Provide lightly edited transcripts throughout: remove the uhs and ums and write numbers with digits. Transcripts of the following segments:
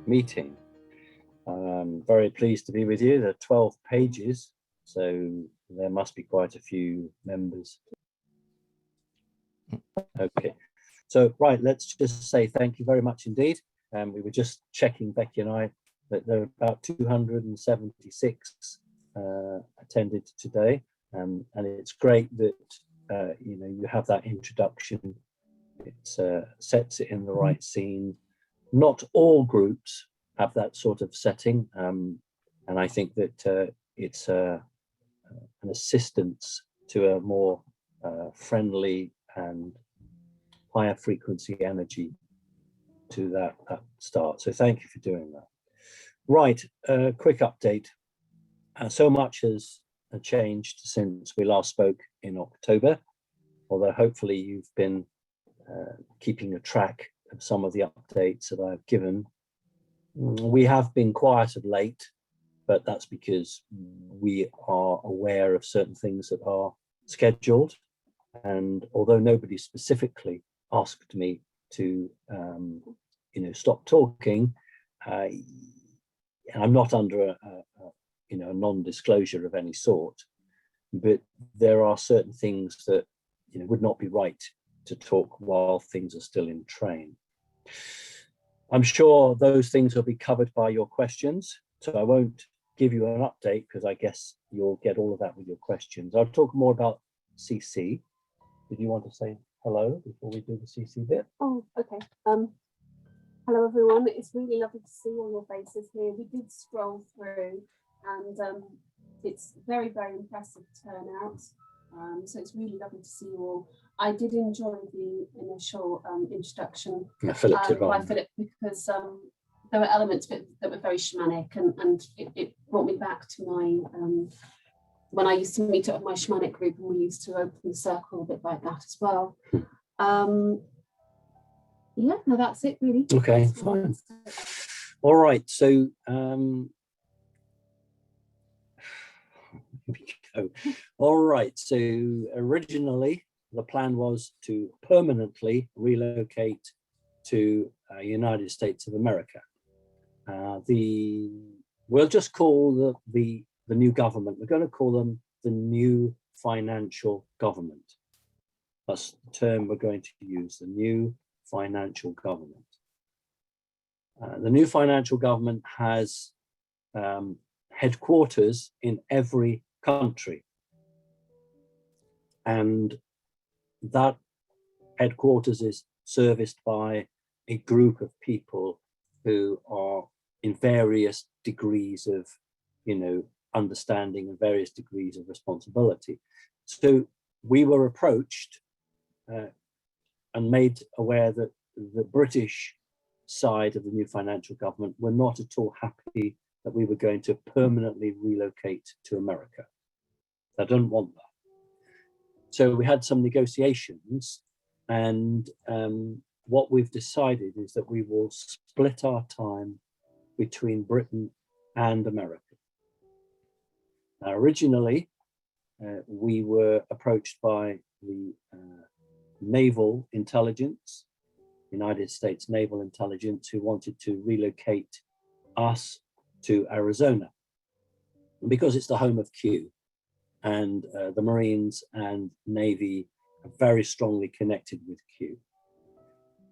meeting. I'm very pleased to be with you. There are 12 pages, so there must be quite a few members. Okay, so right, let's just say thank you very much indeed. We were just checking, Becky and I, that there are about 276 attended today, and it's great that you have that introduction. It sets it in the right scene. Not all groups have that sort of setting, and I think that it's an assistance to a more friendly and higher frequency energy to that start. So thank you for doing that. Right, quick update. So much has changed since we last spoke in October, although hopefully you've been keeping a track of some of the updates that I've given. We have been quiet of late, but that's because we are aware of certain things that are scheduled. And although nobody specifically asked me to, stop talking, I'm not under a non-disclosure of any sort, but there are certain things that would not be right to talk while things are still in train. I'm sure those things will be covered by your questions, so I won't give you an update because I guess you'll get all of that with your questions. I'll talk more about CC. Did you want to say hello before we do the CC bit? Oh, okay. Hello everyone. It's really lovely to see all your faces here. We did scroll through, and it's very, very impressive turnout. So it's really lovely to see you all. I did enjoy the initial introduction by Philip, because there were elements that were very shamanic, and it brought me back to my when I used to meet up with my shamanic group, and we used to open the circle a bit like that as well. Yeah, no, that's it really. Okay, fine. All right, so here we go. All right, so originally the plan was to permanently relocate to United States of America. We'll just call the new government, we're going to call them the new financial government. That's the term we're going to use, the new financial government. The new financial government has headquarters in every country, and that headquarters is serviced by a group of people who are in various degrees of understanding and various degrees of responsibility. So we were approached and made aware that the British side of the new financial government were not at all happy that we were going to permanently relocate to America. They don't want that. So we had some negotiations, and what we've decided is that we will split our time between Britain and America. Now, originally, we were approached by the Naval Intelligence, United States Naval Intelligence, who wanted to relocate us to Arizona because it's the home of Q, and the Marines and Navy are very strongly connected with Q,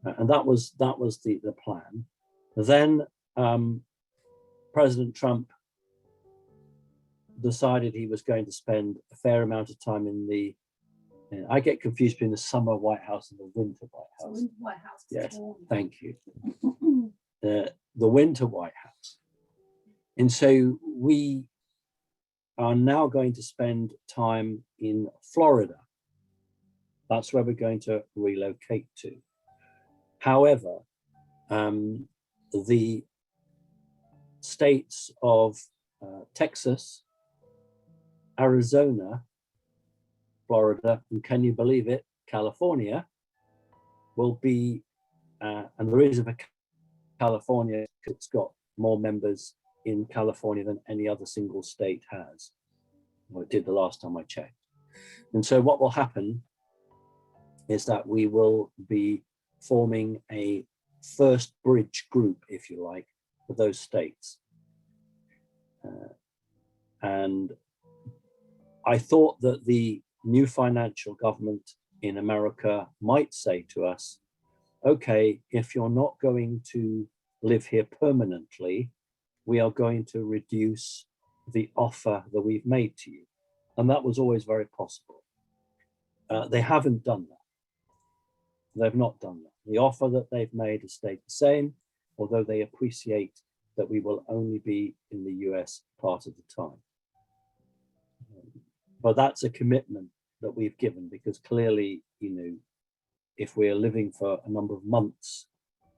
and that was the plan. Then President Trump decided he was going to spend a fair amount of time in the I get confused between the summer White House and the winter White House. The winter White House. Yes, thank you. The winter White House. And so we are now going to spend time in Florida. That's where we're going to relocate to. However, the states of Texas, Arizona, Florida, and can you believe it, California will be, and the reason for California, it's got more members in California than any other single state has. Well, it did the last time I checked. And so what will happen is that we will be forming a first bridge group, if you like, for those states. And I thought that the new financial government in America might say to us, okay, if you're not going to live here permanently, we are going to reduce the offer that we've made to you. And that was always very possible. They haven't done that. They've not done that. The offer that they've made has stayed the same, although they appreciate that we will only be in the US part of the time. But that's a commitment that we've given, because clearly, you know, if we're living for a number of months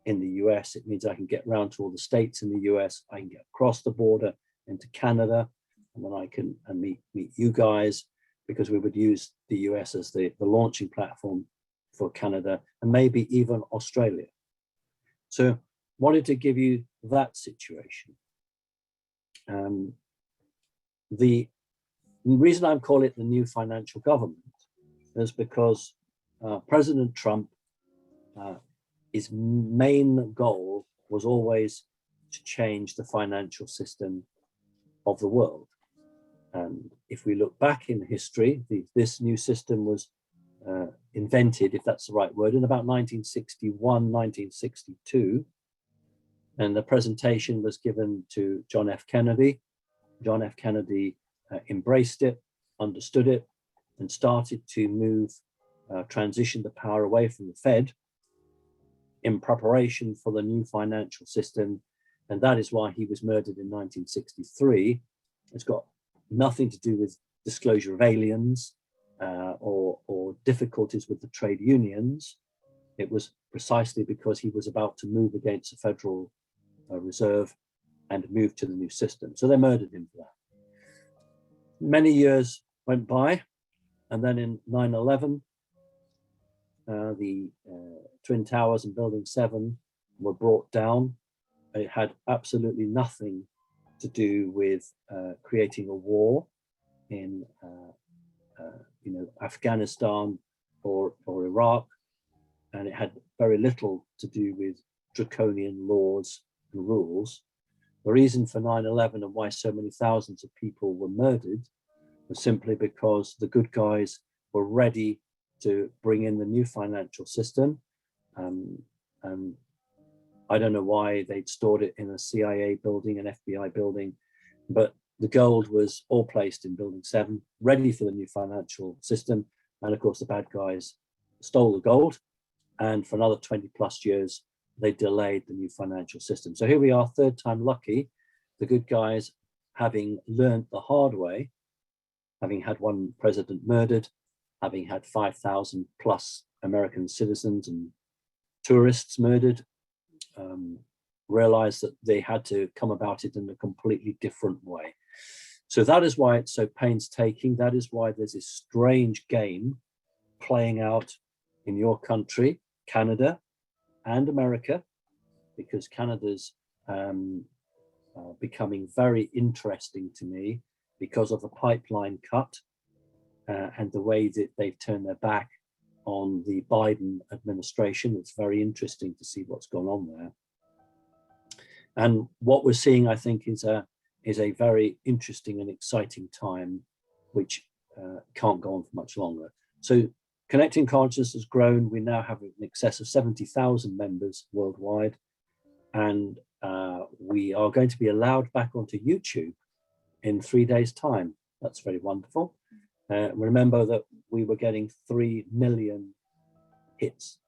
in the US, it means I can get around to all the states in the US, I can get across the border into Canada, and then I can meet you guys, because we would use the US as the launching platform for Canada and maybe even Australia. So wanted to give you that situation. The reason I'm calling it the new financial government is because President Trump, his main goal was always to change the financial system of the world. And if we look back in history, this new system was invented, if that's the right word, in about 1961, 1962. And the presentation was given to John F. Kennedy. John F. Kennedy embraced it, understood it, and started to move, transition the power away from the Fed in preparation for the new financial system. And that is why he was murdered in 1963. It's got nothing to do with disclosure of aliens or difficulties with the trade unions. It was precisely because he was about to move against the Federal Reserve and move to the new system. So they murdered him for that. Many years went by, and then in 9/11, the Twin Towers and Building 7 were brought down. It had absolutely nothing to do with creating a war in Afghanistan or Iraq, and it had very little to do with draconian laws and rules. The reason for 9/11 and why so many thousands of people were murdered was simply because the good guys were ready to bring in the new financial system. And I don't know why they'd stored it in a CIA building, an FBI building, but the gold was all placed in Building 7, ready for the new financial system. And of course, the bad guys stole the gold. And for another 20 plus years, they delayed the new financial system. So here we are, third time lucky, the good guys having learned the hard way, having had one president murdered, having had 5,000 plus American citizens and tourists murdered, realized that they had to come about it in a completely different way. So that is why it's so painstaking. That is why there's this strange game playing out in your country, Canada and America, because Canada's becoming very interesting to me because of the pipeline cut and the way that they've turned their back on the Biden administration. It's very interesting to see what's gone on there. And what we're seeing, I think, is a very interesting and exciting time, which can't go on for much longer. So Connecting Consciousness has grown. We now have in excess of 70,000 members worldwide. And we are going to be allowed back onto YouTube in 3 days' time. That's very wonderful. Remember that we were getting 3 million hits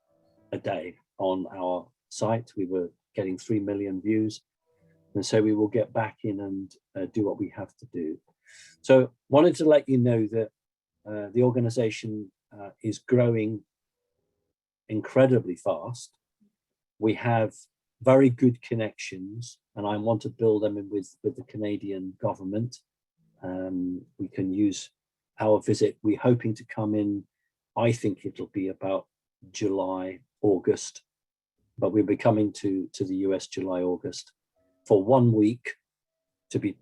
a day on our site. We were getting 3 million views. And so we will get back in and do what we have to do. So wanted to let you know that the organization is growing incredibly fast. We have very good connections, and I want to build them in with the Canadian government. We can use our visit. We're hoping to come in, I think it'll be about July, August, but we'll be coming to the US July, August for 1 week to be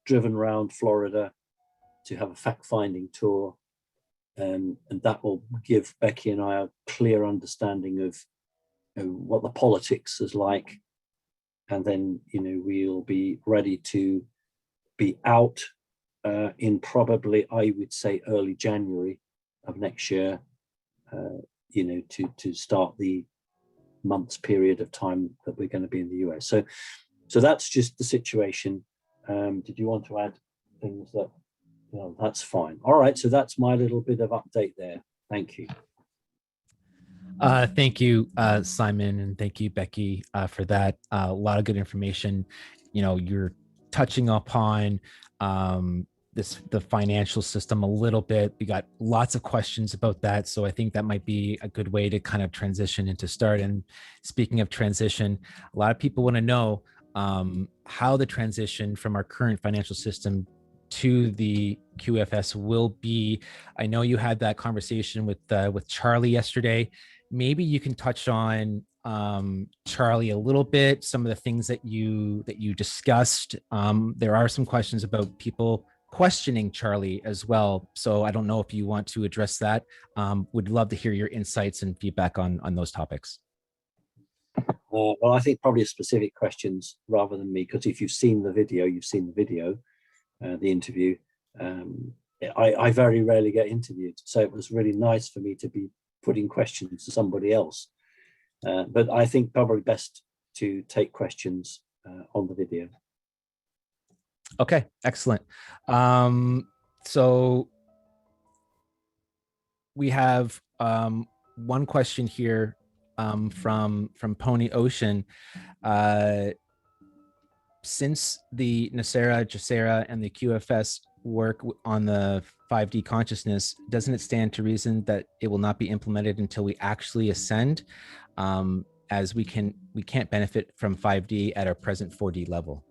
driven around Florida to have a fact-finding tour. And that will give Becky and I a clear understanding of what the politics is like and then, you know, we'll be ready to be out in probably, I would say, early January of next year, you know, to start the months period of time that we're going to be in the US. So that's just the situation. Did you want to add things that? Well, that's fine. All right, so that's my little bit of update there. Thank you. Thank you, Simon, and thank you, Becky, for that. A lot of good information. You know, you're touching upon the financial system a little bit. We got lots of questions about that, so I think that might be a good way to kind of transition into start. And speaking of transition, a lot of people want to know how the transition from our current financial system to the QFS will be. I know you had that conversation with Charlie yesterday. Maybe you can touch on Charlie a little bit, some of the things that you discussed. There are some questions about people questioning Charlie as well. So I don't know if you want to address that. Would love to hear your insights and feedback on those topics. Well, I think probably specific questions rather than me, because if you've seen the video, you've seen the video, the interview. I very rarely get interviewed, so it was really nice for me to be putting questions to somebody else. But I think probably best to take questions on the video. Okay, excellent. So we have one question here from Pony Ocean. Since the NESARA, GESARA, and the QFS work on the 5D consciousness, doesn't it stand to reason that it will not be implemented until we actually ascend, as we can't benefit from 5D at our present 4D level?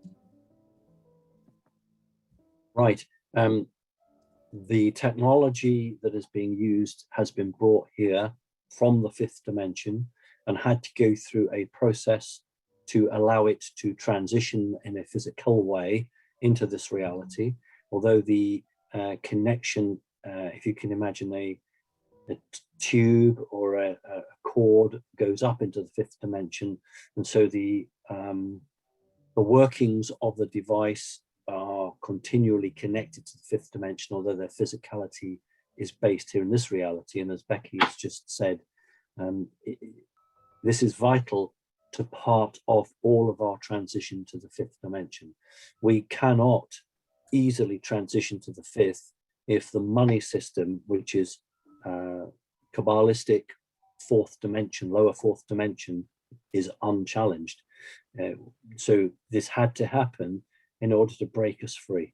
Right. The technology that is being used has been brought here from the fifth dimension and had to go through a process to allow it to transition in a physical way into this reality. Although the connection, if you can imagine a tube or a cord goes up into the fifth dimension, and so the workings of the device are continually connected to the fifth dimension, although their physicality is based here in this reality. And as Becky has just said, this is vital to part of all of our transition to the fifth dimension. We cannot easily transition to the fifth if the money system, which is Kabbalistic fourth dimension, lower fourth dimension, is unchallenged. So this had to happen in order to break us free.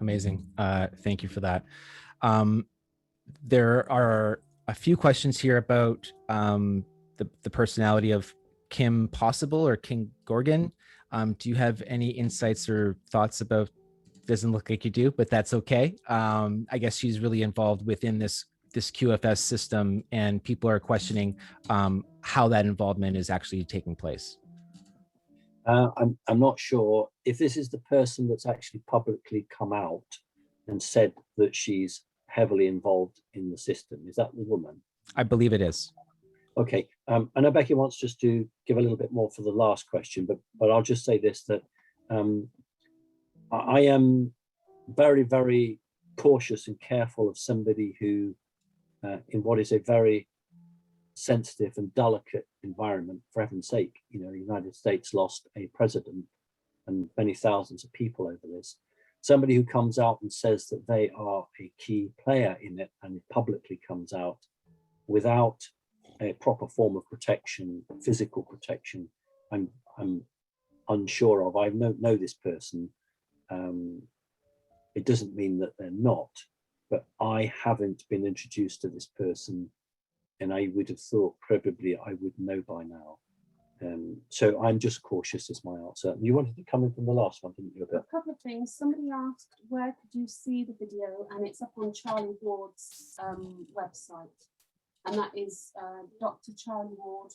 Amazing. Thank you for that. There are a few questions here about the personality of Kim Possible or King Gorgon. Do you have any insights or thoughts about? Doesn't look like you do, but that's okay. I guess she's really involved within this QFS system, and people are questioning how that involvement is actually taking place. I'm not sure if this is the person that's actually publicly come out and said that she's heavily involved in the system. Is that the woman? I believe it is. Okay. I know Becky wants just to give a little bit more for the last question, but I'll just say this, that I am very, very cautious and careful of somebody who, in what is a very sensitive and delicate environment, for heaven's sake, you know, the United States lost a president and many thousands of people over this. Somebody who comes out and says that they are a key player in it and publicly comes out without a proper form of protection, physical protection, I'm unsure of. I know this person. It doesn't mean that they're not, but I haven't been introduced to this person, and I would have thought probably I would know by now. So I'm just cautious is my answer. You wanted to come in from the last one, didn't you? A couple of things. Somebody asked, where could you see the video? And it's up on Charlie Ward's website. And that is Dr. Charlie Ward.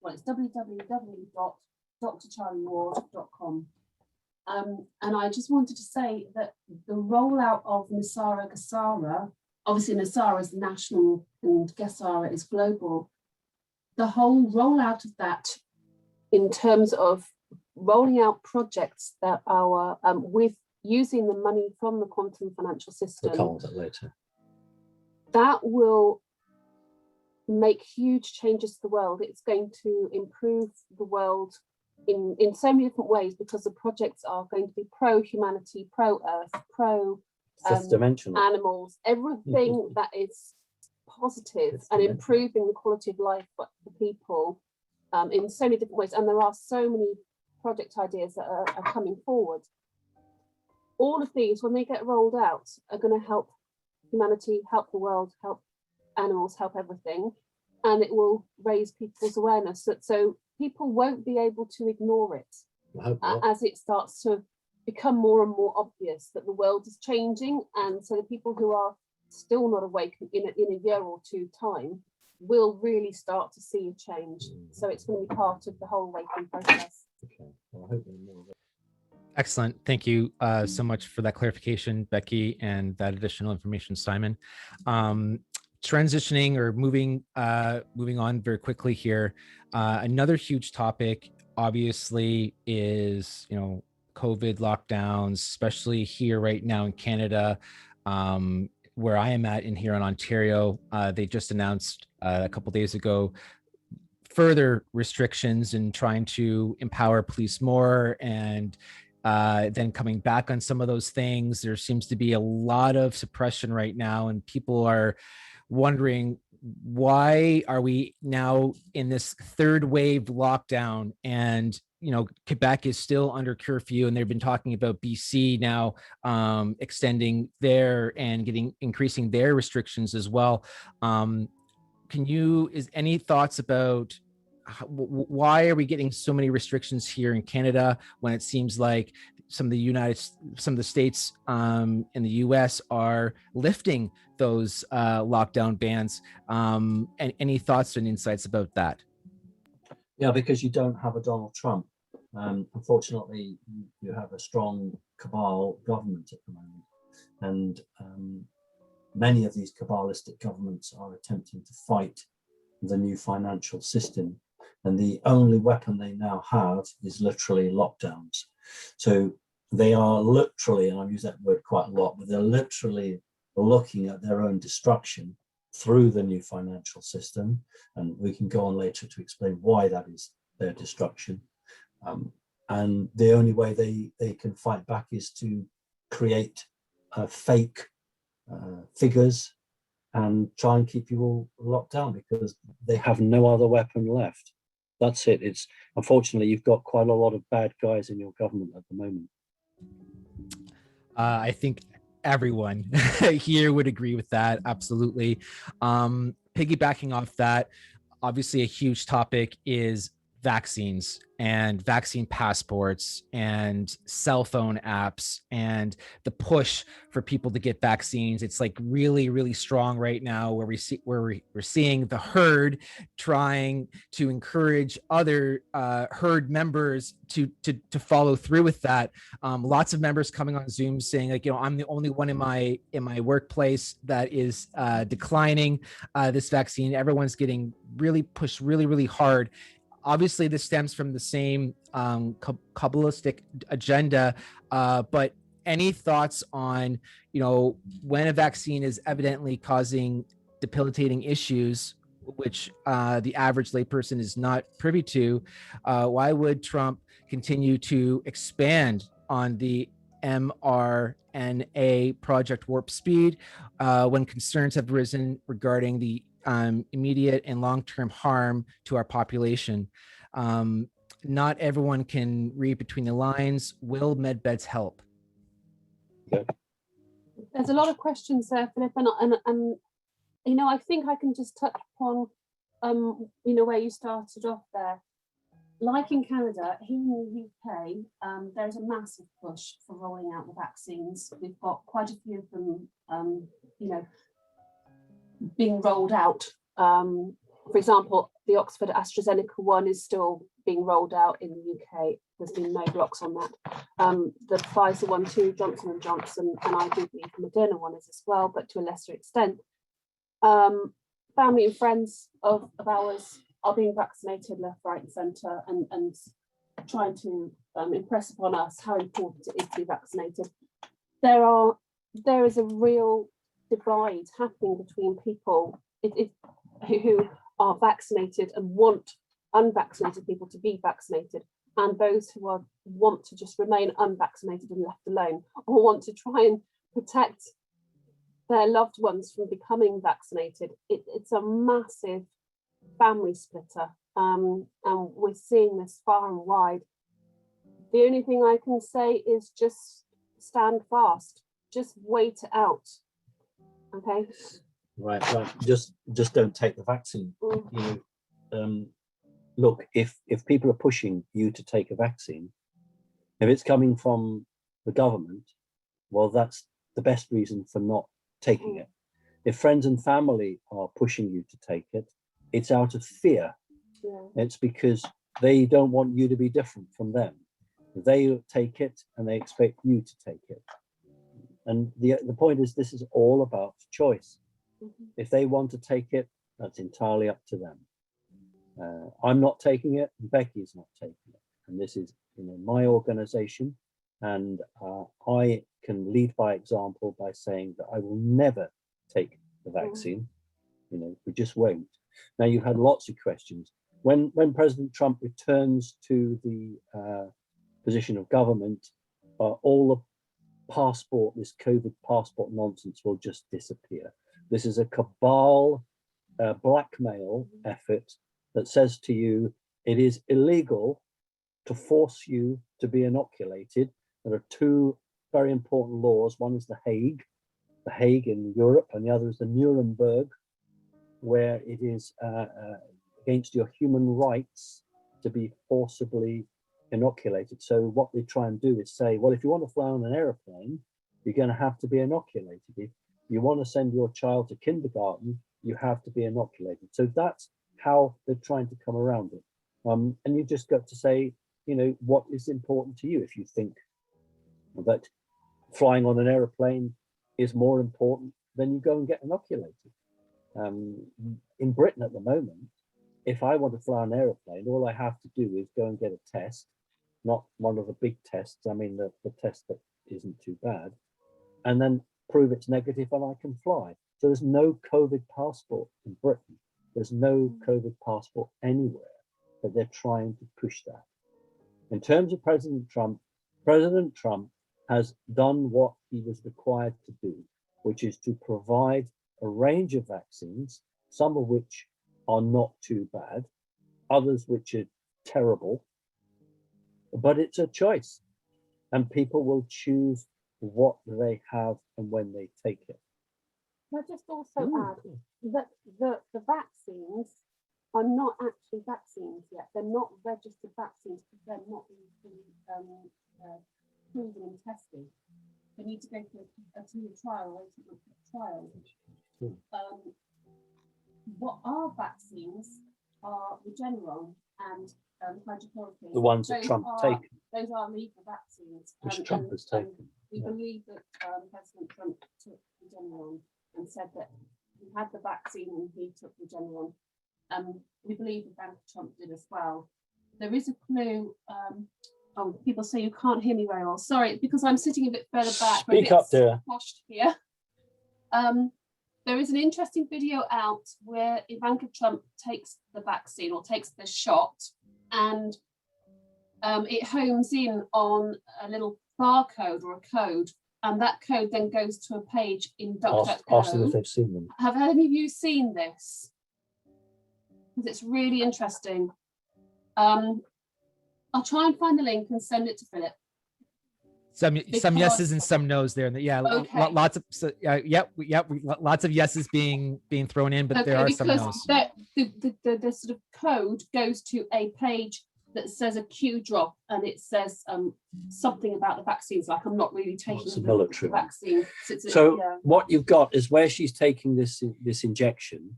Well, it's www.drcharlieward.com. And I just wanted to say that the rollout of NESARA, GESARA, obviously NESARA is national and GESARA is global. The whole rollout of that in terms of rolling out projects that are with using the money from the quantum financial system. We'll come on to that later. That will make huge changes to the world. It's going to improve the world in so many different ways, because the projects are going to be pro-humanity, pro-earth, Fifth dimensional. animals, everything that is positive and improving the quality of life for people in so many different ways. And there are so many project ideas that are coming forward. All of these, when they get rolled out, are going to help humanity, help the world, help animals, help everything. And it will raise people's awareness. So people won't be able to ignore it as it starts to become more and more obvious that the world is changing. And so the people who are still not awake in a year or two time will really start to see a change. So it's going to be part of the whole awakening process. Okay. Well, I hope we're more of it. Excellent. Thank you so much for that clarification, Becky, and that additional information, Simon. Transitioning or moving on very quickly here. Another huge topic, obviously, is COVID lockdowns, especially here right now in Canada, where I am at in here in Ontario. They just announced a couple days ago further restrictions and trying to empower police more, and then coming back on some of those things. There seems to be a lot of suppression right now, and people are wondering, why are we now in this third wave lockdown? And Quebec is still under curfew, and they've been talking about BC now extending their and increasing their restrictions as well. Is any thoughts about why are we getting so many restrictions here in Canada when it seems like some of the states in the US are lifting those lockdown bans? And any thoughts and insights about that? Yeah, because you don't have a Donald Trump. Unfortunately, you have a strong cabal government at the moment, and many of these cabalistic governments are attempting to fight the new financial system, and the only weapon they now have is literally lockdowns. So they are literally, and I've used that word quite a lot, but they're literally looking at their own destruction through the new financial system, and we can go on later to explain why that is their destruction. And the only way they can fight back is to create fake figures and try and keep you all locked down, because they have no other weapon left. That's it. It's unfortunately, you've got quite a lot of bad guys in your government at the moment. I think everyone here would agree with that. Absolutely. Piggybacking off that, obviously a huge topic is vaccines and vaccine passports and cell phone apps and the push for people to get vaccines. It's like really, really strong right now, where we're seeing the herd trying to encourage other herd members to follow through with that. Lots of members coming on Zoom saying, like, I'm the only one in my workplace that is declining this vaccine. Everyone's getting really pushed really, really hard. Obviously, this stems from the same Kabbalistic agenda, but any thoughts on, when a vaccine is evidently causing debilitating issues, which the average layperson is not privy to, why would Trump continue to expand on the mRNA Project Warp Speed when concerns have risen regarding the immediate and long-term harm to our population? Not everyone can read between the lines. Will medbeds help? There's a lot of questions there, Philip, and I think I can just touch upon where you started off there. Like in Canada, here in the UK, there's a massive push for rolling out the vaccines. We've got quite a few of them, being rolled out. For example, the Oxford AstraZeneca one is still being rolled out in the UK. There's been no blocks on that. The Pfizer one too, Johnson & Johnson, and I do believe the Moderna one is as well, but to a lesser extent. Family and friends of ours are being vaccinated left, right, and centre, and trying to impress upon us how important it is to be vaccinated. There is a real divide happening between people who are vaccinated and want unvaccinated people to be vaccinated, and those who want to just remain unvaccinated and left alone, or want to try and protect their loved ones from becoming vaccinated. It's a massive family splitter, and we're seeing this far and wide. The only thing I can say is just stand fast, just wait it out. Okay. Right. Just don't take the vaccine. You know, look, if people are pushing you to take a vaccine, if it's coming from the government, well, that's the best reason for not taking it. If friends and family are pushing you to take it, it's out of fear. Yeah. It's because they don't want you to be different from them. They take it and they expect you to take it. And the point is, this is all about choice. If they want to take it, that's entirely up to them. I'm not taking it, and Becky's not taking it. And this is, you know, my organization, and I can lead by example by saying that I will never take the vaccine. You know, we just won't. Now, you've had lots of questions. When President Trump returns to the position of government, all the passport, this COVID passport nonsense will just disappear. This is a cabal blackmail effort that says to you, it is illegal to force you to be inoculated. There are two very important laws. One is the Hague in Europe, and the other is the Nuremberg, where it is against your human rights to be forcibly inoculated. So what they try and do is say, well, if you want to fly on an airplane, you're going to have to be inoculated. If you want to send your child to kindergarten, you have to be inoculated. So that's how they're trying to come around it. And you just got to say, you know, what is important to you. If you think that flying on an airplane is more important, then you go and get inoculated. In Britain at the moment, if I want to fly an airplane, all I have to do is go and get a test, not one of the big tests, I mean the test that isn't too bad, and then prove it's negative and I can fly. So there's no COVID passport in Britain. There's no COVID passport anywhere, but they're trying to push that. In terms of President Trump has done what he was required to do, which is to provide a range of vaccines, some of which are not too bad, others which are terrible, but it's a choice, and people will choose what they have and when they take it. Can I just also add that the vaccines are not actually vaccines yet. They're not registered vaccines because they're not being proven and tested. They need to go through a 2-year trial, trial. What are vaccines are Regeneron and hydrochloroquine. The ones that Trump taken. Those are legal vaccines. Which Trump has taken. We believe that President Trump took Regeneron and said that he had the vaccine and he took Regeneron. We believe that Bank of Trump did as well. There is a clue. People say you can't hear me very well. Sorry, because I'm sitting a bit further back. Speak up there. Here. There is an interesting video out where Ivanka Trump takes the vaccine or takes the shot, and it homes in on a little barcode or a code, and that code then goes to a page in DuckDuckGo. Ask them if they've seen them. Have any of you seen this? Because it's really interesting. I'll try and find the link and send it to Philip. Some yeses and some nos there. Yeah, okay. Lots of lots of yeses being thrown in, but there are some nos. The sort of code goes to a page that says a Q drop, and it says something about the vaccines, like I'm not really taking the military vaccine. What you've got is where she's taking this injection,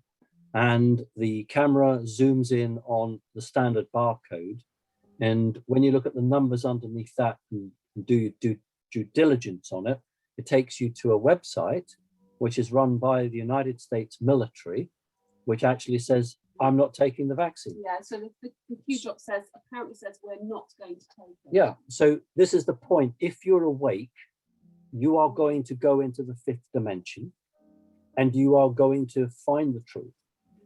and the camera zooms in on the standard barcode, and when you look at the numbers underneath that and do due diligence on it, it takes you to a website which is run by the United States military, which actually says I'm not taking the vaccine. Yeah, so the Q drop apparently says we're not going to take it. Yeah, so this is the point. If you're awake, you are going to go into the fifth dimension and you are going to find the truth.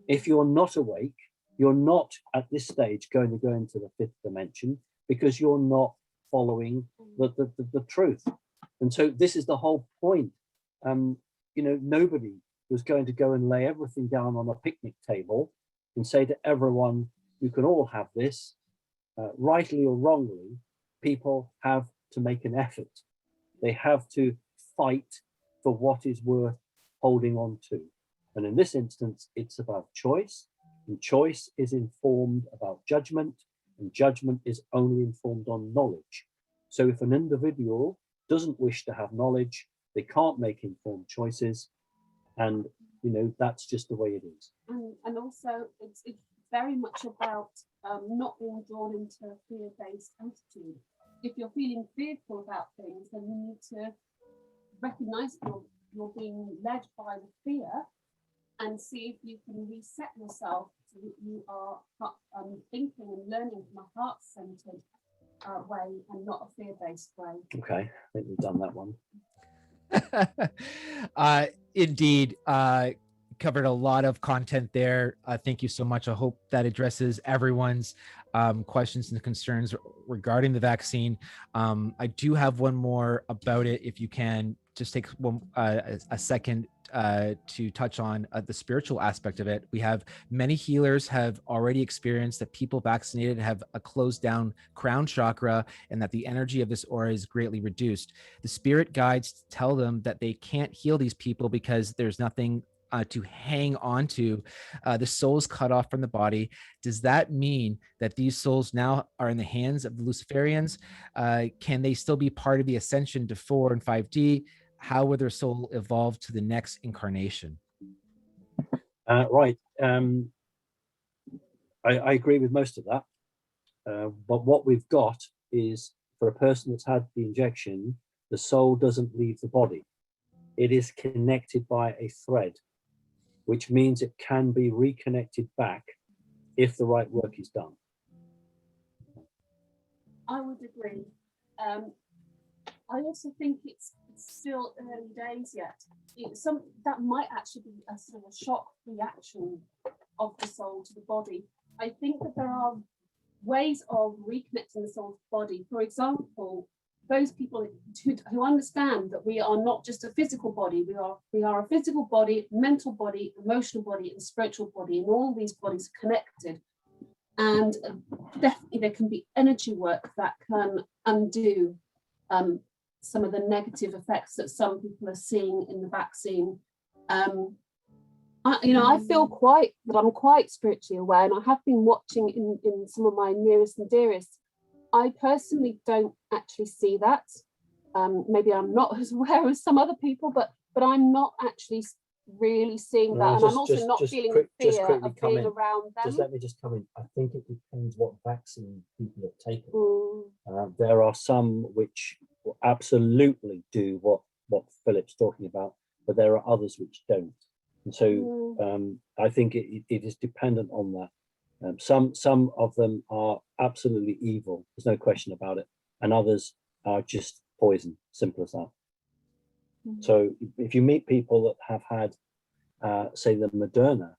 If you're not awake, you're not at this stage going to go into the fifth dimension because you're not following the truth. And so this is the whole point. You know, nobody was going to go and lay everything down on a picnic table and say to everyone, you can all have this. Rightly or wrongly, people have to make an effort. They have to fight for what is worth holding on to. And in this instance, it's about choice, and choice is informed about judgment, and judgment is only informed on knowledge. So if an individual doesn't wish to have knowledge, they can't make informed choices. And, you know, that's just the way it is. And also, it's very much about not being drawn into a fear-based attitude. If you're feeling fearful about things, then you need to recognize you're being led by the fear and see if you can reset yourself so that you are thinking and learning from a heart-centered way and not a fear-based way. Okay, I think we've done that one. Indeed, covered a lot of content there. Thank you so much. I hope that addresses everyone's questions and concerns regarding the vaccine. I do have one more about it. If you can just take a second to touch on the spiritual aspect of it. We have many healers have already experienced that people vaccinated have a closed down crown chakra and that the energy of this aura is greatly reduced. The spirit guides tell them that they can't heal these people because there's nothing to hang on to. The soul's cut off from the body. Does that mean that these souls now are in the hands of the Luciferians? Can they still be part of the ascension to 4 and 5D? How will their soul evolve to the next incarnation? Right. I agree with most of that. But what we've got is, for a person that's had the injection, the soul doesn't leave the body. It is connected by a thread, which means it can be reconnected back if the right work is done. I would agree. I also think it's still early days yet. That might actually be a sort of a shock reaction of the soul to the body. I think that there are ways of reconnecting the soul to the body. For example, those people who understand that we are not just a physical body, we are a physical body, mental body, emotional body, and spiritual body, and all these bodies are connected. And definitely there can be energy work that can undo some of the negative effects that some people are seeing in the vaccine. I feel I'm quite spiritually aware, and I have been watching in some of my nearest and dearest. I personally don't actually see that. Maybe I'm not as aware as some other people, but I'm not actually really seeing that, and I'm also not feeling fear of being around them. Just let me just come in. I think it depends what vaccine people have taken. There are some which will absolutely do what Philip's talking about, but there are others which don't. And so I think it is dependent on that. Some of them are absolutely evil, there's no question about it, and others are just poison, simple as that. So if you meet people that have had, say, the Moderna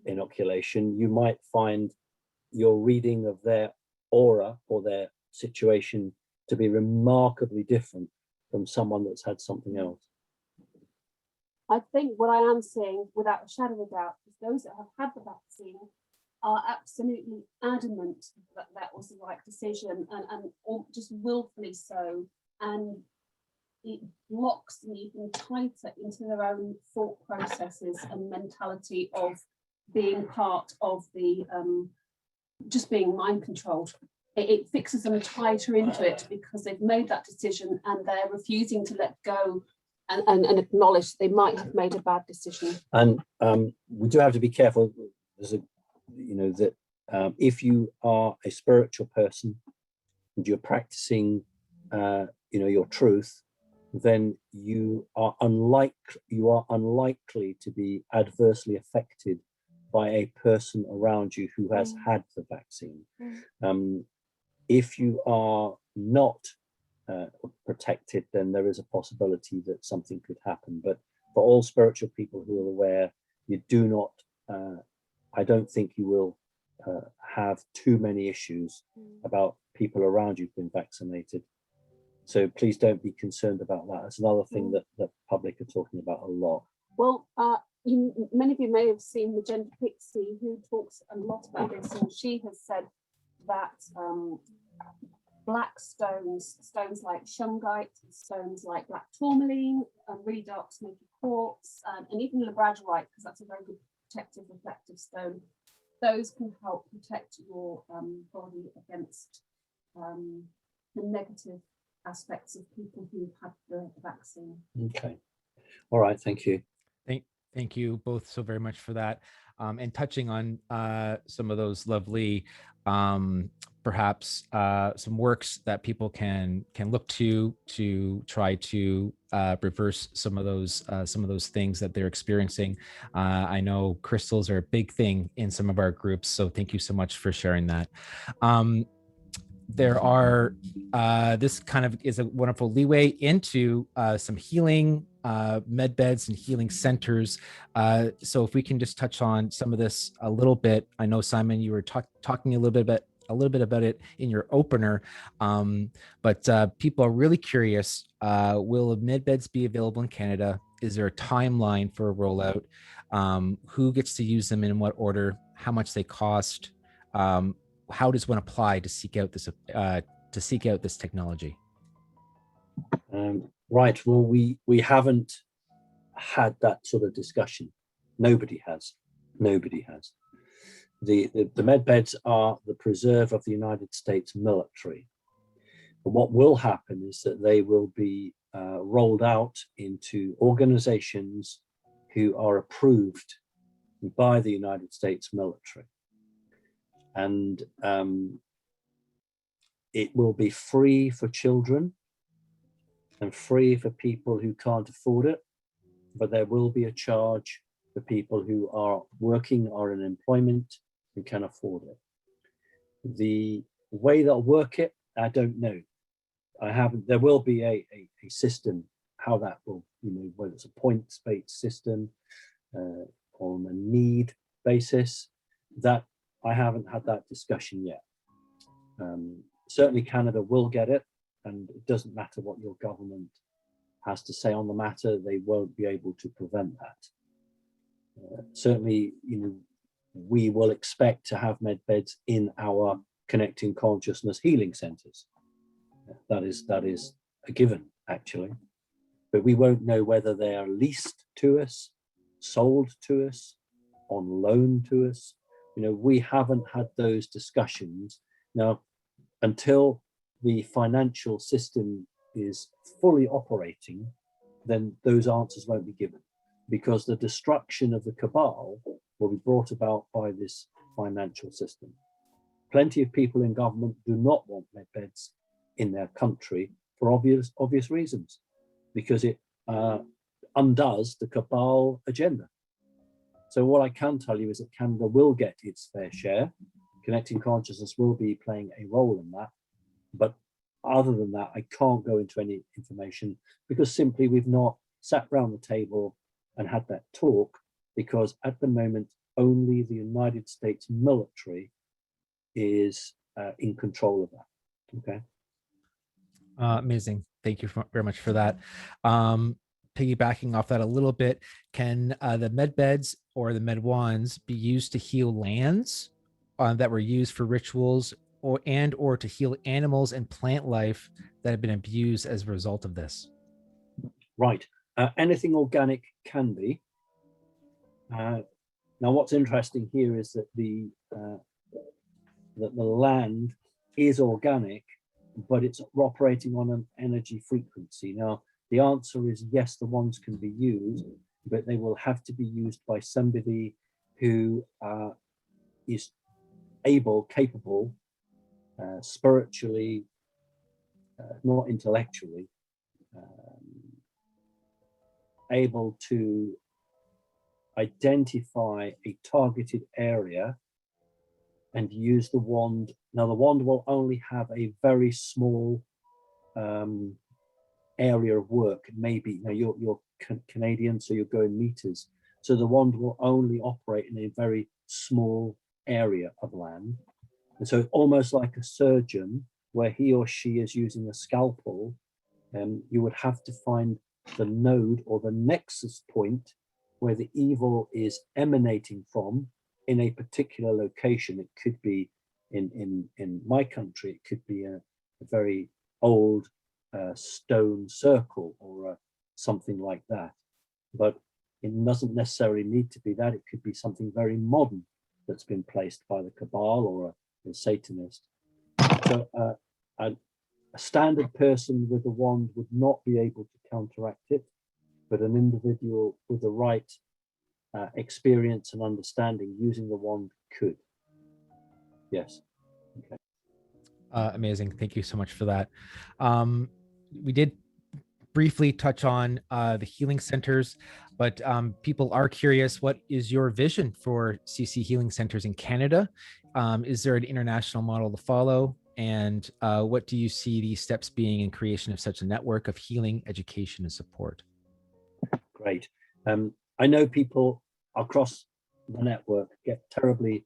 inoculation, you might find your reading of their aura or their situation to be remarkably different from someone that's had something else. I think what I am seeing, without a shadow of a doubt, is those that have had the vaccine are absolutely adamant that that was the right decision, and just willfully so, and it locks them even tighter into their own thought processes and mentality of being part of the just being mind controlled. It fixes them tighter into it because they've made that decision and they're refusing to let go and acknowledge they might have made a bad decision. And we do have to be careful. There's that if you are a spiritual person and you're practicing your truth, then you are unlikely to be adversely affected by a person around you who has had the vaccine. If you are not protected, then there is a possibility that something could happen. But for all spiritual people who are aware, you do not, I don't think you will have too many issues about people around you've been vaccinated. So please don't be concerned about that. That's another thing that the public are talking about a lot. Well, many of you may have seen Magenta Pixie, who talks a lot about this, and she has said that black stones like shungite, stones like black tourmaline, really dark smoky quartz, and even labradorite, because that's a very good protective reflective stone, those can help protect your body against the negative aspects of people who've had the vaccine. Okay. All right. Thank you. Thank you both so very much for that. And touching on some of those lovely, perhaps some works that people can look to try to reverse some of those things that they're experiencing. I know crystals are a big thing in some of our groups, so thank you so much for sharing that. There are, this kind of is a wonderful leeway into some healing med beds and healing centers. So if we can just touch on some of this a little bit. I know, Simon, you were talking a little bit about it in your opener, but people are really curious. Will med beds be available in Canada? Is there a timeline for a rollout? Who gets to use them and in what order? How much they cost? How does one apply to seek out this technology? Right. Well, we haven't had that sort of discussion. Nobody has. The med beds are the preserve of the United States military. And what will happen is that they will be rolled out into organizations who are approved by the United States military. And it will be free for children and free for people who can't afford it, but there will be a charge for people who are working or in employment who can afford it. The way they'll work it, I don't know. There will be a system, how that will, whether it's a points-based system on a need basis, that I haven't had that discussion yet. Certainly Canada will get it, and it doesn't matter what your government has to say on the matter, they won't be able to prevent that. Certainly, we will expect to have med beds in our connecting consciousness healing centers. That is a given, actually. But we won't know whether they are leased to us, sold to us, on loan to us. We haven't had those discussions. Now, until the financial system is fully operating, then those answers won't be given, because the destruction of the cabal will be brought about by this financial system. Plenty of people in government do not want med beds in their country for obvious reasons, because it undoes the cabal agenda. So what I can tell you is that Canada will get its fair share. Connecting consciousness will be playing a role in that. But other than that, I can't go into any information, because simply we've not sat round the table and had that talk, because at the moment, only the United States military is in control of that. Okay. Amazing. Thank you very much for that. Piggybacking off that a little bit, can the med beds or the med wands be used to heal lands that were used for rituals, or to heal animals and plant life that have been abused as a result of this? Right. Anything organic can be. Now, what's interesting here is that the land is organic, but it's operating on an energy frequency. Now, the answer is yes, the ones can be used, but they will have to be used by somebody who is capable, spiritually, not intellectually, able to identify a targeted area and use the wand. Now the wand will only have a very small area of work. Maybe now you're Canadian, so you're going meters. So the wand will only operate in a very small area of land. And so almost like a surgeon, where he or she is using a scalpel, you would have to find the node or the nexus point where the evil is emanating from in a particular location. It could be in my country, it could be a very old stone circle or something like that. But it doesn't necessarily need to be that. It could be something very modern that's been placed by the cabal or a Satanist. So a standard person with a wand would not be able to counteract it, but an individual with the right experience and understanding using the wand could. Yes. Okay. Amazing. Thank you so much for that. We did briefly touch on the healing centers, but people are curious, what is your vision for CC healing centers in Canada? Is there an international model to follow? And what do you see these steps being in creation of such a network of healing, education, and support? Great. I know people across the network get terribly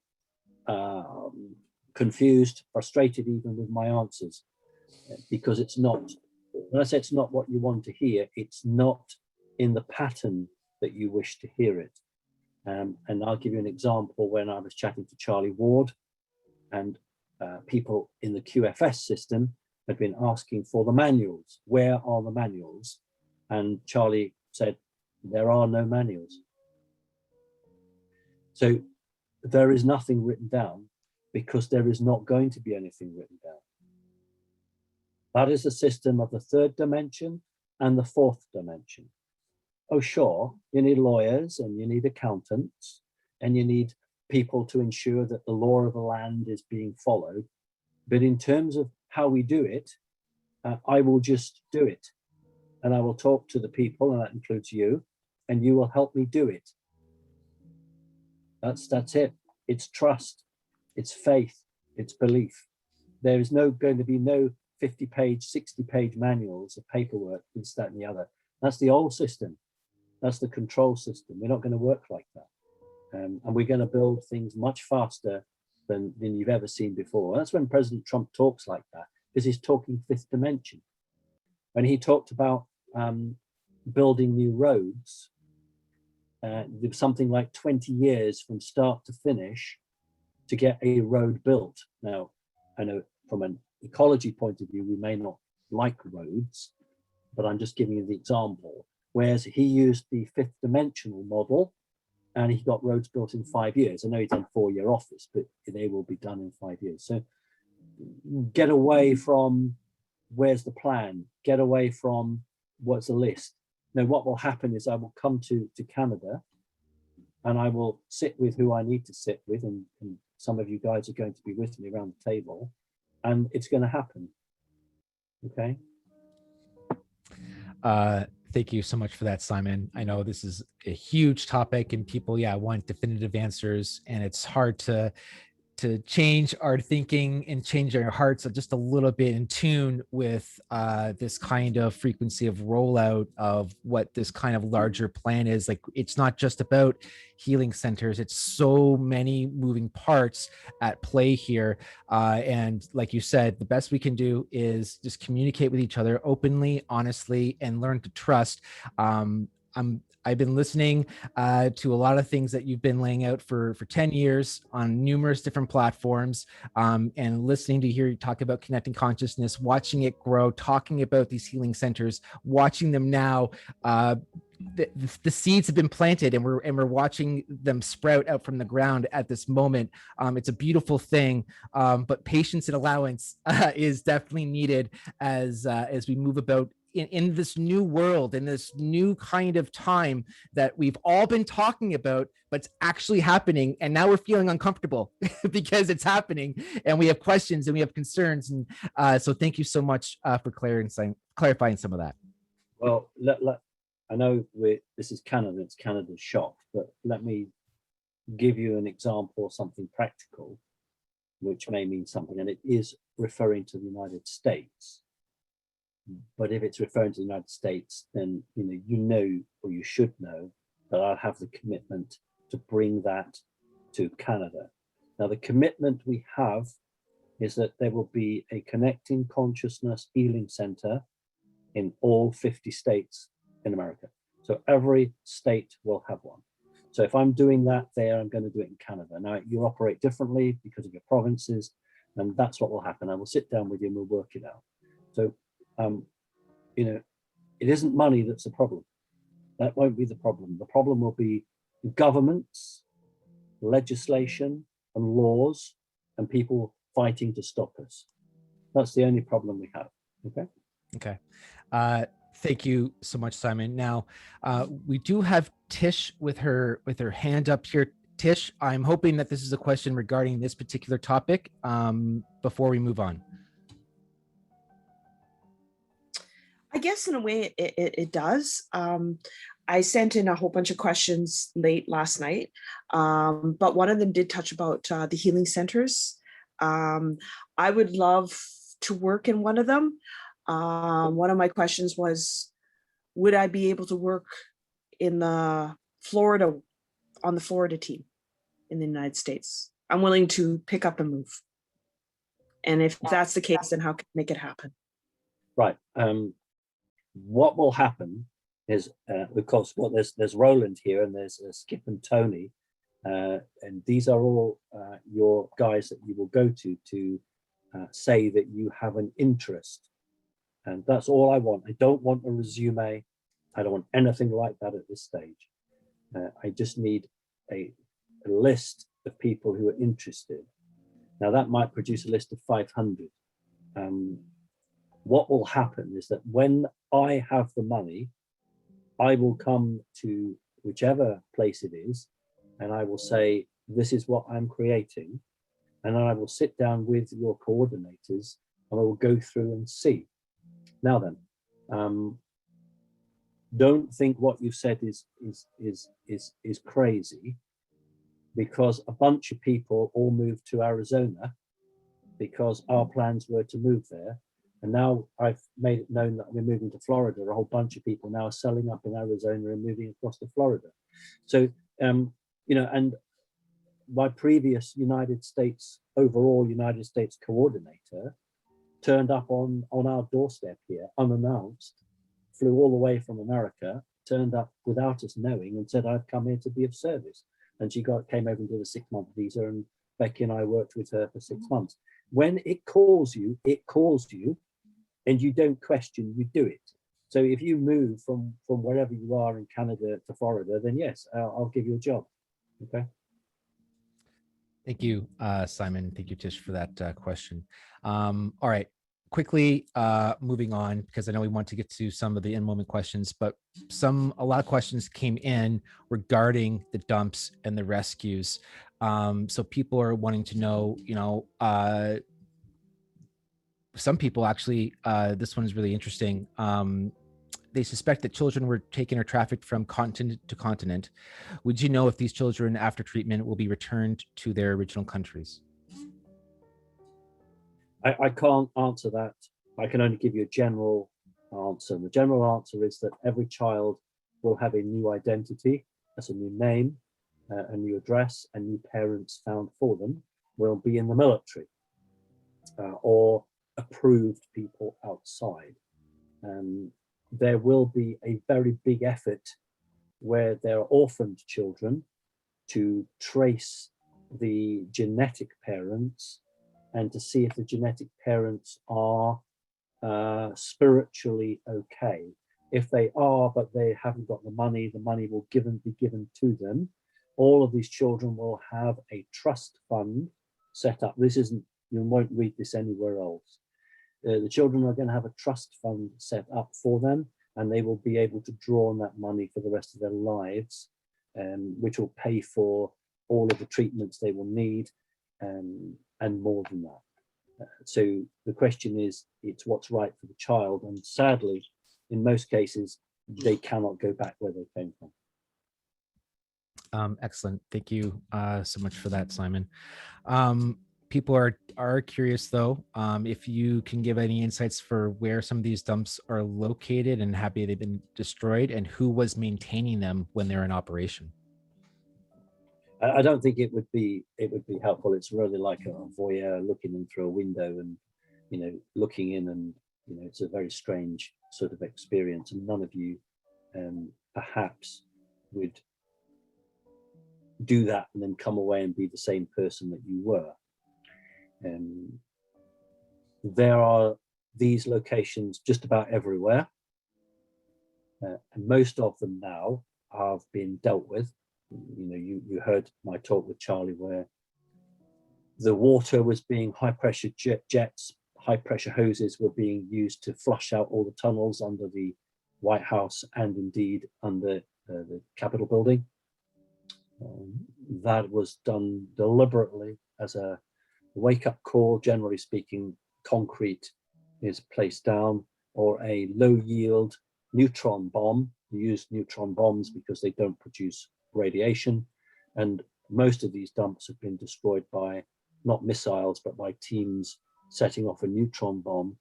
confused, frustrated even with my answers, because it's not, when I say it's not what you want to hear, it's not in the pattern that you wish to hear it. And I'll give you an example. When I was chatting to Charlie Ward, and people in the QFS system had been asking for the manuals. Where are the manuals? And Charlie said, there are no manuals. So there is nothing written down because there is not going to be anything written down. That is the system of the third dimension and the fourth dimension. Oh, sure, you need lawyers and you need accountants and you need people to ensure that the law of the land is being followed. But in terms of how we do it, I will just do it. And I will talk to the people, and that includes you, and you will help me do it. That's it. It's trust, it's faith, it's belief. There is going to be no 50-page, 60-page manuals of paperwork, this, that, and the other. That's the old system. That's the control system. We're not going to work like that. And we're going to build things much faster than you've ever seen before. That's when President Trump talks like that, because he's talking fifth dimension. When he talked about building new roads, there was something like 20 years from start to finish to get a road built. Now, I know from an ecology point of view, we may not like roads, but I'm just giving you the example. Whereas he used the fifth dimensional model, and he got roads built in 5 years. I know he's done 4-year office, but they will be done in 5 years. So get away from where's the plan, get away from what's the list. Now, what will happen is I will come to Canada and I will sit with who I need to sit with, and some of you guys are going to be with me around the table, and it's going to happen. Okay. Thank you so much for that, Simon. I know this is a huge topic and people, want definitive answers, and it's hard to change our thinking and change our hearts just a little bit in tune with this kind of frequency of rollout of what this kind of larger plan is. Like, it's not just about healing centers. It's so many moving parts at play here. And like you said, the best we can do is just communicate with each other openly, honestly, and learn to trust. I've been listening to a lot of things that you've been laying out for 10 years on numerous different platforms, and listening to hear you talk about connecting consciousness, watching it grow, talking about these healing centers, watching them now. The seeds have been planted, and we're watching them sprout out from the ground at this moment. It's a beautiful thing, but patience and allowance is definitely needed as we move about in this new world, in this new kind of time that we've all been talking about, but it's actually happening. And now we're feeling uncomfortable because it's happening, and we have questions and we have concerns. And so thank you so much for clarifying some of that. Well, I know this is Canada, it's Canada's shop, but let me give you an example of something practical, which may mean something, and it is referring to the United States. But if it's referring to the United States, then you know, or you should know, that I'll have the commitment to bring that to Canada. Now, the commitment we have is that there will be a Connecting Consciousness Healing Center in all 50 states in America. So every state will have one. So if I'm doing that there, I'm going to do it in Canada. Now, you operate differently because of your provinces, and that's what will happen. I will sit down with you and we'll work it out. So, it isn't money that's the problem. That won't be the problem. The problem will be governments, legislation, and laws, and people fighting to stop us. That's the only problem we have. Okay. Okay. Thank you so much, Simon. Now, we do have Tish with her hand up here. Tish, I'm hoping that this is a question regarding this particular topic before we move on. I guess in a way it does. I sent in a whole bunch of questions late last night, but one of them did touch about the healing centers. I would love to work in one of them. One of my questions was, would I be able to work in on the Florida team in the United States? I'm willing to pick up and move. And if that's the case, then how can I make it happen? Right. What will happen is, of course, there's Roland here, and there's Skip and Tony, and these are all your guys that you will go to say that you have an interest, and that's all I want. I don't want a resume. I don't want anything like that at this stage. I just need a list of people who are interested. Now that might produce a list of 500. What will happen is that when I have the money, I will come to whichever place it is, and I will say, this is what I'm creating. And then I will sit down with your coordinators and I will go through and see. Now then, don't think what you've said is crazy, because a bunch of people all moved to Arizona because our plans were to move there. And now I've made it known that we're moving to Florida. A whole bunch of people now are selling up in Arizona and moving across to Florida. So, and my previous United States coordinator turned up on our doorstep here, unannounced, flew all the way from America, turned up without us knowing and said, I've come here to be of service. And she came over and did a 6-month visa, and Becky and I worked with her for 6 months. When it calls you, and you don't question, you do it. So if you move from wherever you are in Canada to Florida, then yes, I'll give you a job. Okay. Thank you, Simon. Thank you, Tish, for that question. All right, quickly moving on, because I know we want to get to some of the in-moment questions, but a lot of questions came in regarding the dumps and the rescues. So people are wanting to know, some people actually, this one is really interesting. They suspect that children were taken or trafficked from continent to continent. Would you know if these children after treatment will be returned to their original countries? I can't answer that. I can only give you a general answer. And the general answer is that every child will have a new identity, that's a new name, a new address, and new parents found for them will be in the military or approved people outside. There will be a very big effort where there are orphaned children to trace the genetic parents and to see if the genetic parents are spiritually okay. If they are, but they haven't got the money will be given to them. All of these children will have a trust fund set up. This isn't, you won't read this anywhere else. The children are going to have a trust fund set up for them, and they will be able to draw on that money for the rest of their lives, which will pay for all of the treatments they will need, and more than that. So the question is, it's what's right for the child. And sadly, in most cases, they cannot go back where they came from. Excellent. Thank you so much for that, Simon. People are curious though, if you can give any insights for where some of these dumps are located and have they been destroyed, and who was maintaining them when they're in operation. I don't think it would be helpful. It's really like a voyeur looking in through a window and, you know, looking in, and, you know, it's a very strange sort of experience, and none of you perhaps would do that and then come away and be the same person that you were. There are these locations just about everywhere, and most of them now have been dealt with. You know, you heard my talk with Charlie where the water was being high pressure jets, high pressure hoses were being used to flush out all the tunnels under the White House and indeed under the Capitol building. That was done deliberately as a wake-up call. Generally speaking, concrete is placed down, or a low-yield neutron bomb. You use neutron bombs because they don't produce radiation, and most of these dumps have been destroyed by not missiles but by teams setting off a neutron bomb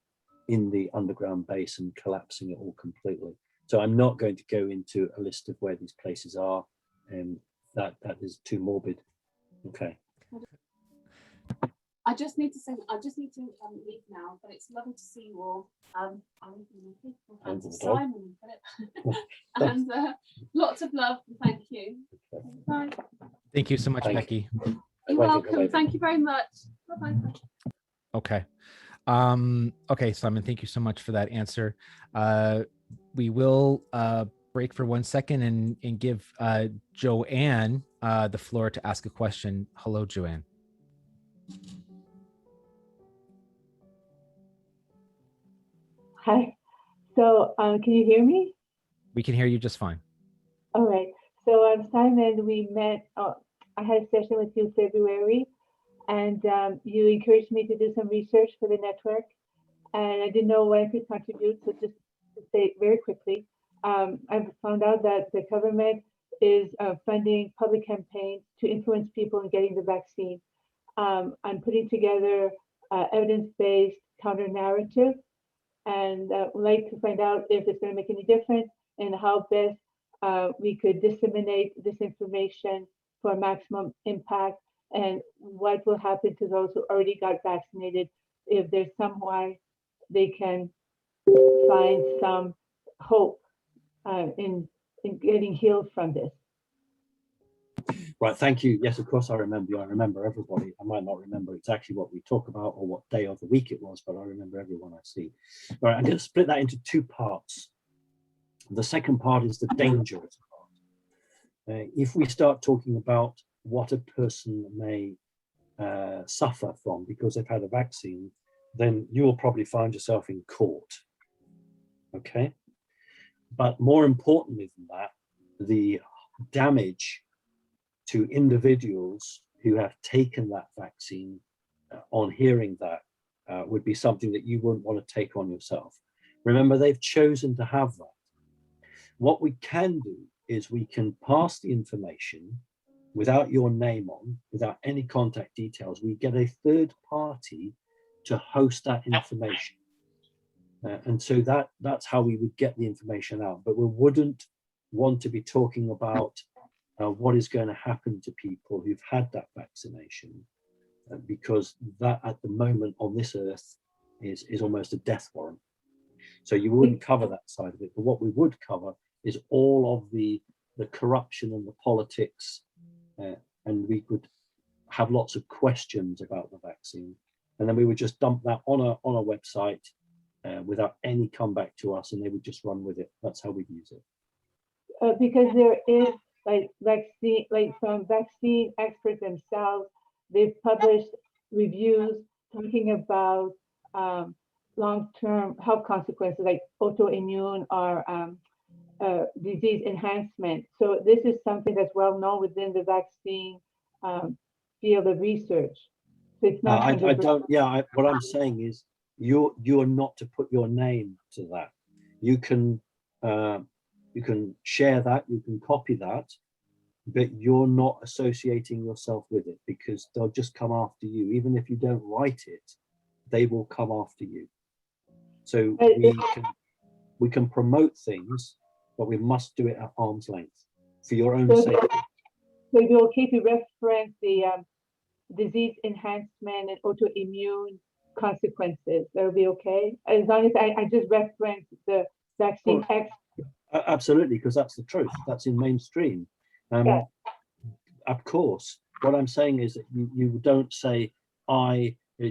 in the underground base and collapsing it all completely. So I'm not going to go into a list of where these places are, and that is too morbid. Okay. I just need to leave now, but it's lovely to see you all. I'm Simon, and lots of love and thank you. Bye. Thank you so much, Becky. You're welcome. Thank you very much. Bye-bye. Okay. Okay, Simon, thank you so much for that answer. We will break for 1 second and give Joanne the floor to ask a question. Hello, Joanne. Hi. So can you hear me? We can hear you just fine. All right. So Simon, we met, I had a session with you in February, and you encouraged me to do some research for the network, and I didn't know what I could contribute. So just to say very quickly, I've found out that the government is funding public campaigns to influence people in getting the vaccine. I'm putting together evidence-based counter narrative, and would like to find out if it's going to make any difference and how best we could disseminate this information for maximum impact, and what will happen to those who already got vaccinated if there's some way they can find some hope in getting healed from this. Right, thank you. Yes, of course I remember you. I remember everybody. I might not remember exactly what we talk about or what day of the week it was, but I remember everyone I see. All right, I'm going to split that into two parts. The second part is the dangerous part. If we start talking about what a person may suffer from because they've had a vaccine, then you will probably find yourself in court. Okay? But more importantly than that, the damage to individuals who have taken that vaccine on hearing that would be something that you wouldn't want to take on yourself. Remember, they've chosen to have that. What we can do is we can pass the information without your name on, without any contact details. We get a third party to host that information. And so that's how we would get the information out. But we wouldn't want to be talking about what is going to happen to people who've had that vaccination, because that at the moment on this earth is almost a death warrant. So you wouldn't cover that side of it, but what we would cover is all of the corruption and the politics, and we could have lots of questions about the vaccine, and then we would just dump that on a website without any comeback to us, and they would just run with it. That's how we'd use it. Because there is from vaccine experts themselves, they've published reviews talking about long-term health consequences like autoimmune or disease enhancement. So this is something that's well known within the vaccine field of research. So it's not. I don't. Yeah, what I'm saying is you're not to put your name to that. You can You can share that, you can copy that, but you're not associating yourself with it, because they'll just come after you. Even if you don't write it, they will come after you. So we can promote things, but we must do it at arm's length for your own safety. So it'd be okay to reference the disease enhancement and autoimmune consequences. That'll be okay, as long as I just reference the vaccine X. Absolutely, because that's the truth. That's in mainstream. Yeah. Of course, what I'm saying is that you don't say,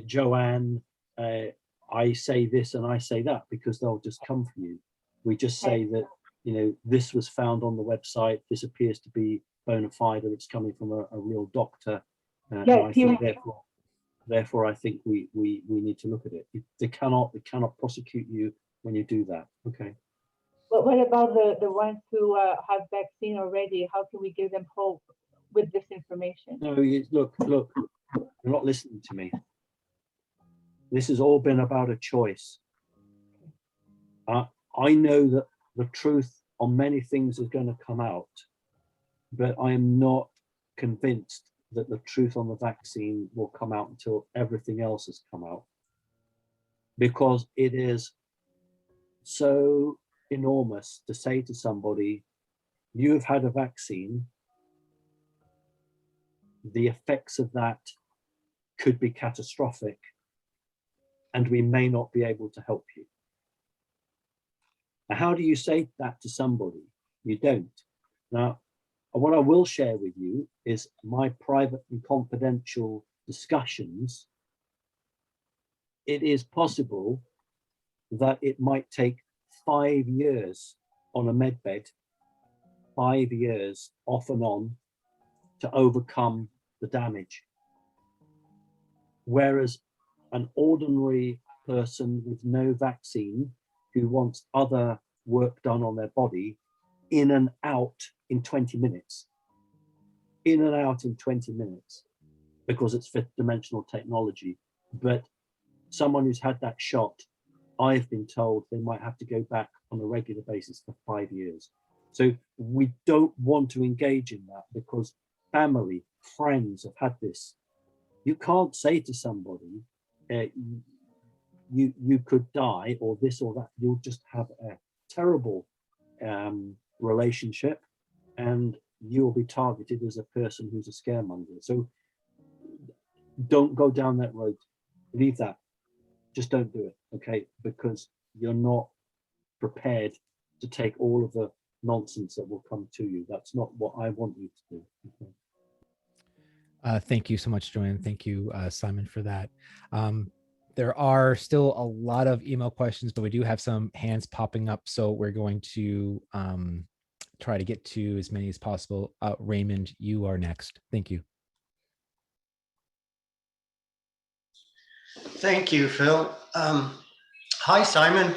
Joanne, I say this and I say that, because they'll just come for you. We just say that, you know, this was found on the website, this appears to be bona fide, or it's coming from a real doctor. And I think therefore I think we need to look at it. They cannot prosecute you when you do that. Okay. But what about the ones who have vaccine already? How can we give them hope with this information? No, look, you're not listening to me. This has all been about a choice. I know that the truth on many things is going to come out, but I am not convinced that the truth on the vaccine will come out until everything else has come out, because it is so enormous to say to somebody, you have had a vaccine, the effects of that could be catastrophic, and we may not be able to help you. Now, how do you say that to somebody? You don't. Now, what I will share with you is my private and confidential discussions. It is possible that it might take 5 years on a med bed, 5 years off and on, to overcome the damage. Whereas an ordinary person with no vaccine who wants other work done on their body, in and out in 20 minutes. In and out in 20 minutes, because it's fifth dimensional technology. But someone who's had that shot, I've been told they might have to go back on a regular basis for 5 years. So we don't want to engage in that, because family, friends have had this. You can't say to somebody, you could die, or this or that. You'll just have a terrible relationship, and you'll be targeted as a person who's a scaremonger. So don't go down that road. Leave that. Just don't do it, okay? Because you're not prepared to take all of the nonsense that will come to you. That's not what I want you to do. Okay? Thank you so much, Joanne. Thank you, Simon, for that. There are still a lot of email questions, but we do have some hands popping up, so we're going to try to get to as many as possible. Raymond, you are next. Thank you. Thank you, Phil. Hi, Simon.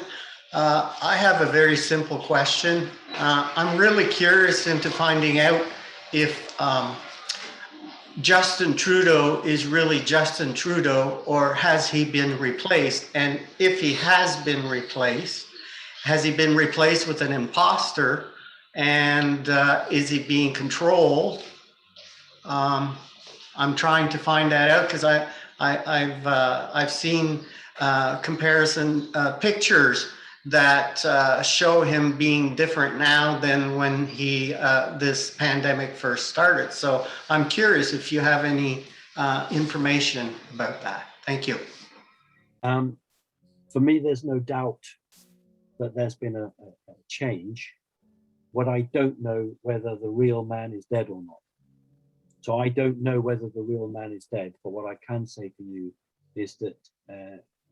I have a very simple question. I'm really curious into finding out if Justin Trudeau is really Justin Trudeau, or has he been replaced? And if he has been replaced, has he been replaced with an imposter? And is he being controlled? I'm trying to find that out, because I've seen comparison pictures that show him being different now than when this pandemic first started. So I'm curious if you have any information about that. Thank you. For me, there's no doubt that there's been a change. What I don't know whether the real man is dead or not. So I don't know whether the real man is dead, but what I can say for you is that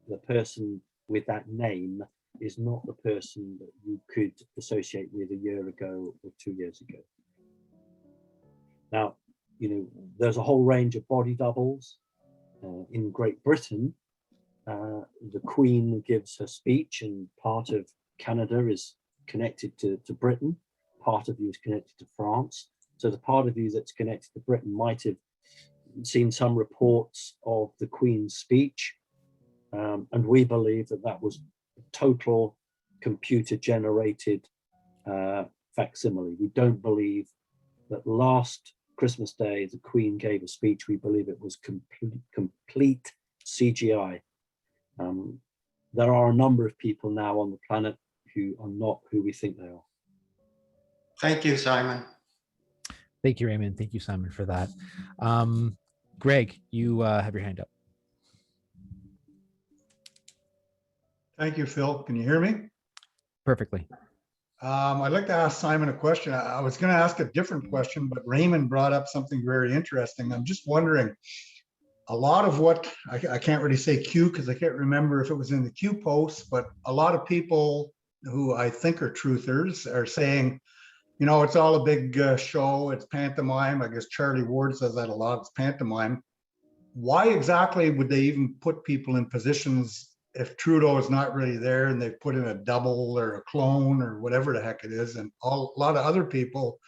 the person with that name is not the person that you could associate with a year ago or 2 years ago. Now, you know, there's a whole range of body doubles. In Great Britain, the Queen gives her speech, and part of Canada is connected to Britain, part of you is connected to France. So the part of you that's connected to Britain might have seen some reports of the Queen's speech, and we believe that that was total computer generated facsimile. We don't believe that last Christmas Day, the Queen gave a speech. We believe it was complete CGI. There are a number of people now on the planet who are not who we think they are. Thank you, Simon. Thank you, Raymond. Thank you, Simon, for that. Greg, you have your hand up. Thank you, Phil. Can you hear me? Perfectly. I'd like to ask Simon a question. I was going to ask a different question, but Raymond brought up something very interesting. I'm just wondering, a lot of what, I can't really say Q because I can't remember if it was in the Q posts, but a lot of people who I think are truthers are saying, you know, it's all a big show, it's pantomime. I guess Charlie Ward says that a lot, it's pantomime. Why exactly would they even put people in positions if Trudeau is not really there and they've put in a double or a clone or whatever the heck it is, and a lot of other people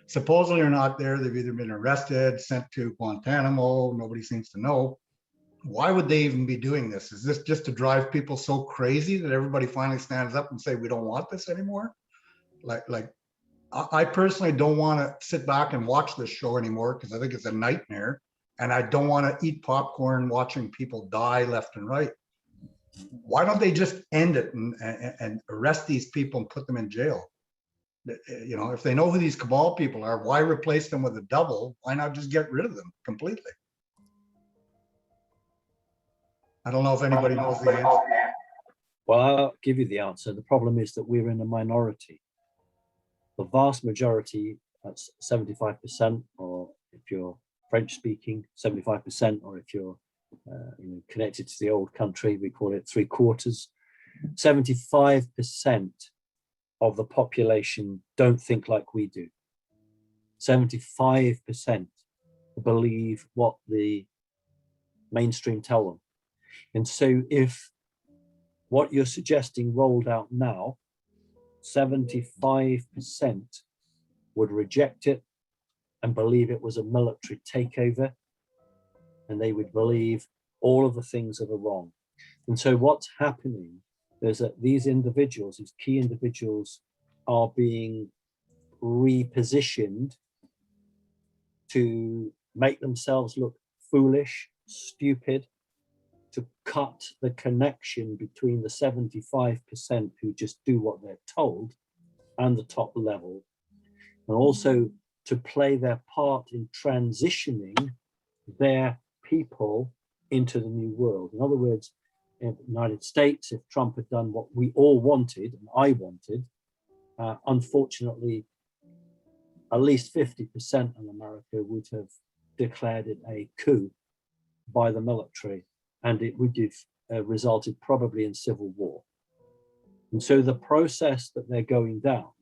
supposedly are not there. They've either been arrested, sent to Guantanamo, nobody seems to know. Why would they even be doing this? Is this just to drive people so crazy that everybody finally stands up and say, we don't want this anymore? Like I personally don't want to sit back and watch this show anymore because I think it's a nightmare. And I don't want to eat popcorn watching people die left and right. Why don't they just end it and arrest these people and put them in jail? You know, if they know who these cabal people are, why replace them with a double? Why not just get rid of them completely? I don't know if anybody knows the answer. Well, I'll give you the answer. The problem is that we're in a minority. The vast majority, that's 75%, or if you're French speaking, 75%, or if you're connected to the old country, we call it 3/4. 75% of the population don't think like we do. 75% believe what the mainstream tell them. And so if what you're suggesting rolled out now, 75% would reject it and believe it was a military takeover, and they would believe all of the things that are wrong. And so what's happening is that these individuals, these key individuals, are being repositioned to make themselves look foolish, stupid, to cut the connection between the 75% who just do what they're told and the top level, and also to play their part in transitioning their people into the new world. In other words, in the United States, if Trump had done what we all wanted, and I wanted, unfortunately, at least 50% of America would have declared it a coup by the military, and it would have resulted probably in civil war. And so the process that they're going down,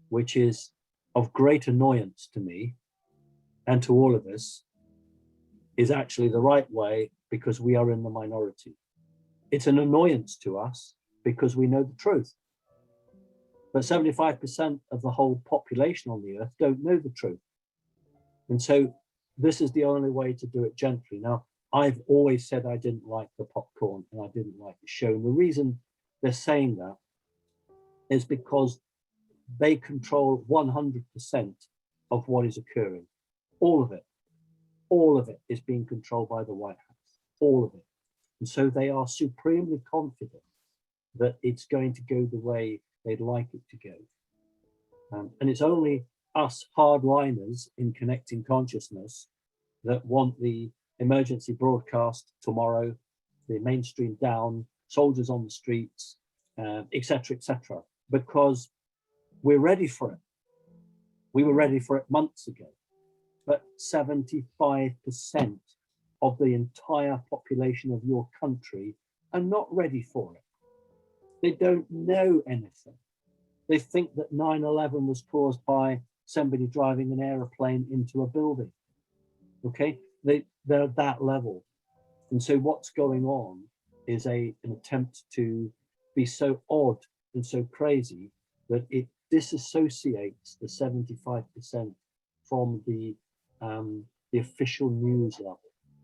which is of great annoyance to me and to all of us, is actually the right way because we are in the minority. It's an annoyance to us because we know the truth. But 75% of the whole population on the earth don't know the truth. And so this is the only way to do it gently. Now, I've always said I didn't like the popcorn and I didn't like the show. And the reason they're saying that is because they control 100% of what is occurring. All of it. All of it is being controlled by the White House. All of it. And so they are supremely confident that it's going to go the way they'd like it to go. And it's only us hardliners in connecting consciousness that want the emergency broadcast tomorrow, the mainstream down, soldiers on the streets, etc., because we're ready for it. We were ready for it months ago, but 75% of the entire population of your country are not ready for it. They don't know anything. They think that 9/11 was caused by somebody driving an airplane into a building. Okay, they're at that level. And so what's going on is an attempt to be so odd and so crazy that it disassociates the 75% from the official news level.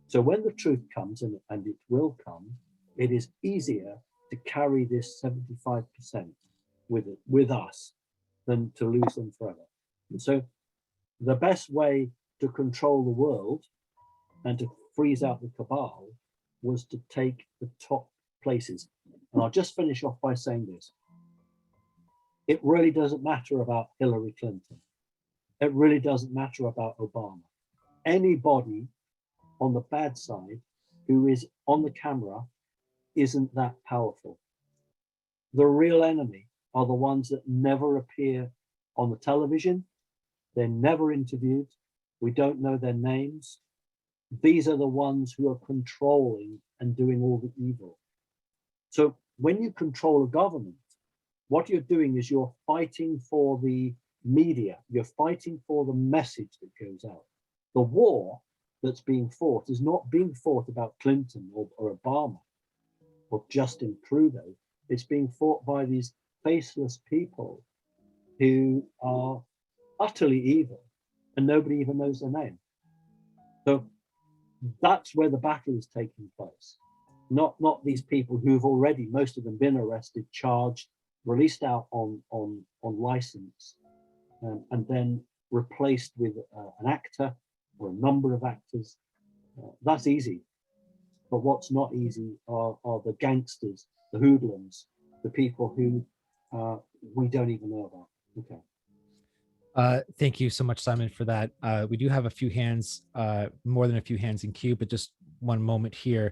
So when the truth comes, and it will come, it is easier to carry this 75% with us than to lose them forever. And so the best way to control the world and to freeze out the cabal was to take the top places. And I'll just finish off by saying this. It really doesn't matter about Hillary Clinton. It really doesn't matter about Obama. Anybody on the bad side who is on the camera isn't that powerful. The real enemy are the ones that never appear on the television. They're never interviewed. We don't know their names. These are the ones who are controlling and doing all the evil. So when you control a government, what you're doing is you're fighting for the media. You're fighting for the message that goes out. The war that's being fought is not being fought about Clinton or Obama or Justin Trudeau. It's being fought by these faceless people who are utterly evil and nobody even knows their name. So that's where the battle is taking place. Not these people who've already, most of them, been arrested, charged, released out on license, and then replaced with an actor or a number of actors. That's easy. But what's not easy are the gangsters, the hoodlums, the people who we don't even know about. Okay. Thank you so much, Simon, for that. We do have a few hands, more than a few hands in queue, but just one moment here.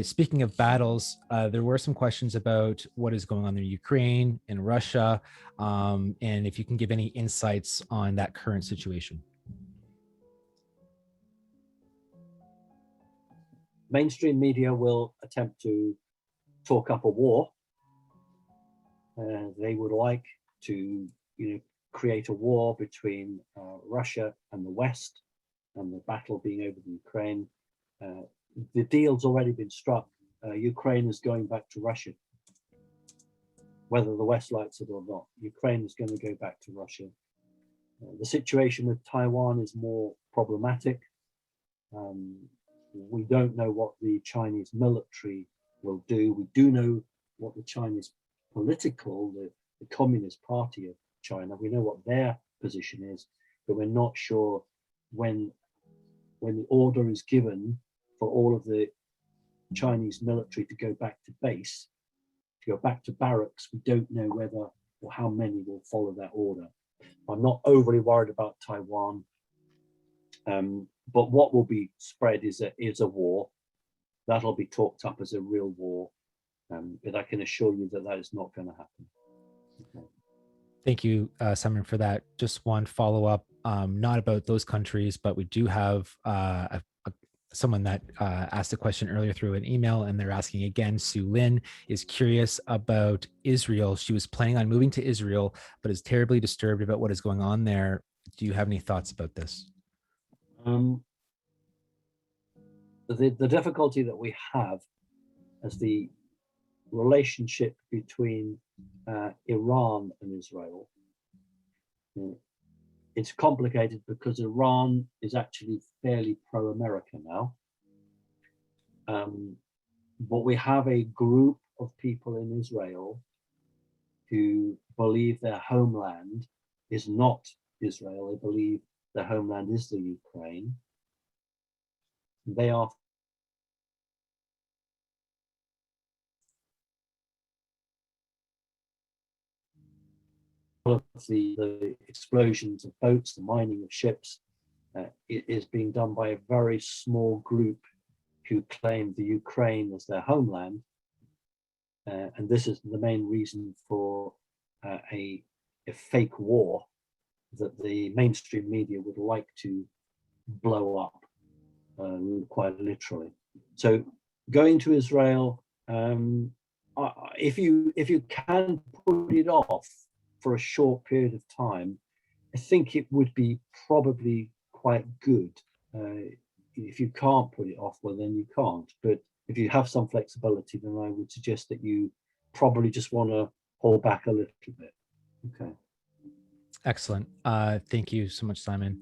Speaking of battles, there were some questions about what is going on in Ukraine and Russia, and if you can give any insights on that current situation. Mainstream media will attempt to talk up a war. They would like to, create a war between Russia and the West, and the battle being over the Ukraine. The deal's already been struck. Ukraine is going back to Russia. Whether the West likes it or not, Ukraine is going to go back to Russia. The situation with Taiwan is more problematic. We don't know what the Chinese military will do. We do know what the Chinese political, the Communist Party of China, we know what their position is, but we're not sure when the order is given for all of the Chinese military to go back to base, to go back to barracks. We don't know whether or how many will follow that order. I'm not overly worried about Taiwan, but what will be spread is a war. That'll be talked up as a real war, but I can assure you that is not going to happen. Okay. Thank you, Simon, for that. Just one follow-up, not about those countries, but we do have someone that asked a question earlier through an email, and they're asking again. Sue Lynn is curious about Israel. She was planning on moving to Israel, but is terribly disturbed about what is going on there. Do you have any thoughts about this? The difficulty that we have as the relationship between Iran and Israel, it's complicated because Iran is actually fairly pro-America now. But we have a group of people in Israel who believe their homeland is not Israel. They believe their homeland is the Ukraine. They are of the explosions of boats, the mining of ships, is being done by a very small group who claim the Ukraine as their homeland. And this is the main reason for a fake war that the mainstream media would like to blow up, quite literally. So going to Israel, if you can put it off for a short period of time, I think it would be probably quite good. If you can't put it off, well, then you can't. But if you have some flexibility, then I would suggest that you probably just want to hold back a little bit. Okay. Excellent. Thank you so much, Simon.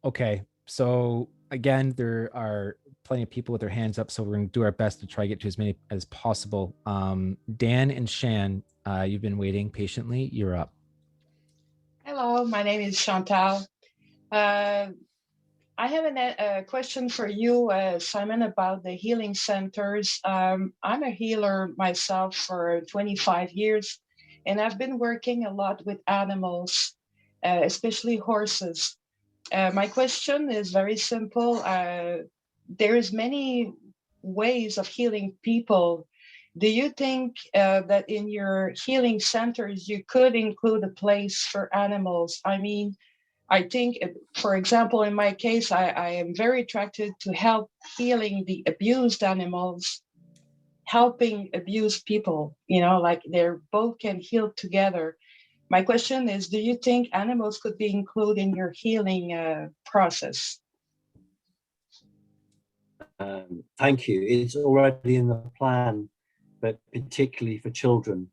Okay, so again, there are plenty of people with their hands up, so we're going to do our best to try to get to as many as possible. Dan and Shan, you've been waiting patiently. You're up. Hello, my name is Chantal. I have a question for you, Simon, about the healing centers. I'm a healer myself for 25 years, and I've been working a lot with animals, especially horses. My question is very simple. There's many ways of healing people. Do you think that in your healing centers, you could include a place for animals? I mean, I think, for example, in my case, I am very attracted to help healing the abused animals, helping abused people, you know, like they're both can heal together. My question is, do you think animals could be included in your healing process? Thank you. It's already in the plan, but particularly for children.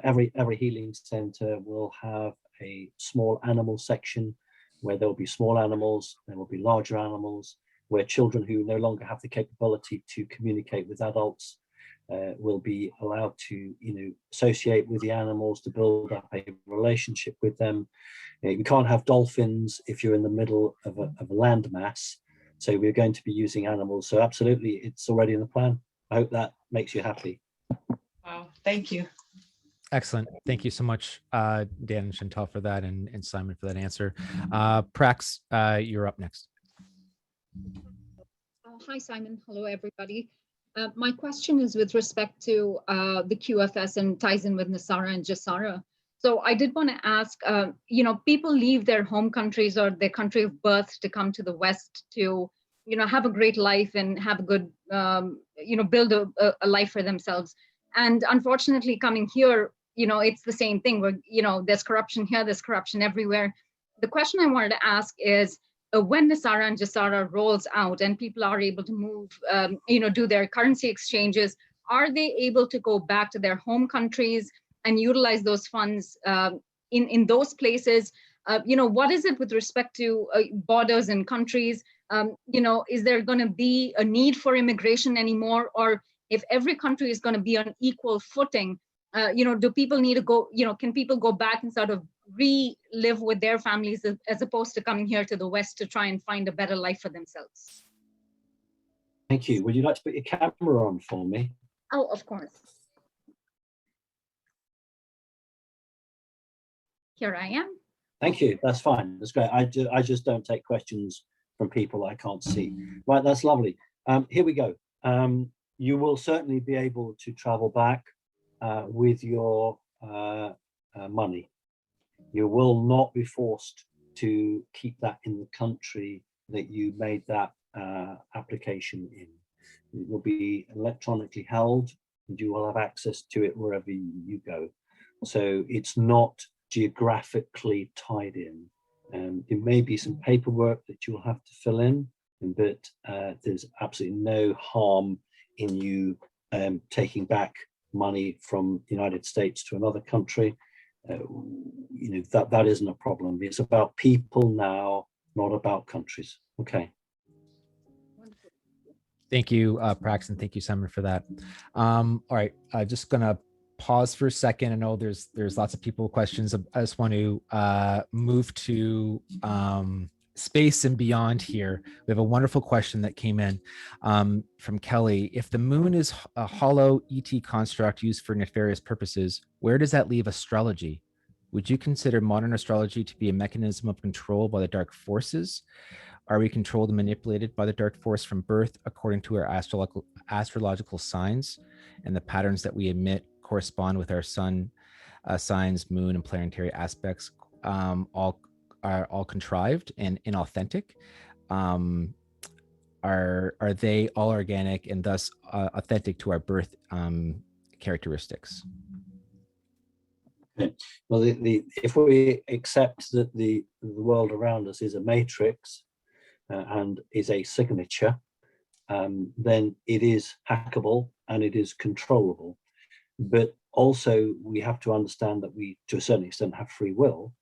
Every healing center will have a small animal section where there will be small animals, there will be larger animals, where children who no longer have the capability to communicate with adults will be allowed to, associate with the animals, to build up a relationship with them. You can't have dolphins if you're in the middle of a landmass. So we're going to be using animals. So absolutely, it's already in the plan. I hope that makes you happy. Wow, thank you. Excellent. Thank you so much, Dan and Chantal, for that, and Simon for that answer. Prax, you're up next. Hi, Simon. Hello, everybody. My question is with respect to the QFS and ties in with Nasara and Jasara. So I did want to ask, people leave their home countries or their country of birth to come to the West to, have a great life and have a good, build a life for themselves. And unfortunately, coming here, it's the same thing where, there's corruption here, there's corruption everywhere. The question I wanted to ask is, when Nasara and Jasara rolls out and people are able to move, do their currency exchanges, are they able to go back to their home countries and utilize those funds in those places? What is it with respect to borders and countries? Is there going to be a need for immigration anymore? Or if every country is going to be on equal footing, do people need to go, can people go back and sort of relive with their families as opposed to coming here to the West to try and find a better life for themselves? Thank you. Would you like to put your camera on for me? Oh, of course. Here I am. Thank you. That's fine. That's great. I just don't take questions from people I can't see. Right, that's lovely. Here we go. You will certainly be able to travel back with your money. You will not be forced to keep that in the country that you made that application in. It will be electronically held and you will have access to it wherever you go. So it's not geographically tied in. There may be some paperwork that you'll have to fill in, but there's absolutely no harm in you taking back money from the United States to another country. That isn't a problem. It's about people now, not about countries. Okay. Thank you, Prax, and thank you, Simon, for that. All right, I'm just gonna pause for a second. I know there's lots of people with questions. I just want to move to space and beyond here. We have a wonderful question that came in from Kelly. If the moon is a hollow ET construct used for nefarious purposes, where does that leave astrology? Would you consider modern astrology to be a mechanism of control by the dark forces? Are we controlled and manipulated by the dark force from birth according to our astrological signs, and the patterns that we emit correspond with our sun signs, moon, and planetary aspects, all contrived and inauthentic? Are they all organic and thus authentic to our birth characteristics? Okay. Well, if we accept that the world around us is a matrix and is a signature, then it is hackable and it is controllable. But also we have to understand that we, to a certain extent, have free will,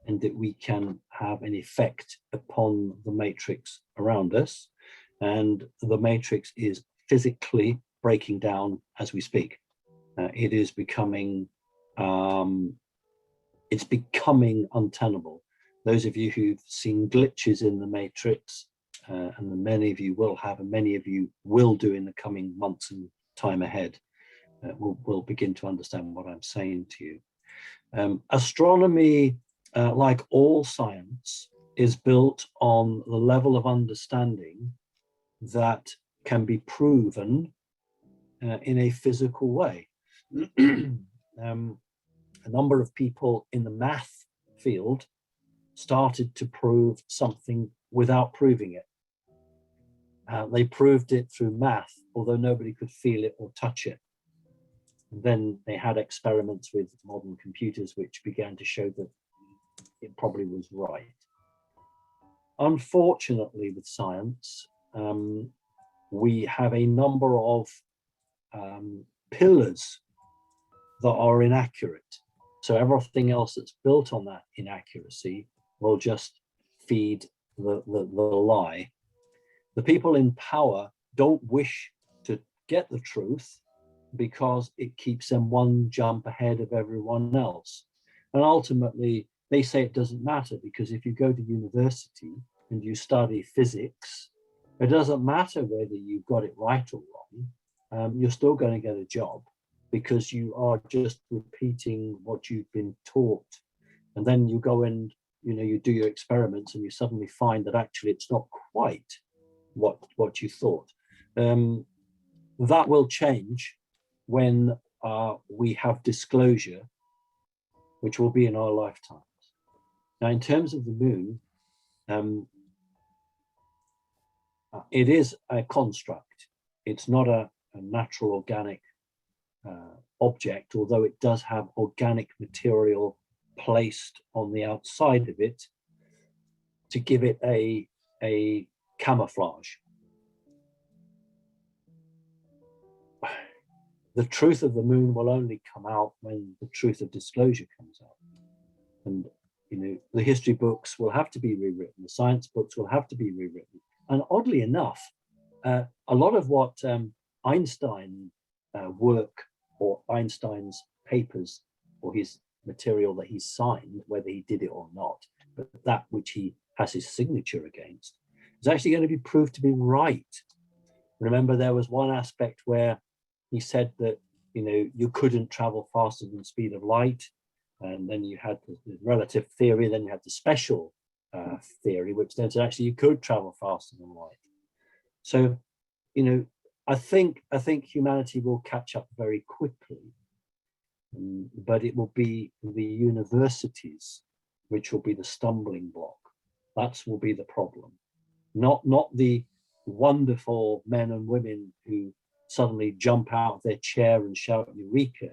and that we can have an effect upon the matrix around us. And the matrix is physically breaking down as we speak. It is becoming, untenable. those of you who've seen glitches in the matrix, and many of you will have, and many of you will do in the coming months and time ahead, will begin to understand what I'm saying to you. Astronomy, like all science, is built on the level of understanding that can be proven in a physical way. A number of people in the math field started to prove something without proving it. They proved it through math, although nobody could feel it or touch it. And then they had experiments with modern computers which began to show that it probably was right. Unfortunately, with science, we have a number of pillars that are inaccurate. So everything else that's built on that inaccuracy will just feed the lie. The people in power don't wish to get the truth because it keeps them one jump ahead of everyone else. And ultimately, they say it doesn't matter, because if you go to university and you study physics, it doesn't matter whether you got it right or wrong. You're still going to get a job, because you are just repeating what you've been taught. And then you go and you do your experiments and you suddenly find that actually it's not quite what you thought. That will change when we have disclosure, which will be in our lifetimes. Now, in terms of the moon, it is a construct. It's not a natural organic object, although it does have organic material placed on the outside of it to give it a camouflage. The truth of the moon will only come out when the truth of disclosure comes out. And the history books will have to be rewritten, the science books will have to be rewritten. And oddly enough, a lot of what Einstein work, or Einstein's papers, or his material that he signed, whether he did it or not, but that which he has his signature against, is actually going to be proved to be right. Remember, there was one aspect where he said that you couldn't travel faster than the speed of light, and then you had the relative theory, then you had the special theory, which then said actually you could travel faster than light. So I think humanity will catch up very quickly, but it will be the universities which will be the stumbling block. That will be the problem, not the wonderful men and women who suddenly jump out of their chair and shout Eureka.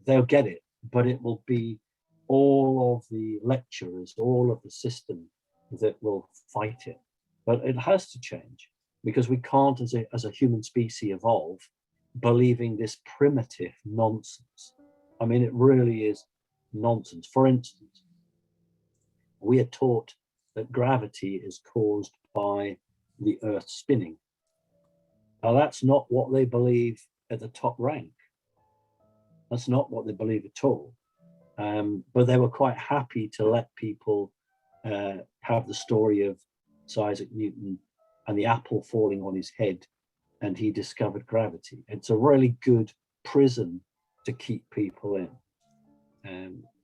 They'll get it, but it will be all of the lecturers, all of the system that will fight it. But it has to change, because we can't, as a human species, evolve believing this primitive nonsense. I mean, it really is nonsense. For instance, we are taught that gravity is caused by the Earth spinning. Now, that's not what they believe at the top rank. That's not what they believe at all. But they were quite happy to let people have the story of Sir Isaac Newton and the apple falling on his head, and he discovered gravity. It's a really good prison to keep people in.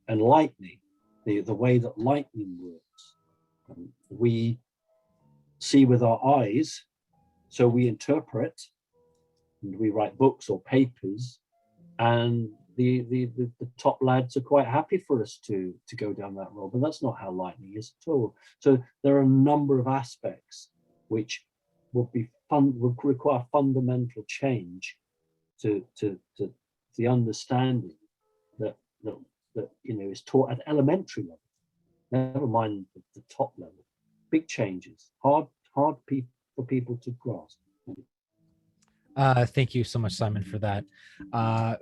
And lightning, the way that lightning works, we see with our eyes, so we interpret, and we write books or papers, and the top lads are quite happy for us to go down that road, but that's not how lightning is at all. So there are a number of aspects which would require fundamental change to the understanding that is taught at elementary level, never mind the top level. Big changes, hard for people to grasp. Thank you so much, Simon, for that.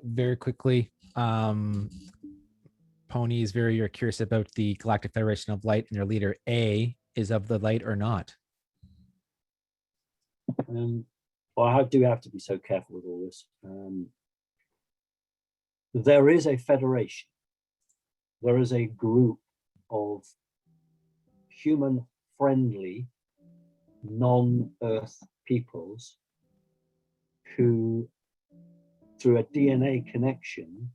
Very quickly, Pony is very curious about the Galactic Federation of Light, and their leader A is of the light or not. Well, I do have to be so careful with all this. There is a federation. There is a group of human-friendly, non-Earth peoples who, through a DNA connection,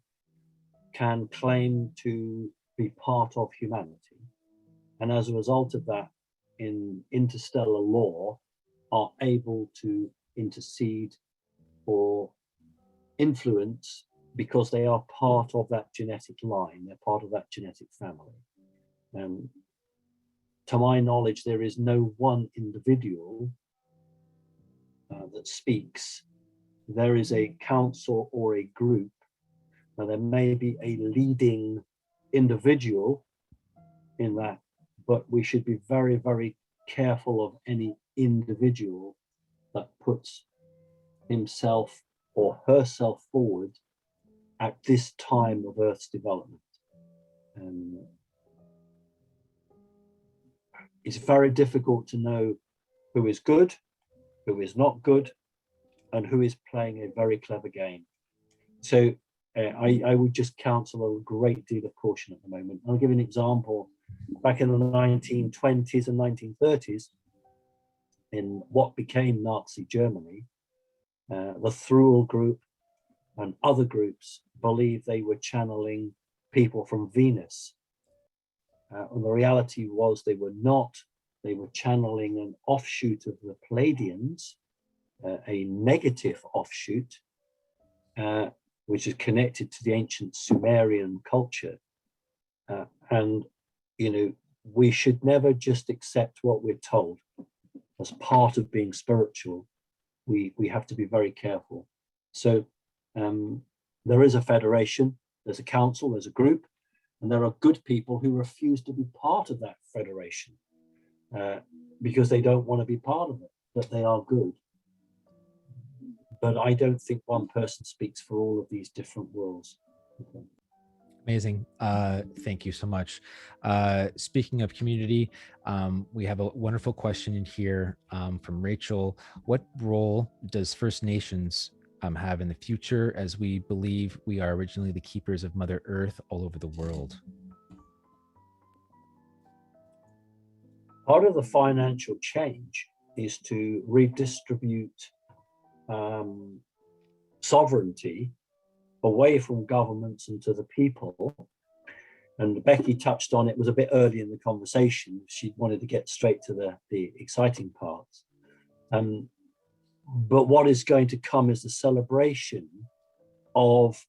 can claim to be part of humanity. And as a result of that, in interstellar law, are able to intercede or influence because they are part of that genetic line, they're part of that genetic family. To my knowledge, there is no one individual that speaks. There is a council or a group. Now, there may be a leading individual in that, but we should be very, very careful of any individual that puts himself or herself forward at this time of Earth's development. It's very difficult to know who is good, who is not good, and who is playing a very clever game. So I would just counsel a great deal of caution at the moment. I'll give an example. Back in the 1920s and 1930s, in what became Nazi Germany, the Thruel group and other groups believed they were channeling people from Venus. And the reality was they were not. They were channeling an offshoot of the Pleiadians, a negative offshoot, which is connected to the ancient Sumerian culture. And, you know, we should never just accept what we're told as part of being spiritual. We have to be very careful. So there is a federation, there's a council, there's a group, and there are good people who refuse to be part of that federation because they don't want to be part of it, but they are good. But I don't think one person speaks for all of these different worlds. Okay. Amazing. Thank you so much. Speaking of community, we have a wonderful question in here from Rachel. What role does First Nations have in the future, as we believe we are originally the keepers of Mother Earth all over the world? Part of the financial change is to redistribute sovereignty away from governments and to the people. And Becky touched on it, was a bit early in the conversation. She wanted to get straight to the exciting parts. But what is going to come is the celebration of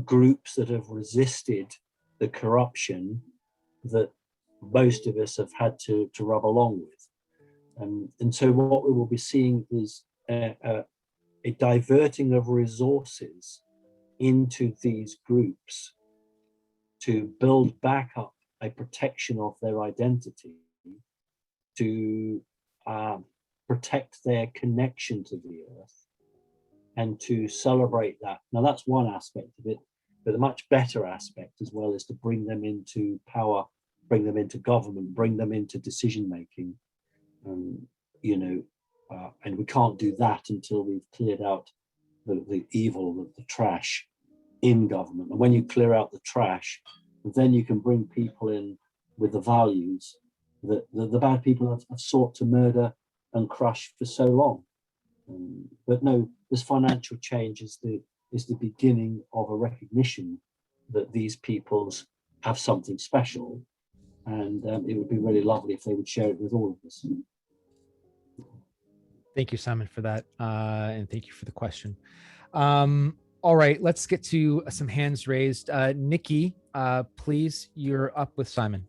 groups that have resisted the corruption that most of us have had to rub along with. And so what we will be seeing is a diverting of resources into these groups to build back up a protection of their identity, to protect their connection to the earth, and to celebrate that. Now, that's one aspect of it, but a much better aspect as well is to bring them into power, bring them into government, bring them into decision making. You know, and we can't do that until we've cleared out the evil, the trash in government. And when you clear out the trash, then you can bring people in with the values that the bad people have sought to murder and crush for so long. But no, this financial change is the beginning of a recognition that these peoples have something special, and it would be really lovely if they would share it with all of us. Thank you, Simon, for that. And thank you for the question. All right, let's get to some hands raised. Nikki, please, you're up with Simon.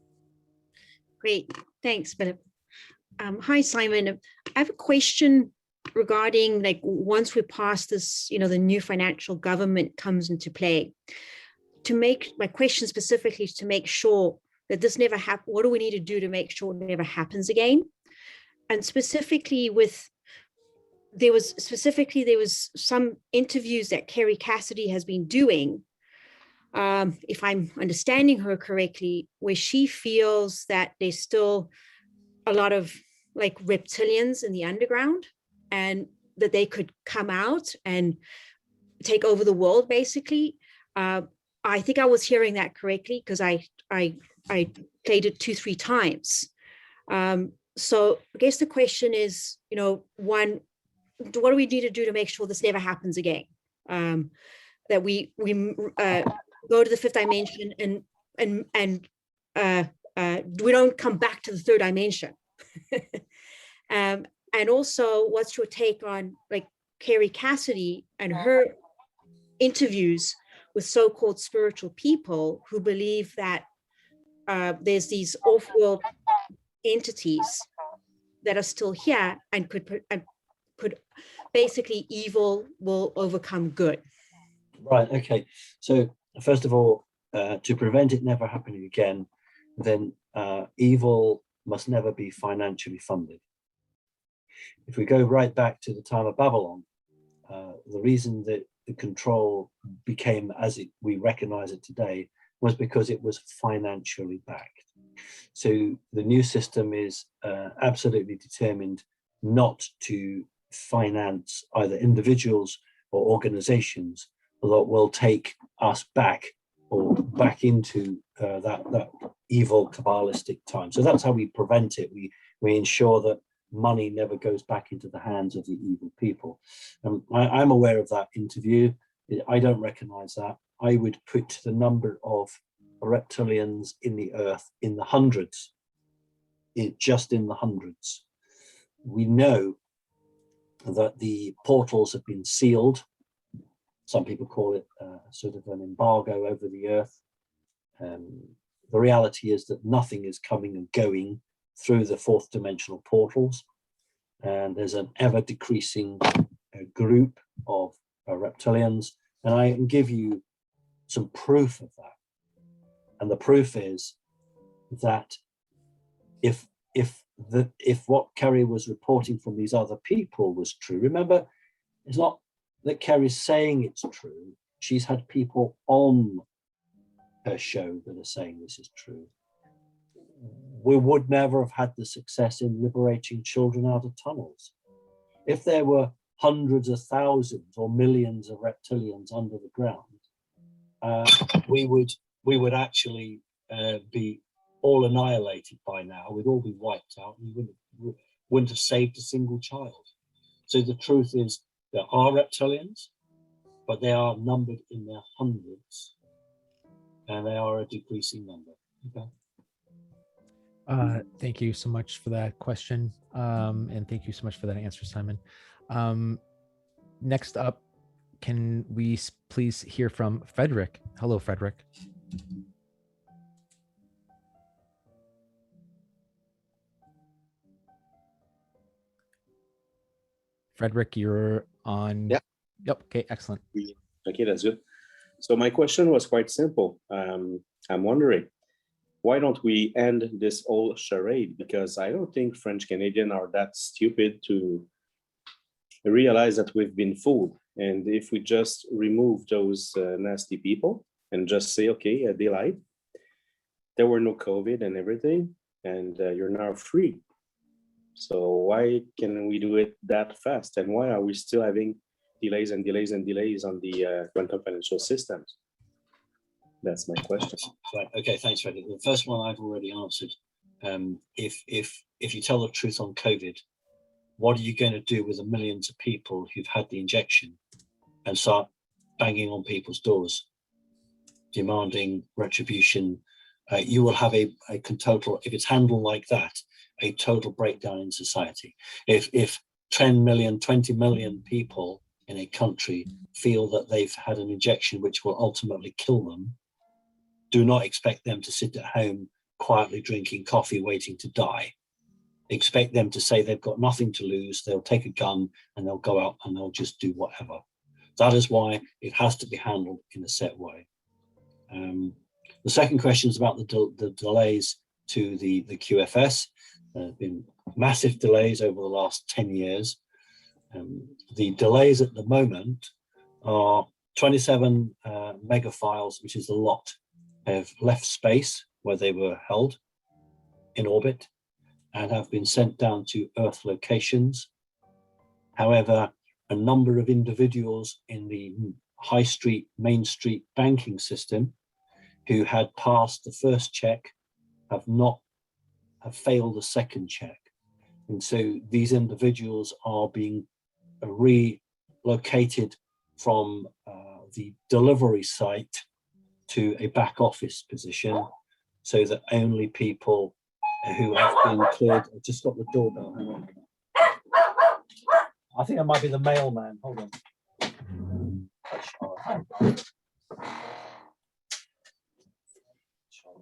Great, thanks, Philip. Hi, Simon. I have a question regarding, like, once we pass this, you know, the new financial government comes into play. To make my question specifically is to make sure that this never happens. What do we need to do to make sure it never happens again? And specifically there was some interviews that Kerry Cassidy has been doing, if I'm understanding her correctly, where she feels that there's still a lot of like reptilians in the underground, and that they could come out and take over the world, basically. I think I was hearing that correctly, because I played it 2-3 times. So I guess the question is, you know, one, what do we need to do to make sure this never happens again? That we go to the fifth dimension and we don't come back to the third dimension. And also, what's your take on like Carrie Cassidy and her interviews with so-called spiritual people who believe that there's these off-world entities that are still here and could basically evil will overcome good? Right, okay. So first of all, to prevent it never happening again, then evil must never be financially funded. If we go right back to the time of Babylon, the reason that the control became as we recognize it today was because it was financially backed. So the new system is absolutely determined not to finance either individuals or organizations that will take us back or back into that evil Kabbalistic time. So that's how we prevent it. We ensure that money never goes back into the hands of the evil people. I'm aware of that interview. I don't recognize that. I would put the number of reptilians in the earth in the hundreds, just in the hundreds. We know that the portals have been sealed. Some people call it sort of an embargo over the earth. The reality is that nothing is coming and going through the fourth dimensional portals. And there's an ever decreasing group of reptilians. And I can give you some proof of that. And the proof is that if what Kerry was reporting from these other people was true, remember, it's not that Kerry's saying it's true. She's had people on her show that are saying this is true. We would never have had the success in liberating children out of tunnels. If there were hundreds of thousands or millions of reptilians under the ground, we would actually be all annihilated by now. We'd all be wiped out, and we wouldn't have saved a single child. So the truth is, there are reptilians, but they are numbered in their hundreds, and they are a decreasing number. Okay. Thank you so much for that question. And thank you so much for that answer, Simon. Next up, can we please hear from Frederick? Hello, Frederick. Frederick, you're on. Yeah. Yep. Okay, excellent. Okay, that's good. So my question was quite simple. I'm wondering, why don't we end this whole charade? Because I don't think French Canadians are that stupid to realize that we've been fooled. And if we just remove those nasty people and just say, okay, they lied, there were no COVID and everything, and you're now free. So why can we do it that fast? And why are we still having delays and delays and delays on the quantum financial systems? That's my question. Right. Okay. Thanks, Freddie. The first one I've already answered. If you tell the truth on COVID, what are you going to do with the millions of people who've had the injection and start banging on people's doors, demanding retribution? You will have a total, if it's handled like that, a total breakdown in society. If 10 million, 20 million people in a country feel that they've had an injection which will ultimately kill them, do not expect them to sit at home quietly drinking coffee, waiting to die. Expect them to say they've got nothing to lose. They'll take a gun and they'll go out and they'll just do whatever. That is why it has to be handled in a set way. The second question is about the delays to the QFS. There have been massive delays over the last 10 years. The delays at the moment are 27 megafiles, which is a lot, have left space where they were held in orbit and have been sent down to Earth locations. However, a number of individuals in the High Street, Main Street banking system who had passed the first check have not have failed a second check. And so these individuals are being relocated from the delivery site to a back office position, so that only people who have been cleared. I just got the doorbell. Hang on. I think it might be the mailman. Hold on.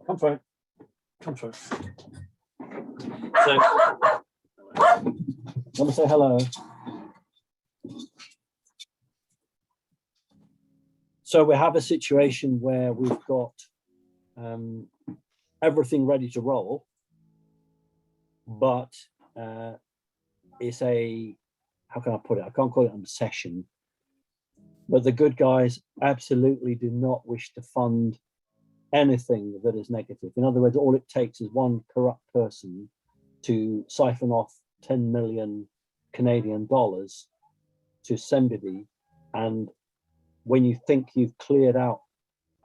Come through. Come through. So, let me say hello. So we have a situation where we've got everything ready to roll, but it's a, how can I put it? I can't call it an obsession, but the good guys absolutely do not wish to fund anything that is negative. In other words, all it takes is one corrupt person to siphon off 10 million Canadian dollars to somebody, and when you think you've cleared out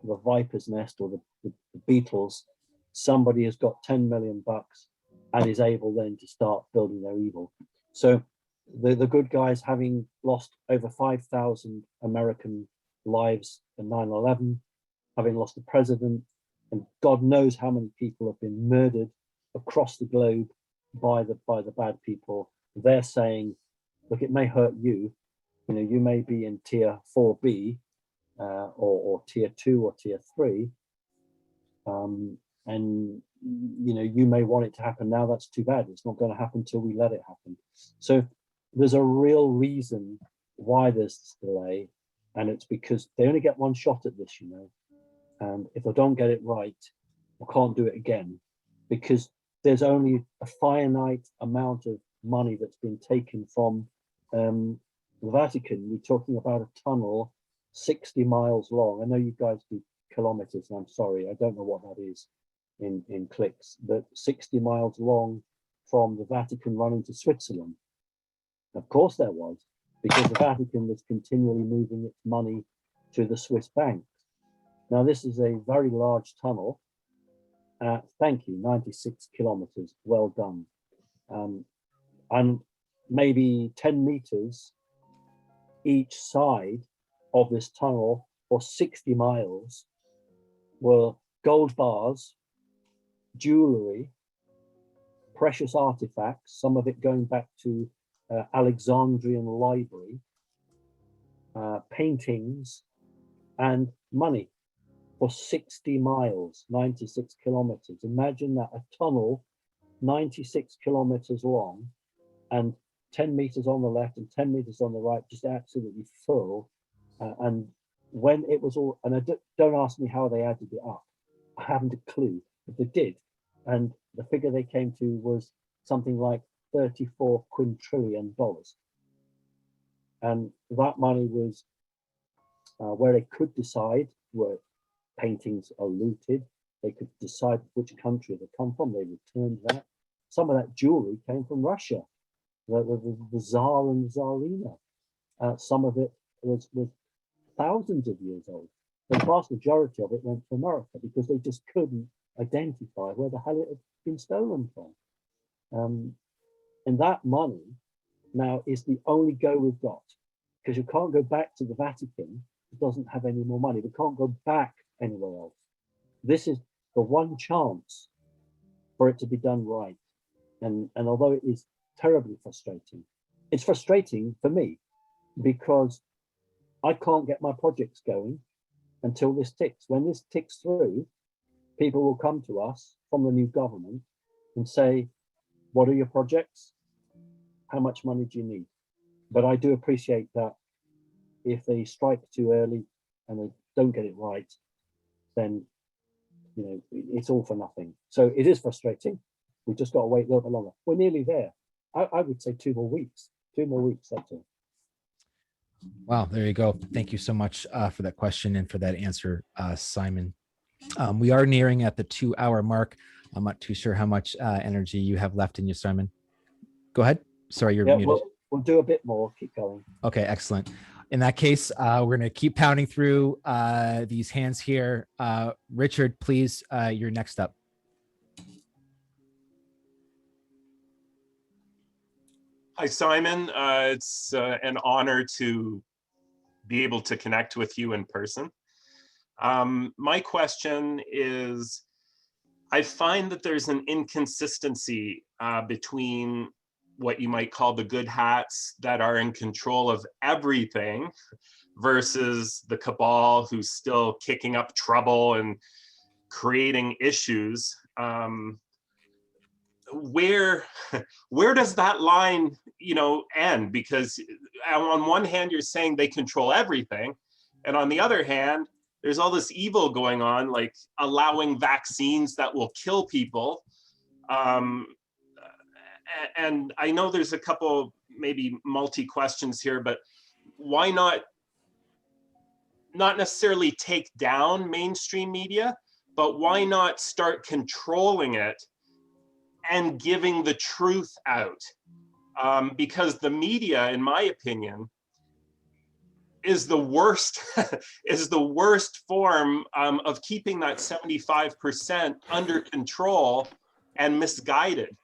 the viper's nest or the beetles, somebody has got 10 million bucks and is able then to start building their evil. So the good guys, having lost over 5,000 American lives in 9/11, having lost the president, and God knows how many people have been murdered across the globe by the bad people, they're saying, look, it may hurt you. You know, you may be in tier 4B or tier 2 or tier 3, and you know, you may want it to happen now. That's too bad. It's not going to happen till we let it happen. So there's a real reason why there's this delay, and it's because they only get one shot at this, you know, and if they don't get it right, they can't do it again, because there's only a finite amount of money that's been taken from the Vatican. We're talking about a tunnel 60 miles long. I know you guys do kilometers, and I'm sorry, I don't know what that is in clicks, but 60 miles long from the Vatican running to Switzerland. Of course there was, because the Vatican was continually moving its money to the Swiss banks. Now this is a very large tunnel. Thank you, 96 kilometers, well done. And maybe 10 meters each side of this tunnel for 60 miles were gold bars, jewelry, precious artifacts, some of it going back to Alexandrian library, paintings, and money for 60 miles, 96 kilometers. Imagine that, a tunnel 96 kilometers long and 10 meters on the left and 10 meters on the right, just absolutely full. And when it was all, and don't ask me how they added it up, I haven't a clue, but they did. And the figure they came to was something like $34 quintillion. And that money was where they could decide where paintings are looted. They could decide which country they come from. They returned that. Some of that jewelry came from Russia, the Tsar and Tsarina. Some of it was thousands of years old. The vast majority of it went to America because they just couldn't identify where the hell it had been stolen from. And that money now is the only go we've got, because you can't go back to the Vatican. It doesn't have any more money. We can't go back anywhere else. This is the one chance for it to be done right. And although it is terribly frustrating, it's frustrating for me because I can't get my projects going until this ticks. When this ticks through, people will come to us from the new government and say, what are your projects? How much money do you need? But I do appreciate that if they strike too early and they don't get it right, then you know it's all for nothing. So it is frustrating. We've just got to wait a little bit longer. We're nearly there. I would say 2 more weeks. 2 more weeks, that's all. Wow, there you go. Thank you so much for that question and for that answer, Simon. We are nearing at the 2-hour mark. I'm not too sure how much energy you have left in you, Simon. Go ahead. Sorry, you're muted. We'll do a bit more. Keep going. Okay, excellent. In that case, we're going to keep pounding through these hands here. Richard, please, you're next up. Hi, Simon. It's an honor to be able to connect with you in person. My question is, I find that there's an inconsistency between what you might call the good hats that are in control of everything versus the cabal who's still kicking up trouble and creating issues. Where does that line, end? Because on one hand, you're saying they control everything, and on the other hand, there's all this evil going on, like allowing vaccines that will kill people. And I know there's a couple maybe multi-questions here, but why not necessarily take down mainstream media, but why not start controlling it and giving the truth out? Because the media, in my opinion, is the worst is the worst form of keeping that 75% under control and misguided.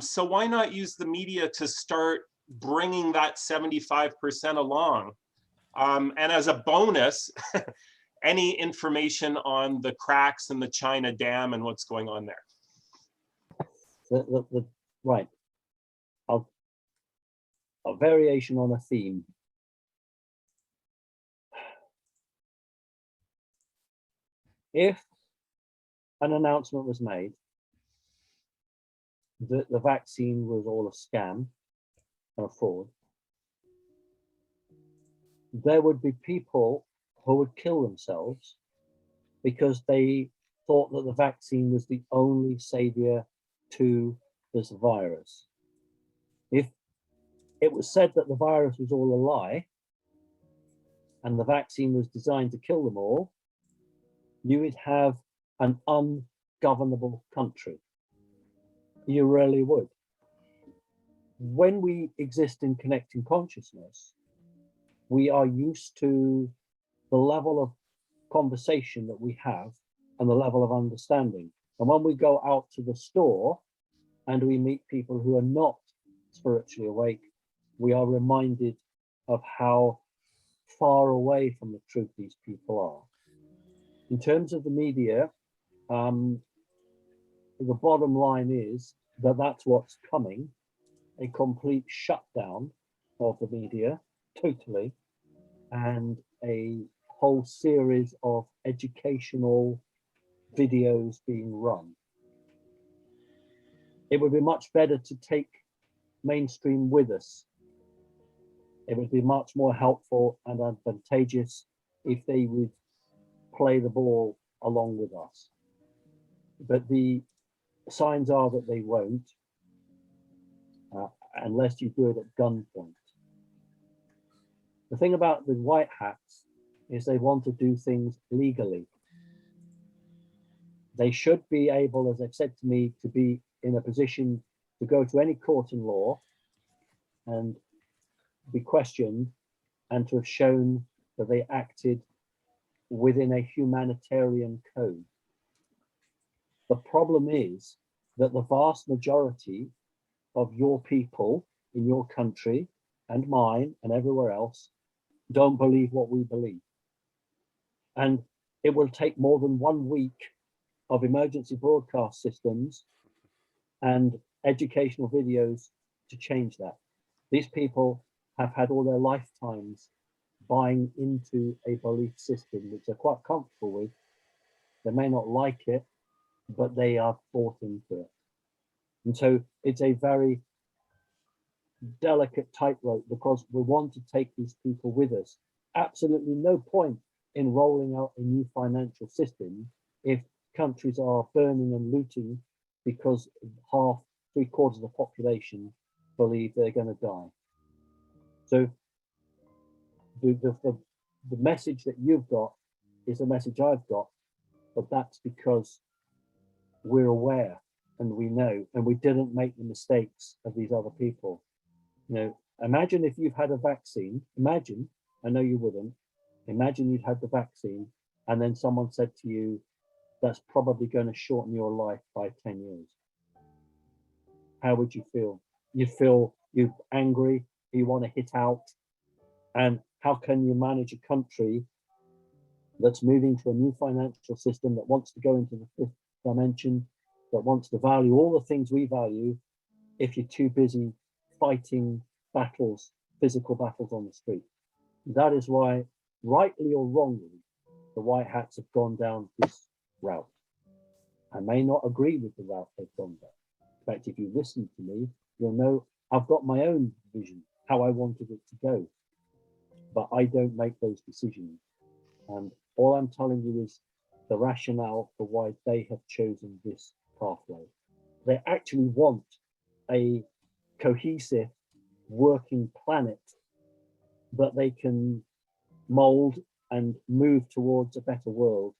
So why not use the media to start bringing that 75% along? And as a bonus, any information on the cracks in the China Dam and what's going on there? Right. A variation on a theme. If an announcement was made that the vaccine was all a scam and a fraud, there would be people who would kill themselves because they thought that the vaccine was the only savior to this virus. If it was said that the virus was all a lie and the vaccine was designed to kill them all, you would have an ungovernable country. You really would. When we exist in connecting consciousness, we are used to the level of conversation that we have and the level of understanding. And when we go out to the store and we meet people who are not spiritually awake, we are reminded of how far away from the truth these people are. In terms of the media, the bottom line is that that's what's coming, a complete shutdown of the media, totally, and a whole series of educational videos being run. It would be much better to take mainstream with us. It would be much more helpful and advantageous if they would play the ball along with us. But the signs are that they won't, unless you do it at gunpoint. The thing about the white hats is they want to do things legally. They should be able, as they've said to me, to be in a position to go to any court in law and be questioned and to have shown that they acted within a humanitarian code. The problem is that the vast majority of your people in your country and mine and everywhere else don't believe what we believe. And it will take more than 1 week of emergency broadcast systems and educational videos to change that. These people have had all their lifetimes buying into a belief system which they're quite comfortable with. They may not like it, but they are bought into it. And so it's a very delicate tightrope because we want to take these people with us. Absolutely no point in rolling out a new financial system if countries are burning and looting because half, 3/4 of the population believe they're going to die. So the message that you've got is the message I've got, but that's because we're aware and we know, and we didn't make the mistakes of these other people. You know, imagine if you've had a vaccine, imagine, I know you wouldn't, imagine you'd had the vaccine and then someone said to you, that's probably going to shorten your life by 10 years. How would you feel? You'd feel you're angry, you want to hit out. And how can you manage a country that's moving to a new financial system, that wants to go into the fifth dimension, that wants to value all the things we value, if you're too busy fighting battles, physical battles on the street? That is why, rightly or wrongly, the white hats have gone down this route. I may not agree with the route they've gone down. In fact, if you listen to me, you'll know I've got my own vision, how I wanted it to go. But I don't make those decisions. And all I'm telling you is the rationale for why they have chosen this pathway. They actually want a cohesive, working planet that they can mold and move towards a better world.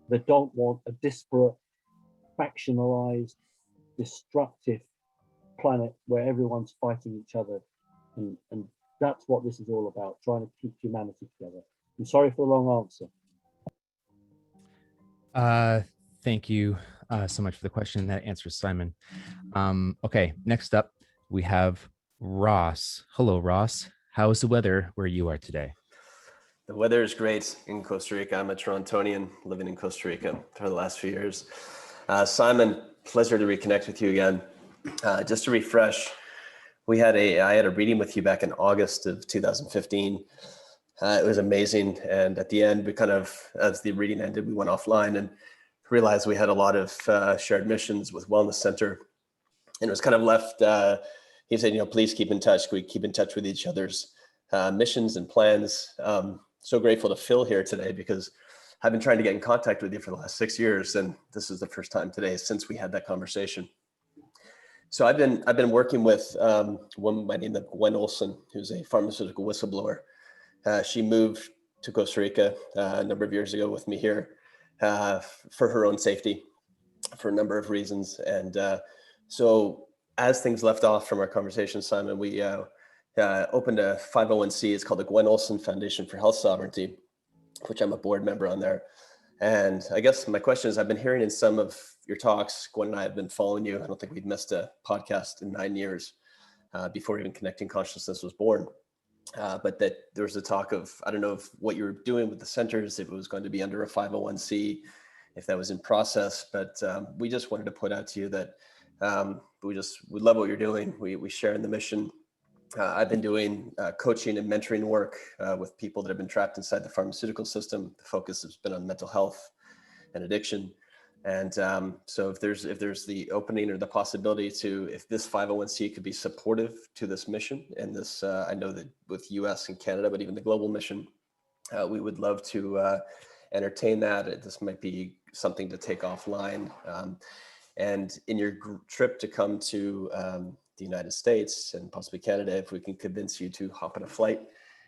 They don't want a disparate, factionalized, destructive planet where everyone's fighting each other. And that's what this is all about, trying to keep humanity together. I'm sorry for the long answer. Thank you so much for the question. That answers Simon. Okay, next up, we have Ross. Hello, Ross. How is the weather where you are today? The weather is great in Costa Rica. I'm a Torontonian living in Costa Rica for the last few years. Simon, pleasure to reconnect with you again. Just to refresh, I had a reading with you back in August of 2015. It was amazing. And at the end, we kind of, as the reading ended, we went offline and realized we had a lot of shared missions with Wellness Center. And it was kind of left, he said, please keep in touch. We keep in touch with each other's missions and plans. So grateful to Phil here today, because I've been trying to get in contact with you for the last 6 years. And this is the first time today since we had that conversation. So I've been working with a woman by the name of Gwen Olson, who's a pharmaceutical whistleblower. She moved to Costa Rica a number of years ago with me here for her own safety, for a number of reasons. And so as things left off from our conversation, Simon, we opened a 501c. It's called the Gwen Olson Foundation for Health Sovereignty, which I'm a board member on there. And I guess my question is, I've been hearing in some of your talks, Gwen and I have been following you. I don't think we'd missed a podcast in 9 years before even Connecting Consciousness was born. But that there was a talk of, I don't know if what you were doing with the centers, if it was going to be under a 501c, if that was in process, but we just wanted to put out to you that we love what you're doing. We share in the mission. I've been doing coaching and mentoring work with people that have been trapped inside the pharmaceutical system. The focus has been on mental health and addiction. And so if there's the opening or the possibility to, if this 501c could be supportive to this mission and this, I know that with US and Canada, but even the global mission, we would love to entertain that. This might be something to take offline. And in your trip to come to the United States and possibly Canada, if we can convince you to hop on a flight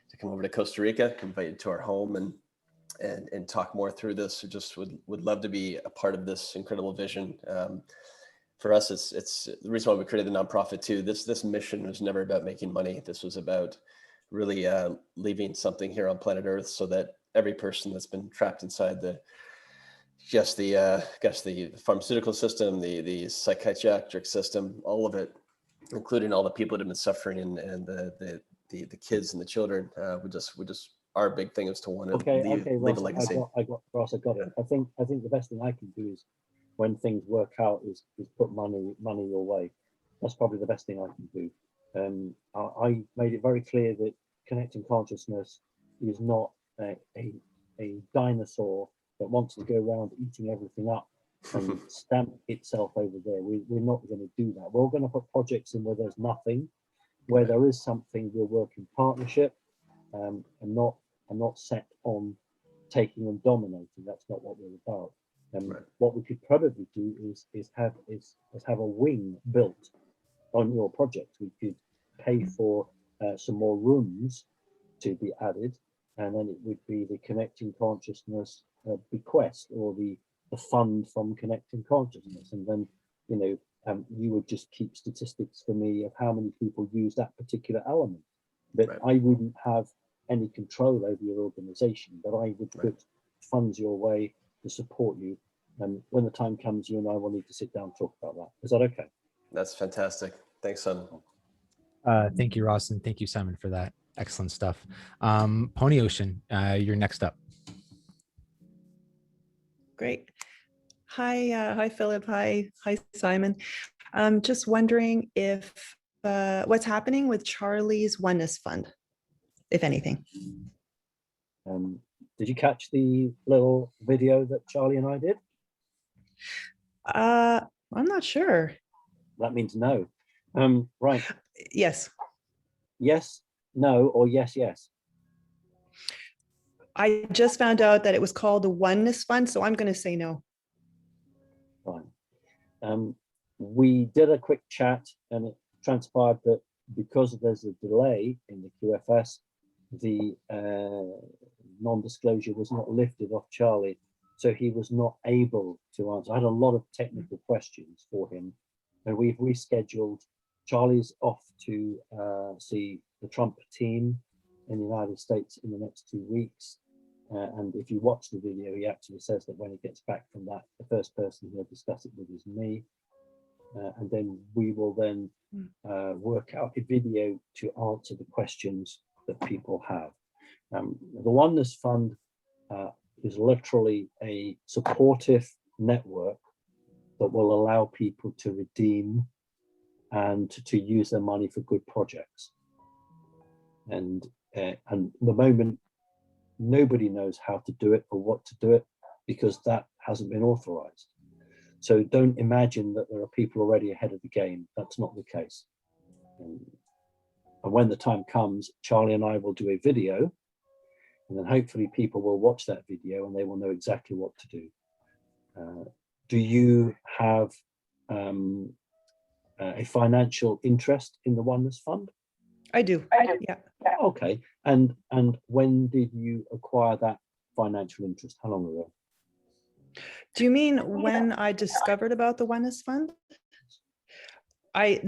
to come over to Costa Rica, invite you to our home and talk more through this. We just would love to be a part of this incredible vision. For us, it's the reason why we created the nonprofit too. This mission was never about making money. This was about really leaving something here on planet Earth so that every person that's been trapped inside the pharmaceutical system, the psychiatric system, all of it, including all the people that have been suffering and the kids and the children, we just our big thing is to want to leave a legacy. Ross, I got it. I think the best thing I can do is, when things work out, is put money your way. That's probably the best thing I can do. I made it very clear that Connecting Consciousness is not a dinosaur that wants to go around eating everything up and stamp itself over there. We're not going to do that. We're going to put projects in where there's nothing. Where there is something, we'll work in partnership, and not set on taking and dominating. That's not what we're about. What we could probably do is have a wing built on your project. We could pay for some more rooms to be added, and then it would be the Connecting Consciousness bequest, or the fund from Connecting Consciousness, and then you would just keep statistics for me of how many people use that particular element. But I wouldn't have any control over your organization, but I would put funds your way to support you. And when the time comes, you and I will need to sit down and talk about that. Is that okay? That's fantastic. Thanks, son. Thank you, Ross, and thank you, Simon, for that. Excellent stuff. Pony Ocean, you're next up. Great. Hi, Philip. Hi, Simon. I'm just wondering if what's happening with Charlie's Oneness Fund, if anything. Did you catch the little video that Charlie and I did? I'm not sure. That means no. Right. Yes. Yes, no, or yes, yes. I just found out that it was called the Oneness Fund, so I'm going to say no. Fine. We did a quick chat, and it transpired that because there's a delay in the QFS, the non-disclosure was not lifted off Charlie, so he was not able to answer. I had a lot of technical questions for him, and we've rescheduled. Charlie's off to see the Trump team in the United States in the next 2 weeks. And if you watch the video, he actually says that when he gets back from that, the first person he'll discuss it with is me. And then we will then work out a video to answer the questions that people have. The Oneness Fund is literally a supportive network that will allow people to redeem and to use their money for good projects. And the moment, nobody knows how to do it or what to do it, because that hasn't been authorized. So don't imagine that there are people already ahead of the game. That's not the case. And when the time comes, Charlie and I will do a video, and then hopefully people will watch that video and they will know exactly what to do. Do you have a financial interest in the Oneness Fund? I do. Yeah. Okay. And when did you acquire that financial interest? How long ago? Do you mean when I discovered about the Oneness Fund? I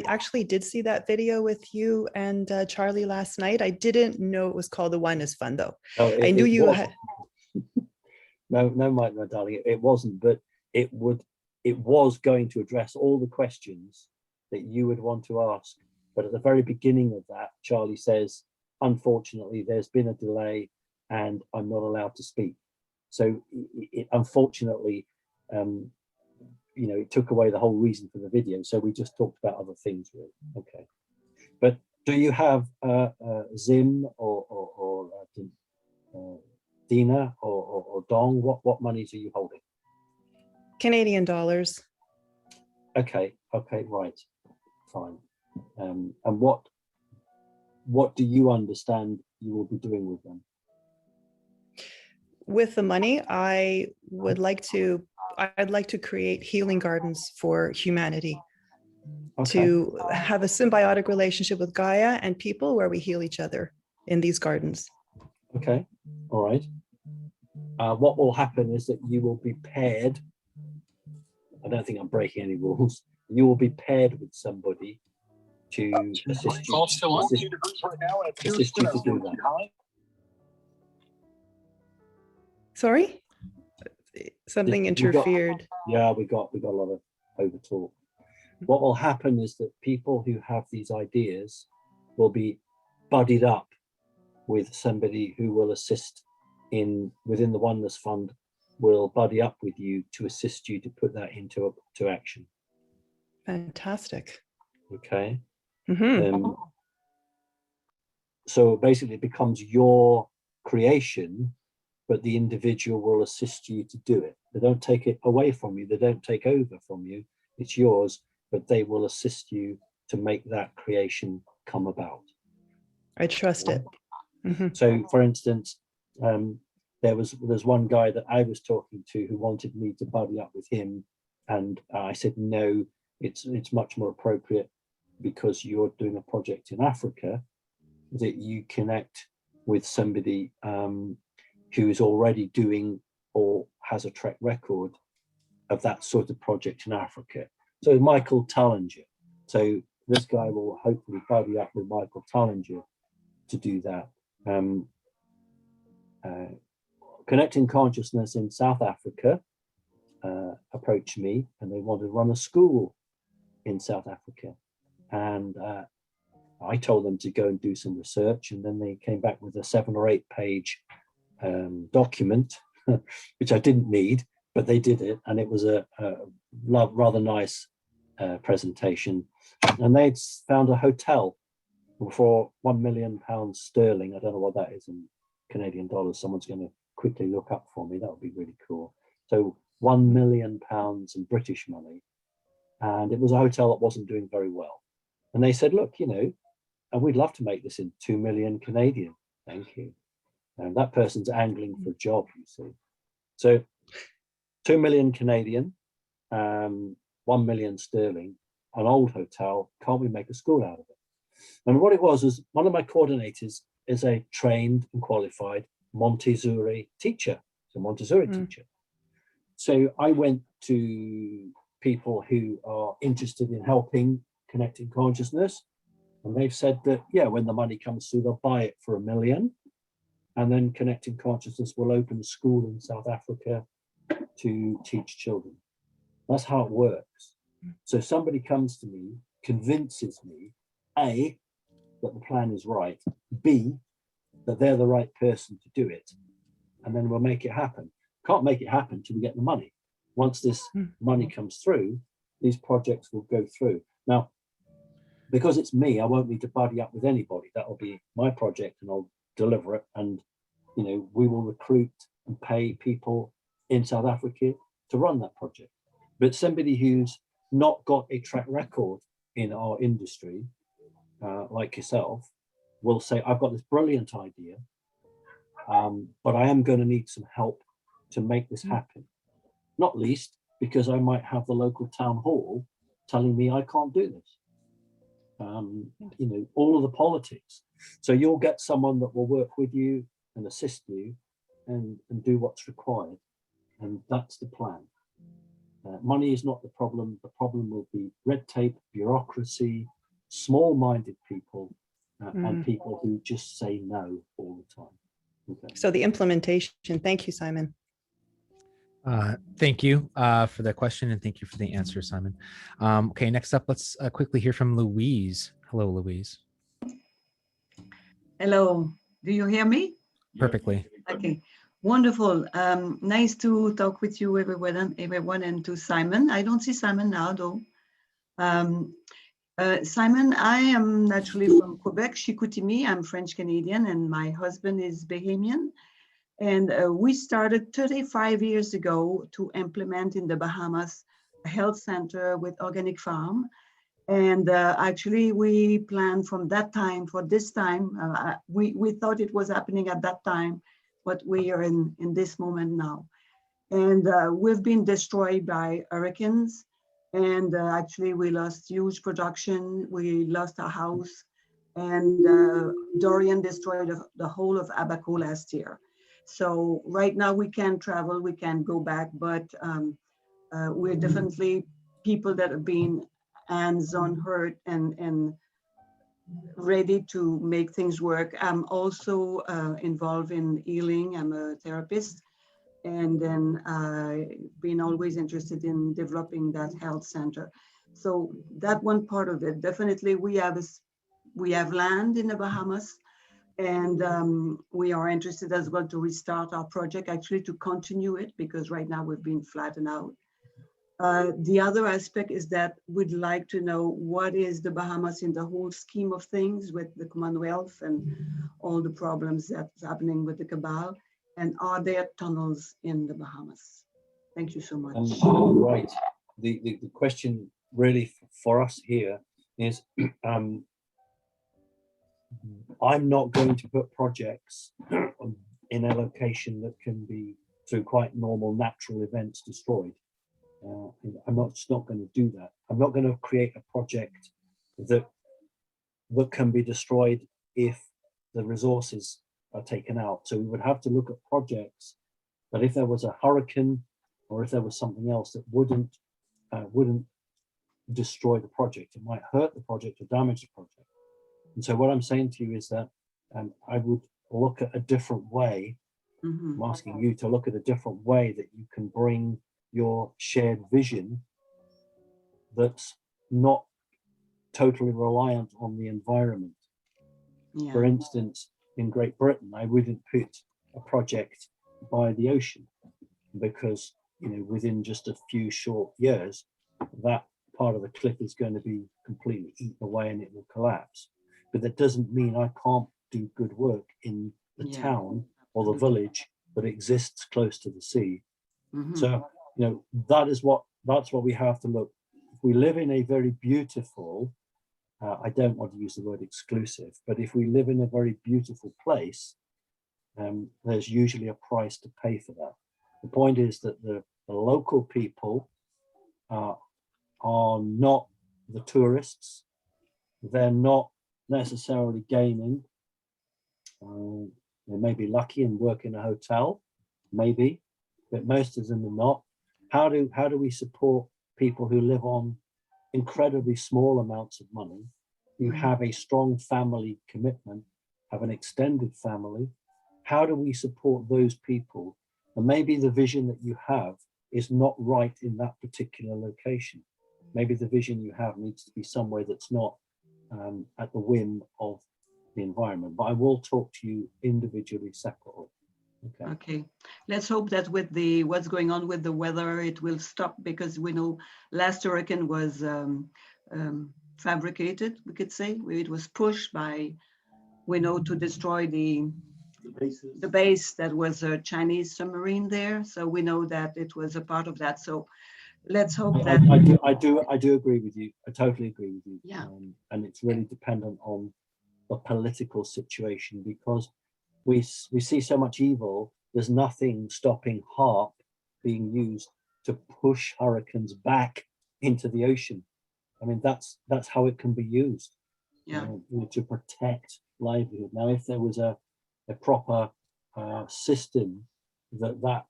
actually did see that video with you and Charlie last night. I didn't know it was called the Oneness Fund, though. No, I knew you had. No, my darling, it wasn't. But it was going to address all the questions that you would want to ask. But at the very beginning of that, Charlie says, unfortunately, there's been a delay and I'm not allowed to speak. So unfortunately, it took away the whole reason for the video. So we just talked about other things, really. Okay. But do you have Zim or Dina or Dong? What monies are you holding? Canadian dollars. Okay, right, fine. And what do you understand you will be doing with them? With the money, I'd like to create healing gardens for humanity. Okay. To have a symbiotic relationship with Gaia and people where we heal each other in these gardens. Okay, all right. What will happen is that you will be paired. I don't think I'm breaking any rules. You will be paired with somebody to assist you to do that. Sorry? Something interfered. We got a lot of over talk. What will happen is that people who have these ideas will be buddied up with somebody who will assist within the Oneness Fund, will buddy up with you to assist you to put that into action. Fantastic. Okay. Mm-hmm. So basically it becomes your creation, but the individual will assist you to do it. They don't take it away from you. They don't take over from you. It's yours, but they will assist you to make that creation come about. I trust it. Mm-hmm. So for instance, there's one guy that I was talking to who wanted me to buddy up with him. And I said, no, it's much more appropriate, because you're doing a project in Africa, that you connect with somebody who is already doing or has a track record of that sort of project in Africa. So Michael Tullinger. So this guy will hopefully buddy up with Michael Tullinger to do that. Connecting Consciousness in South Africa approached me, and they want to run a school in South Africa. And I told them to go and do some research, and then they came back with a 7 or 8 page document, which I didn't need, but they did it, and it was a rather nice presentation. And they'd found a hotel for £1 million sterling. I don't know what that is in Canadian dollars. Someone's going to quickly look up for me. That would be really cool. So £1 million in British money, and it was a hotel that wasn't doing very well. And they said, look, you know, and we'd love to make this in 2 million Canadian. Thank you. And that person's angling for a job, you see. So 2 million Canadian, 1 million sterling, an old hotel. Can't we make a school out of it? And what it was one of my coordinators is a trained and qualified Montessori teacher. It's a Montessori teacher. So I went to people who are interested in helping connecting consciousness. And they've said that, yeah, when the money comes through, they'll buy it for $1 million. And then Connecting Consciousness will open a school in South Africa to teach children. That's how it works. So somebody comes to me, convinces me, A, that the plan is right, B, that they're the right person to do it, and then we'll make it happen. Can't make it happen till we get the money. Once this money comes through, these projects will go through. Now, because it's me, I won't need to buddy up with anybody. That'll be my project, and I'll deliver it. And, you know, we will recruit and pay people in South Africa to run that project. But somebody who's not got a track record in our industry, like yourself, will say, I've got this brilliant idea, but I am going to need some help to make this happen. Not least because I might have the local town hall telling me I can't do this. You know, all of the politics. So you'll get someone that will work with you and assist you and do what's required. And that's the plan. Money is not the problem. The problem will be red tape, bureaucracy, small-minded people, and people who just say no all the time. Okay. So the implementation, thank you, Simon. Thank you for that question, and thank you for the answer, Simon. Okay, next up, let's quickly hear from Louise. Hello, Louise. Hello, do you hear me? Perfectly. Okay, wonderful. Nice to talk with you, everyone, and to Simon. I don't see Simon now, though. Simon, I am naturally from Quebec, Chicoutimi. I'm French Canadian, and my husband is Bahamian. And we started 35 years ago to implement in the Bahamas a health center with organic farm. And actually, we planned from that time for this time. We thought it was happening at that time, but we are in this moment now. And we've been destroyed by hurricanes. And actually, we lost huge production. We lost our house. And Dorian destroyed the whole of Abaco last year. So right now we can't travel, we can't go back, but we're definitely people that have been hands-on hurt and ready to make things work. I'm also involved in healing. I'm a therapist, and then I've been always interested in developing that health center. So that one part of it, definitely we have land in the Bahamas. And we are interested as well to restart our project, actually to continue it, because right now we've been flattened out. The other aspect is that we'd like to know what is the Bahamas in the whole scheme of things with the Commonwealth and all the problems that's happening with the cabal, and are there tunnels in the Bahamas? Thank you so much. Right. The question really for us here is, I'm not going to put projects in a location that can be, through quite normal natural events, destroyed. I'm just not going to do that. I'm not going to create a project that can be destroyed if the resources are taken out. So we would have to look at projects that, if there was a hurricane or if there was something else, that wouldn't destroy the project. It might hurt the project or damage the project. And so what I'm saying to you is that I would look at a different way. I'm asking you to look at a different way that you can bring your shared vision that's not totally reliant on the environment. Yeah. For instance, in Great Britain, I wouldn't put a project by the ocean because, you know, within just a few short years, that part of the cliff is going to be completely eaten away and it will collapse. But that doesn't mean I can't do good work in the town or the village that exists close to the sea. So, you know, that's what we have to look. If we live in a very beautiful, I don't want to use the word exclusive, but if we live in a very beautiful place, there's usually a price to pay for that. The point is that the local people are not the tourists. They're not necessarily gaining. They may be lucky and work in a hotel, maybe, but most of them are not. How do we support people who live on incredibly small amounts of money, who have a strong family commitment, have an extended family? How do we support those people? And maybe the vision that you have is not right in that particular location. Maybe the vision you have needs to be somewhere that's not at the whim of the environment. But I will talk to you individually, separately. Okay. Okay. Let's hope that with what's going on with the weather, it will stop, because we know last hurricane was fabricated, we could say. It was pushed by, we know, to destroy the base that was a Chinese submarine there. So we know that it was a part of that. So let's hope that I do agree with you. I totally agree with you. Yeah. And it's really dependent on the political situation, because we see so much evil. There's nothing stopping HARP being used to push hurricanes back into the ocean. I mean, that's how it can be used. Yeah. To protect livelihood. Now, if there was a proper system that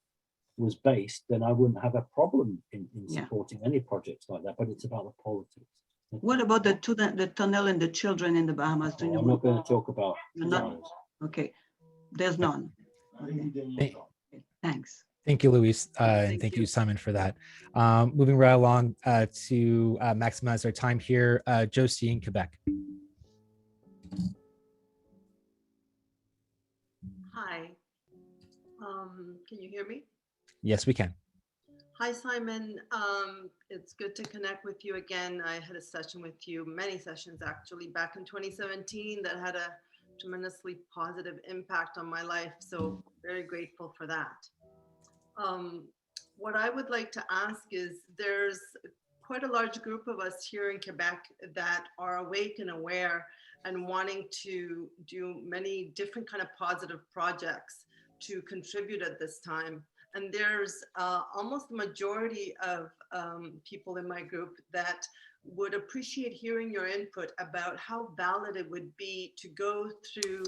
was based, then I wouldn't have a problem in supporting any projects like that. But it's about the politics. What about the tunnel and the children in the Bahamas? I'm not going to talk about none. Okay, there's none. Okay. Thanks. Thank you, Luis, and thank you, Simon, for that. Moving right along to maximize our time here, Josie in Quebec. Hi, can you hear me? Yes, we can. Hi, Simon. It's good to connect with you again. I had a session with you, many sessions actually, back in 2017 that had a tremendously positive impact on my life. So very grateful for that. What I would like to ask is, there's quite a large group of us here in Quebec that are awake and aware and wanting to do many different kind of positive projects to contribute at this time. And there's almost the majority of people in my group that would appreciate hearing your input about how valid it would be to go through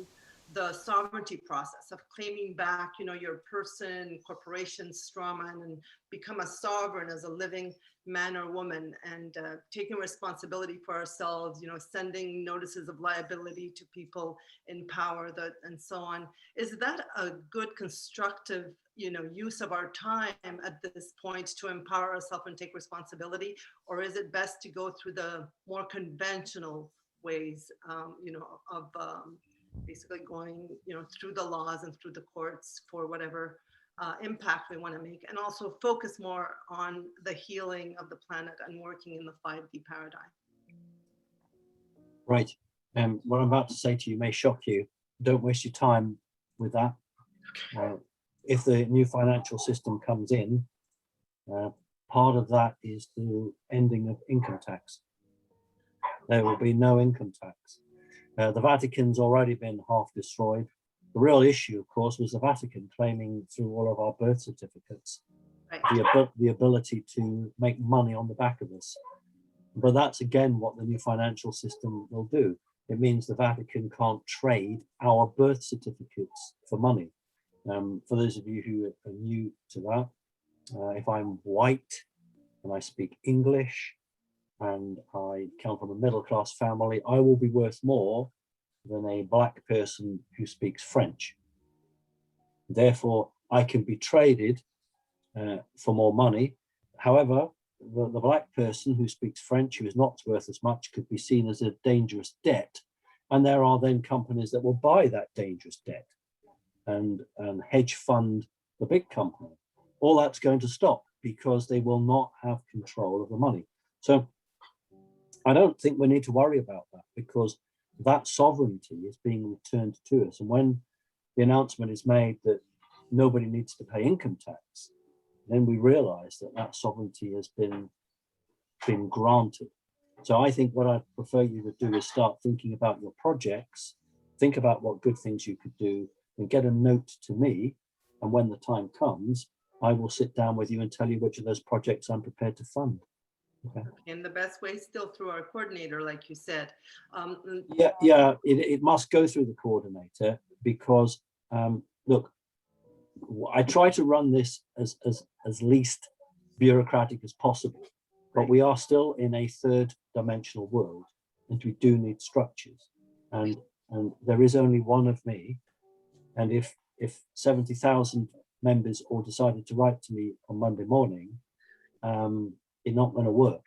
the sovereignty process of claiming back, you know, your person, corporation, strawman, and become a sovereign as a living man or woman, and taking responsibility for ourselves, you know, sending notices of liability to people in power, and so on. Is that a good constructive, you know, use of our time at this point to empower ourselves and take responsibility? Or is it best to go through the more conventional ways, you know, of basically going, you know, through the laws and through the courts for whatever impact we want to make, and also focus more on the healing of the planet and working in the 5D paradigm? Right. What I'm about to say to you may shock you. Don't waste your time with that. If the new financial system comes in, part of that is the ending of income tax. There will be no income tax. The Vatican's already been half destroyed. The real issue, of course, was the Vatican claiming through all of our birth certificates the ability to make money on the back of us. But that's again what the new financial system will do. It means the Vatican can't trade our birth certificates for money. For those of you who are new to that, if I'm white and I speak English and I come from a middle-class family, I will be worth more than a black person who speaks French. Therefore, I can be traded for more money. However, the black person who speaks French, who is not worth as much, could be seen as a dangerous debt. And there are then companies that will buy that dangerous debt and hedge fund the big company. All that's going to stop because they will not have control of the money. So I don't think we need to worry about that, because that sovereignty is being returned to us. And when the announcement is made that nobody needs to pay income tax, then we realize that that sovereignty has been granted. So I think what I'd prefer you to do is start thinking about your projects, think about what good things you could do, and get a note to me. And when the time comes, I will sit down with you and tell you which of those projects I'm prepared to fund. Okay. And the best way is still through our coordinator, like you said. It must go through the coordinator, because look, I try to run this as least bureaucratic as possible, but we are still in a third dimensional world, and we do need structures. And there is only one of me, and if 70,000 members all decided to write to me on Monday morning, it's not going to work.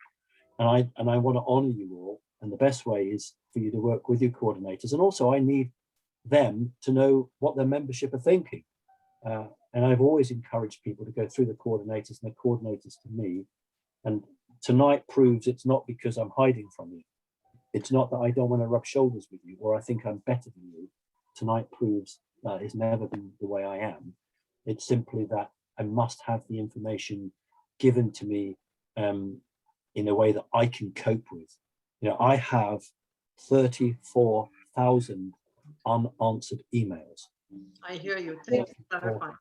And I want to honor you all, and the best way is for you to work with your coordinators. And also I need them to know what their membership are thinking. And I've always encouraged people to go through the coordinators and the coordinators to me. And tonight proves it's not because I'm hiding from you. It's not that I don't want to rub shoulders with you or I think I'm better than you. Tonight proves that it's never been the way I am. It's simply that I must have the information given to me in a way that I can cope with. You know, I have 34,000 unanswered emails. I hear you. Thank you for clarifying.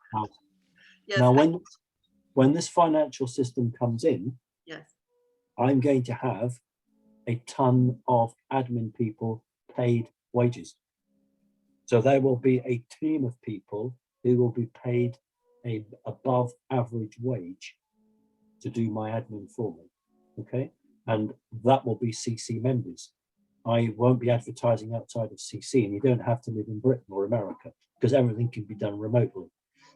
Yes, now, when this financial system comes in, yes, I'm going to have a ton of admin people paid wages. So there will be a team of people who will be paid a above average wage to do my admin for me. Okay, and that will be CC members. I won't be advertising outside of CC, and you don't have to live in Britain or America because everything can be done remotely.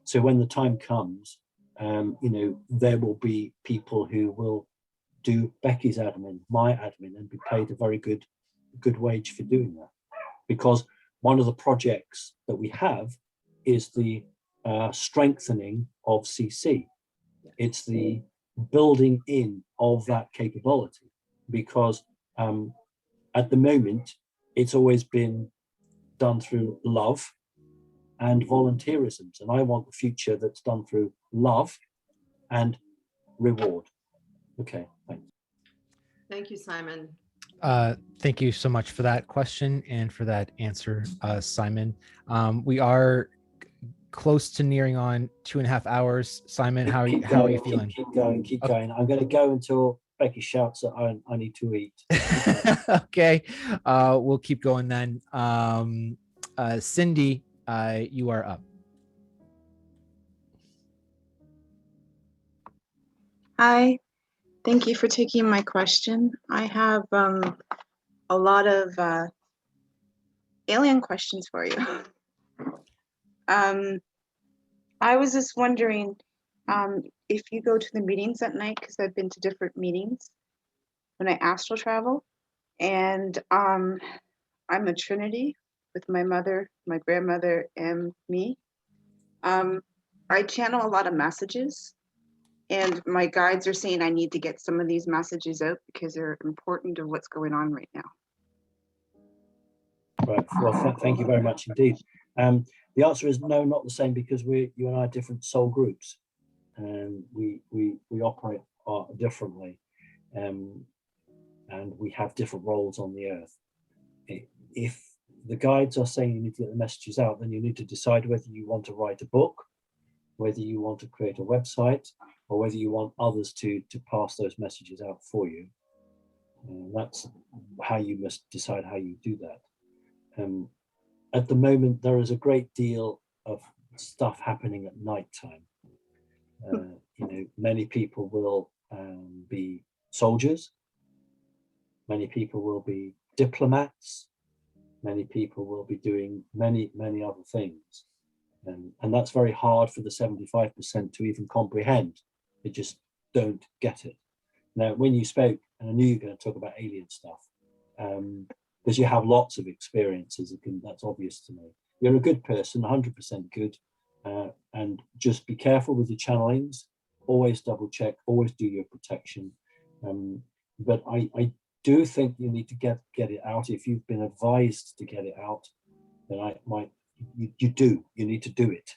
So when the time comes, you know, there will be people who will do Becky's admin, my admin, and be paid a very good wage for doing that. Because one of the projects that we have is the strengthening of CC. It's the building in of that capability, because at the moment, it's always been done through love and volunteerisms. And I want the future that's done through love and reward. Okay, thanks. thank you, Simon. Thank you so much for that question and for that answer, Simon. We are close to nearing on 2.5 hours. Simon, how are you feeling? Keep going. I'm going to go until Becky shouts that I need to eat. Okay, we'll keep going then. Cindy, you are up. Hi, thank you for taking my question. I have a lot of alien questions for you. I was just wondering if you go to the meetings at night, because I've been to different meetings when I astral travel, and I'm a Trinity with my mother, my grandmother, and me. I channel a lot of messages, and my guides are saying I need to get some of these messages out because they're important to what's going on right now. Right. Well, thank you very much indeed. The answer is no, not the same, because you and I are different soul groups, and we operate differently, and we have different roles on the earth. If the guides are saying you need to get the messages out, then you need to decide whether you want to write a book, whether you want to create a website, or whether you want others to pass those messages out for you. That's how you must decide how you do that. At the moment, there is a great deal of stuff happening at nighttime. You know, many people will be soldiers. Many people will be diplomats. Many people will be doing many other things. And that's very hard for the 75% to even comprehend. They just don't get it. Now, when you spoke, and I knew you were going to talk about alien stuff, because you have lots of experiences, that's obvious to me. You're a good person, 100% good, and just be careful with your channelings. Always double check, always do your protection. But I do think you need to get it out. If you've been advised to get it out, then you need to do it.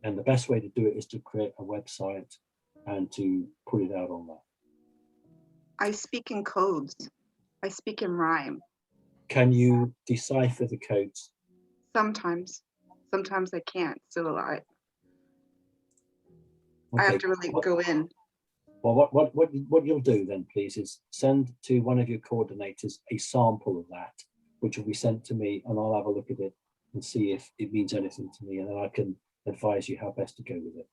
And the best way to do it is to create a website and to put it out on that. I speak in codes. I speak in rhyme. Can you decipher the codes? Sometimes I can't. So I Okay. have to really go in. Well, what you'll do then, please, is send to one of your coordinators a sample of that, which will be sent to me, and I'll have a look at it and see if it means anything to me, and then I can advise you how best to go with it.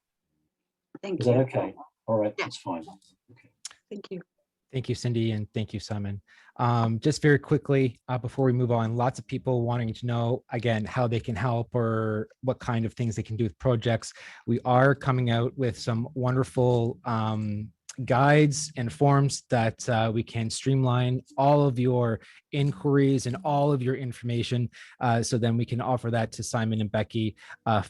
Thank Is you. that okay? All right, Yeah. that's fine. Okay. Thank you. Thank you, Cindy, and thank you, Simon. Just very quickly, before we move on, lots of people wanting to know, again, how they can help or what kind of things they can do with projects. We are coming out with some wonderful guides and forms that we can streamline all of your inquiries and all of your information, so then we can offer that to Simon and Becky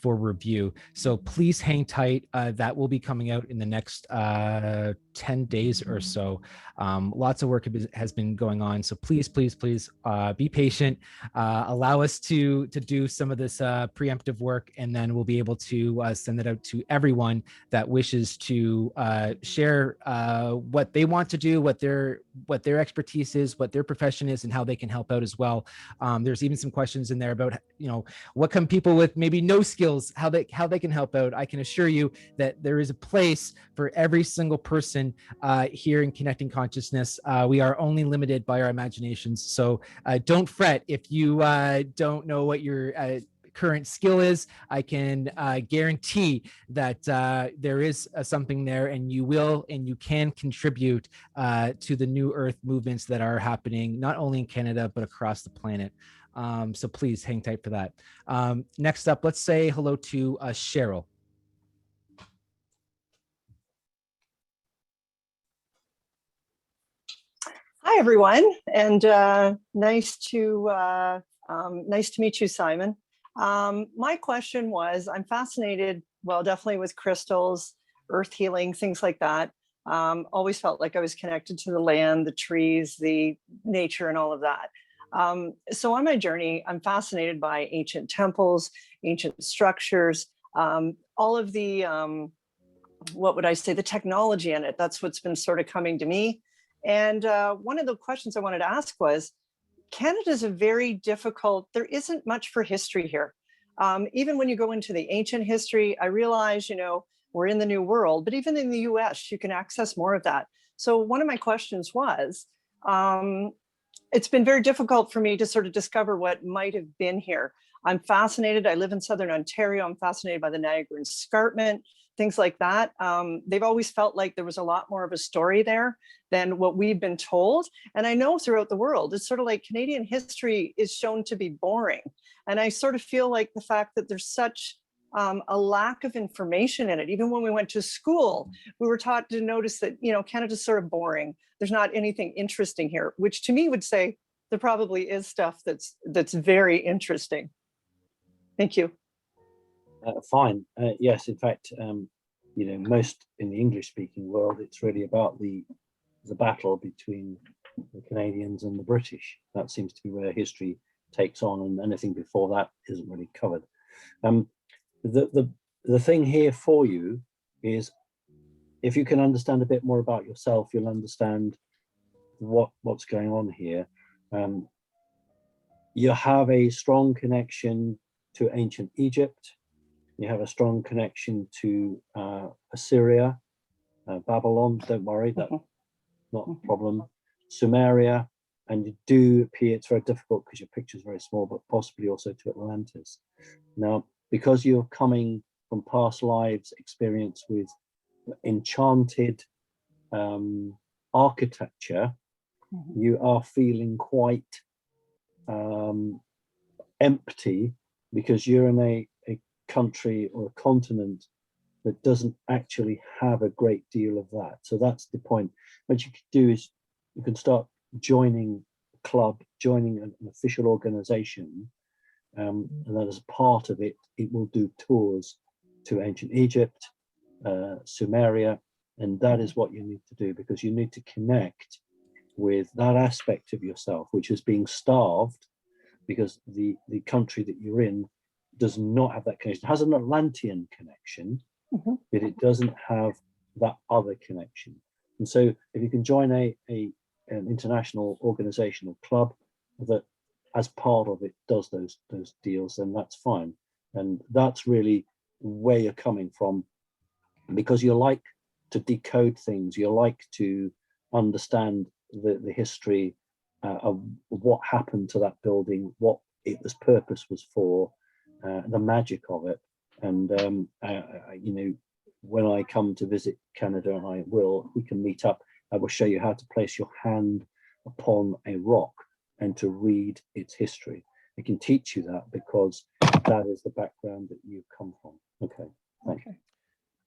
for review. So please hang tight. That will be coming out in the next 10 days or so. Lots of work has been going on, so please be patient. Allow us to do some of this preemptive work, and then we'll be able to send it out to everyone that wishes to share what they want to do, what their expertise is, what their profession is, and how they can help out as well. There's even some questions in there about, what can people with maybe no skills, how they can help out. I can assure you that there is a place for every single person here in Connecting Consciousness. We are only limited by our imaginations, so don't fret if you don't know what your current skill is. I can guarantee that there is something there, and you can contribute to the New Earth movements that are happening not only in Canada but across the planet. So please hang tight for that. Next up, let's say hello to Cheryl. Hi, everyone, and nice to meet you, Simon. My question was, I'm fascinated, well, definitely with crystals, earth healing, things like that. Always felt like I was connected to the land, the trees, the nature, and all of that. So on my journey, I'm fascinated by ancient temples, ancient structures, all of the, what would I say, the technology in it. That's what's been sort of coming to me. And one of the questions I wanted to ask was, Canada's a very difficult, there isn't much for history here. Even when you go into the ancient history, I realize, we're in the new world, but even in the US, you can access more of that. So one of my questions was, it's been very difficult for me to sort of discover what might have been here. I'm fascinated. I live in Southern Ontario. I'm fascinated by the Niagara Escarpment, things like that. They've always felt like there was a lot more of a story there than what we've been told. And I know throughout the world, it's sort of like Canadian history is shown to be boring. And I sort of feel like the fact that there's such a lack of information in it. Even when we went to school, we were taught to notice that, Canada's sort of boring. There's not anything interesting here, which to me would say there probably is stuff that's very interesting. Thank you. Fine. Yes, in fact, most in the English-speaking world, it's really about the battle between the Canadians and the British. That seems to be where history takes on, and anything before that isn't really covered. The thing here for you is, if you can understand a bit more about yourself, you'll understand what's going on here. You have a strong connection to ancient Egypt. You have a strong connection to Assyria, Babylon. Don't worry, that's not a problem. Sumeria, and you do appear, it's very difficult because your picture is very small, but possibly also to Atlantis. Now, because you're coming from past lives experience with enchanted architecture, you are feeling quite empty, because you're in a country or a continent that doesn't actually have a great deal of that. So that's the point. What you could do is you can start joining a club, joining an official organization, and then as part of it, it will do tours to ancient Egypt, Sumeria, and that is what you need to do, because you need to connect with that aspect of yourself, which is being starved because the country that you're in does not have that connection. It has an Atlantean connection, but it doesn't have that other connection. And so if you can join an international organization or club that as part of it does those deals, then that's fine. And that's really where you're coming from, because you like to decode things, you like to understand the history of what happened to that building, what its purpose was for, the magic of it. And you know, when I come to visit Canada, and I will, we can meet up, I will show you how to place your hand upon a rock and to read its history. I can teach you that because that is the background that you come from. Okay, thank you.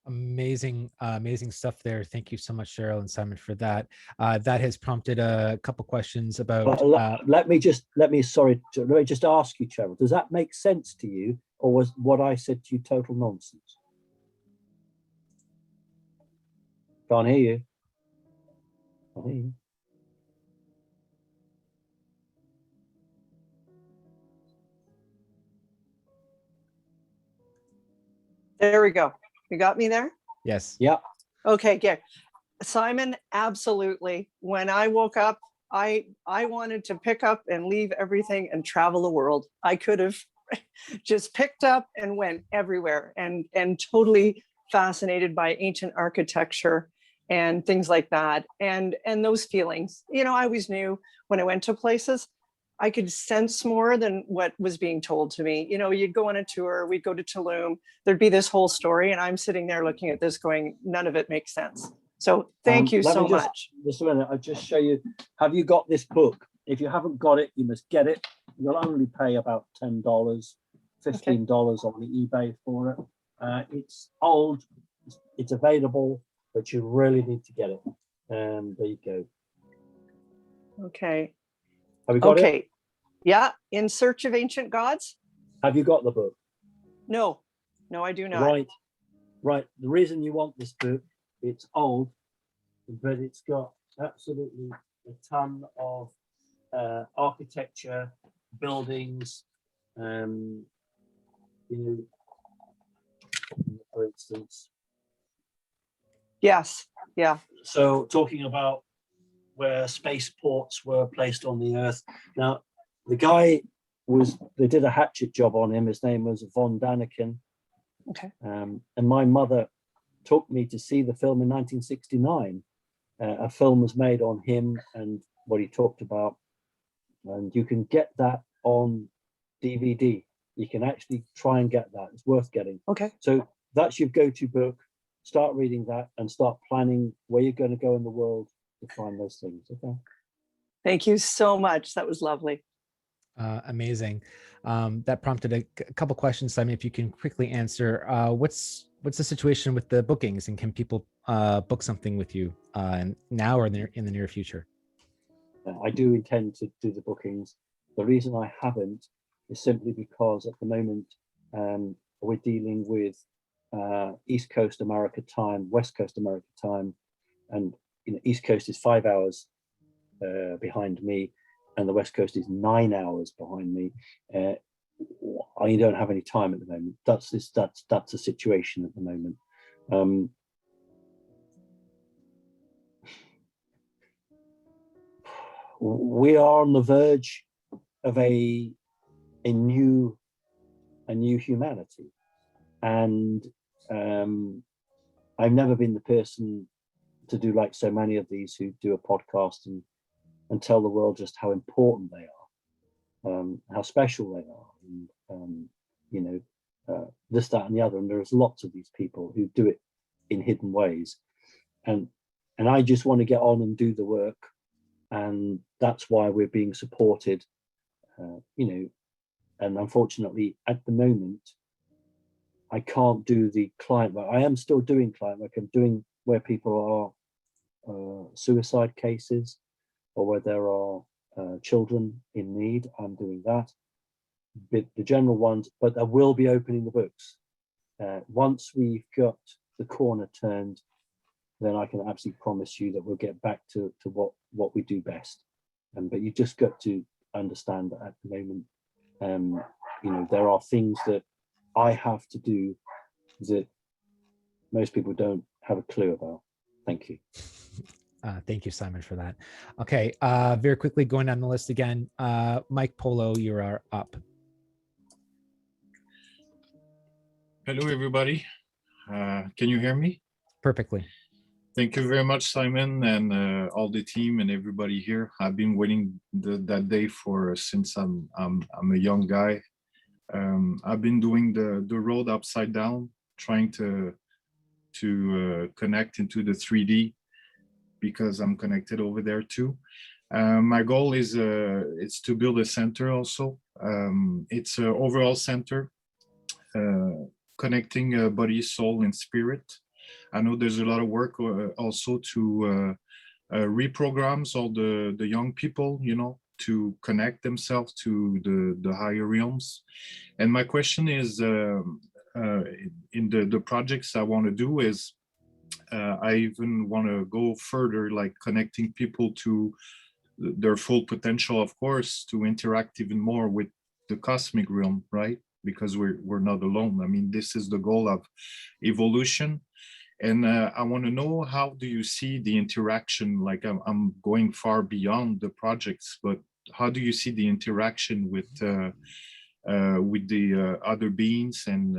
Amazing, amazing stuff there. Thank you so much, Cheryl and Simon, for that. That has prompted a couple questions about. Let me just ask you, Cheryl, does that make sense to you, or was what I said to you total nonsense? Can't hear you. Can't hear you. There we go. You got me there? Yes. Yeah. Okay, good. Simon, absolutely. When I woke up, I wanted to pick up and leave everything and travel the world. I could have just picked up and went everywhere, and totally fascinated by ancient architecture and things like that. And those feelings, you know, I always knew when I went to places, I could sense more than what was being told to me. You know, you'd go on a tour, we'd go to Tulum, there'd be this whole story, and I'm sitting there looking at this going, none of it makes sense. So thank you so much. Just a minute, I'll just show you. Have you got this book? If you haven't got it, you must get it. You'll only pay about $10, $15 on the eBay for it. It's old, it's available, but you really need to get it. And there you go. Okay. Have you got it? Yeah, In Search of Ancient Gods. Have you got the book? No, I do not. Right. The reason you want this book, it's old, but it's got absolutely a ton of architecture, buildings, you know, for instance. Yes, yeah. So talking about where spaceports were placed on the Earth. Now, the guy they did a hatchet job on him. His name was von Daniken. Okay. And my mother took me to see the film in 1969. A film was made on him and what he talked about. And you can get that on DVD. You can actually try and get that. It's worth getting. Okay. So that's your go-to book. Start reading that and start planning where you're going to go in the world to find those things. Okay. Thank you so much. That was lovely. Amazing. That prompted a couple questions, Simon, if you can quickly answer. What's the situation with the bookings, and can people book something with you now or in the near future? I do intend to do the bookings. The reason I haven't is simply because at the moment we're dealing with East Coast America time, West Coast America time, and East Coast is 5 hours behind me, and the West Coast is 9 hours behind me. I don't have any time at the moment. That's the situation at the moment. We are on the verge of a new humanity, and I've never been the person to do like so many of these who do a podcast and tell the world just how important they are, how special they are, and this, that, and the other. And there's lots of these people who do it in hidden ways, and I just want to get on and do the work, and that's why we're being supported, and unfortunately at the moment I can't do the client work. I am still doing client work. I'm doing where people are suicide cases or where there are children in need. I'm doing that. But the general ones, but I will be opening the books. Once we've got the corner turned, then I can absolutely promise you that we'll get back to what we do best. But you just got to understand that at the moment, you know, there are things that I have to do that most people don't have a clue about. Thank you. Thank you, Simon, for that. Okay, very quickly going down the list again. Mike Polo, you are up. Hello, everybody. Can you hear me? Perfectly. Thank you very much, Simon, and all the team and everybody here. I've been waiting that day for since I'm a young guy. I've been doing the road upside down, trying to connect into the 3D because I'm connected over there too. My goal is to build a center also. It's an overall center connecting body, soul, and spirit. I know there's a lot of work also to reprograms all the young people, you know, to connect themselves to the higher realms. And my question is, in the projects I want to do is, I even want to go further, like connecting people to their full potential, of course, to interact even more with the cosmic realm, right? Because we're not alone. I mean, this is the goal of evolution. And I want to know, how do you see the interaction? Like I'm going far beyond the projects, but how do you see the interaction with the other beings and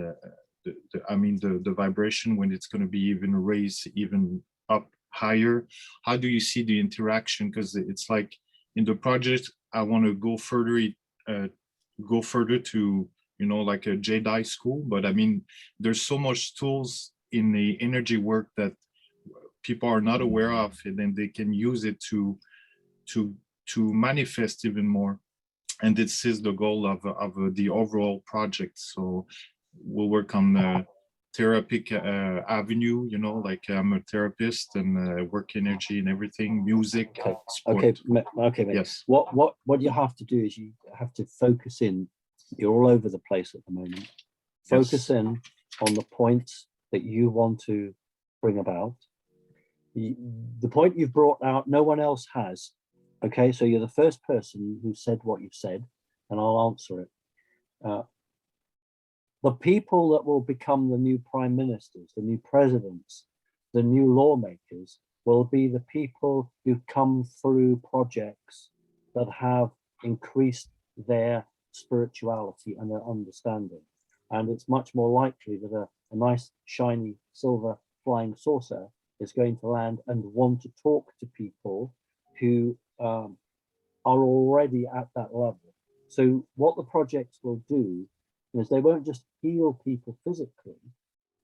I mean the vibration when it's going to be even raised even up higher? How do you see the interaction? Because it's like in the project, I want to go further to, you know, like a Jedi school. But I mean, there's so much tools in the energy work that people are not aware of, and then they can use it to manifest even more. And this is the goal of the overall project. So we'll work on the therapeutic avenue, you know, like I'm a therapist and work energy and everything, music, sport. Okay. Yes. What you have to do is you have to focus in. You're all over the place at the moment. Focus in on the points that you want to bring about. The point you've brought out, no one else has. Okay, so you're the first person who said what you've said, and I'll answer it. The people that will become the new prime ministers, the new presidents, the new lawmakers will be the people who come through projects that have increased their spirituality and their understanding. And it's much more likely that a nice shiny silver flying saucer is going to land and want to talk to people who are already at that level. So what the projects will do is they won't just heal people physically,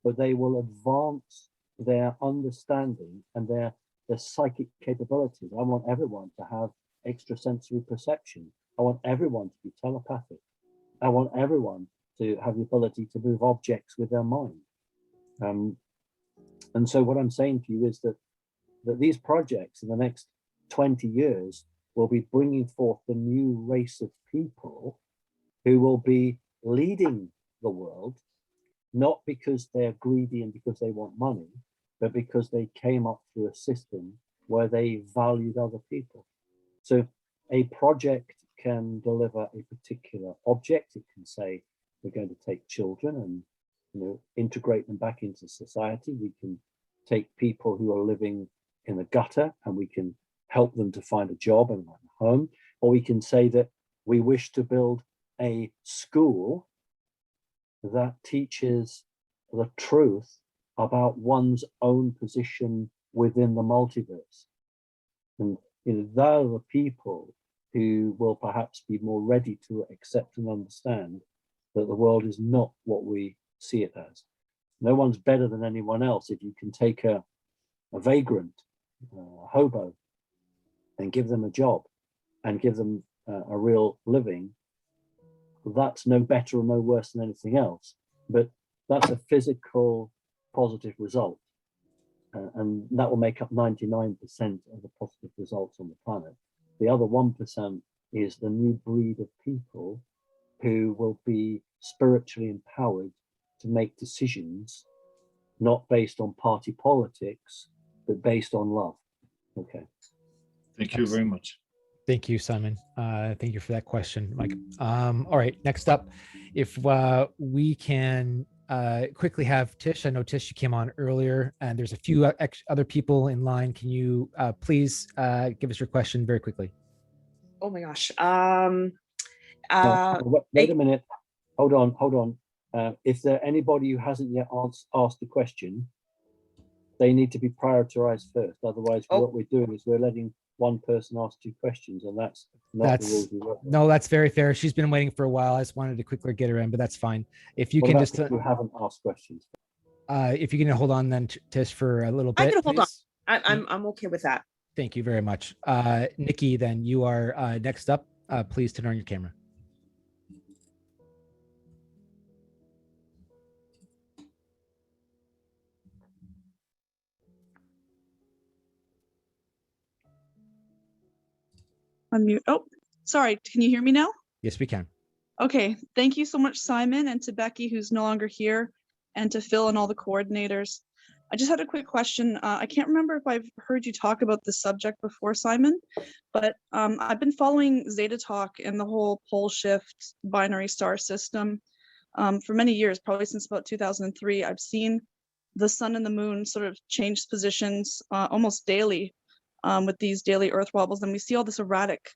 but they will advance their understanding and their psychic capabilities. I want everyone to have extrasensory perception. I want everyone to be telepathic. I want everyone to have the ability to move objects with their mind. And so what I'm saying to you is that these projects in the next 20 years will be bringing forth the new race of people who will be leading the world, not because they're greedy and because they want money, but because they came up through a system where they valued other people. So a project can deliver a particular object. It can say, we're going to take children and, you know, integrate them back into society. We can take people who are living in the gutter and we can help them to find a job and a home. Or we can say that we wish to build a school that teaches the truth about one's own position within the multiverse. And, you know, they're the people who will perhaps be more ready to accept and understand that the world is not what we see it as. No one's better than anyone else. If you can take a vagrant, a hobo, and give them a job and give them a real living, that's no better or no worse than anything else. But that's a physical positive result. And that will make up 99% of the positive results on the planet. The other 1% is the new breed of people who will be spiritually empowered to make decisions, not based on party politics, but based on love. Okay. Thank you very much. Thank you, Simon. Thank you for that question, Mike. All right, next up, if we can quickly have Tish. I know Tish, you came on earlier, and there's a few other people in line. Can you please give us your question very quickly? Oh my gosh. Wait a minute. Hold on. If there anybody who hasn't yet asked a question, they need to be prioritized first. Otherwise, what we're doing is we're letting one person ask 2 questions, and that's not the rules we work with. No, that's very fair. She's been waiting for a while. I just wanted to quickly get her in, but that's fine. If you What can about just if you haven't asked questions. If you can hold on then, Tish, for a little bit. I can hold please. on. I'm okay with that. Thank you very much. Nikki, then you are next up. Please turn on your camera. Unmute. Oh, sorry. Can you hear me now? Yes, we can. Okay. Thank you so much, Simon, and to Becky, who's no longer here, and to Phil and all the coordinators. I just had a quick question. I can't remember if I've heard you talk about this subject before, Simon, but I've been following Zeta Talk and the whole pole shift binary star system for many years, probably since about 2003. I've seen the sun and the moon sort of change positions almost daily with these daily earth wobbles, and we see all this erratic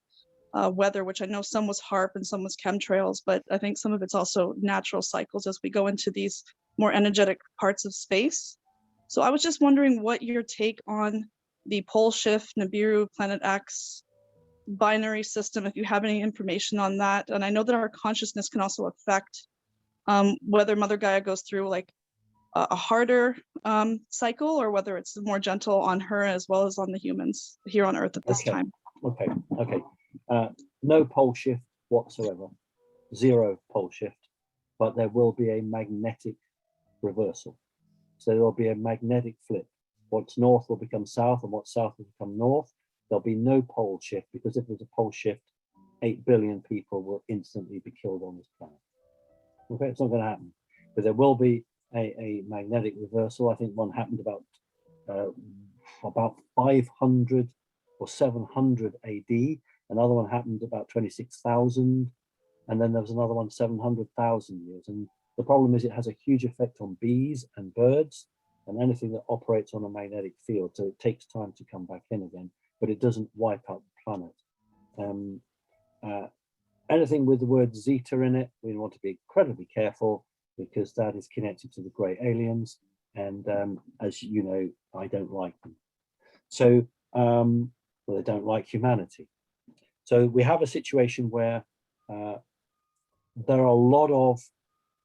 weather, which I know some was HARP and some was chemtrails, but I think some of it's also natural cycles as we go into these more energetic parts of space. So I was just wondering what your take on the pole shift, Nibiru, Planet X binary system, if you have any information on that. And I know that our consciousness can also affect whether Mother Gaia goes through like a harder cycle, or whether it's more gentle on her as well as on the humans here on Earth at this time. Okay. No pole shift whatsoever, 0 pole shift, but there will be a magnetic reversal. So there will be a magnetic flip. What's north will become south, and what's south will become north. There'll be no pole shift, because if there's a pole shift, 8 billion people will instantly be killed on this planet. Okay, it's not going to happen. But there will be a magnetic reversal. I think one happened about 500 or 700 AD. Another one happened about 26,000. And then there was another one 700,000 years. And the problem is it has a huge effect on bees and birds and anything that operates on a magnetic field. So it takes time to come back in again, but it doesn't wipe out the planet. Anything with the word Zeta in it, we want to be incredibly careful, because that is connected to the grey aliens. And as you know, I don't like them. So, well, they don't like humanity. So we have a situation where there are a lot of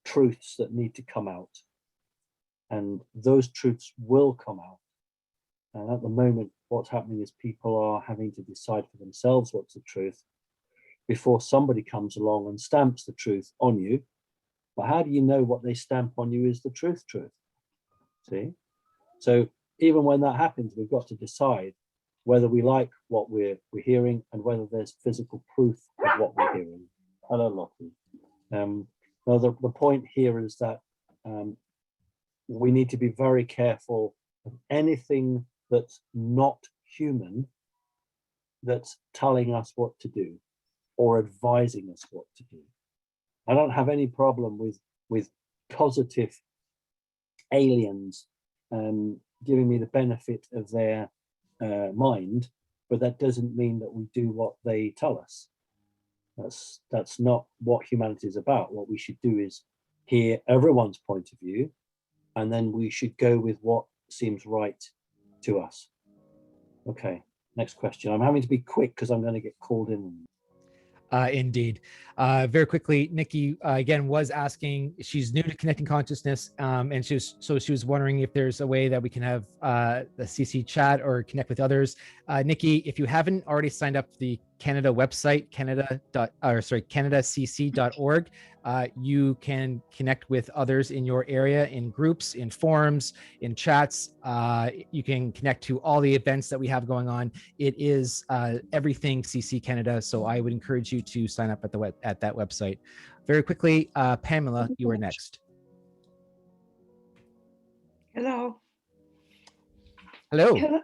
truths that need to come out, and those truths will come out. And at the moment, what's happening is people are having to decide for themselves what's the truth before somebody comes along and stamps the truth on you. But how do you know what they stamp on you is the truth? See? So even when that happens, we've got to decide whether we like what we're hearing and whether there's physical proof of what we're hearing. Hello, Lottie. Now the point here is that we need to be very careful of anything that's not human that's telling us what to do or advising us what to do. I don't have any problem with positive aliens giving me the benefit of their mind, but that doesn't mean that we do what they tell us. That's not what humanity is about. What we should do is hear everyone's point of view, and then we should go with what seems right to us. Okay, next question. I'm having to be quick because I'm going to get called in. Indeed. Very quickly, Nikki again was asking, she's new to connecting consciousness, and she was wondering if there's a way that we can have the CC chat or connect with others. Nikki, if you haven't already signed up for the Canada website, canadacc.org. You can connect with others in your area, in groups, in forums, in chats. You can connect to all the events that we have going on. It is everything CC Canada. So I would encourage you to sign up at that website. Very quickly, Pamela, you are next. Hello. Hello.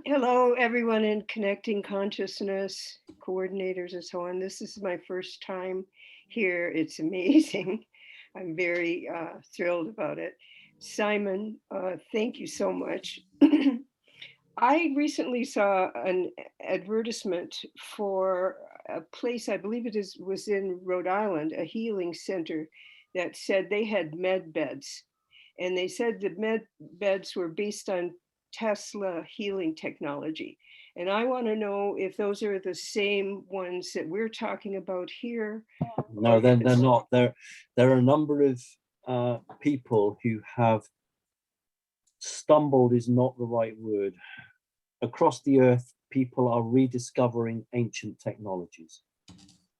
Hello, everyone in Connecting Consciousness, coordinators and so on. This is my first time here. It's amazing. I'm very thrilled about it. Simon, thank you so much. I recently saw an advertisement for a place, I believe was in Rhode Island, a healing center that said they had med beds. And they said the med beds were based on Tesla healing technology. And I want to know if those are the same ones that we're talking about here. No, they're not. There are a number of people who have stumbled, is not the right word. Across the earth, people are rediscovering ancient technologies.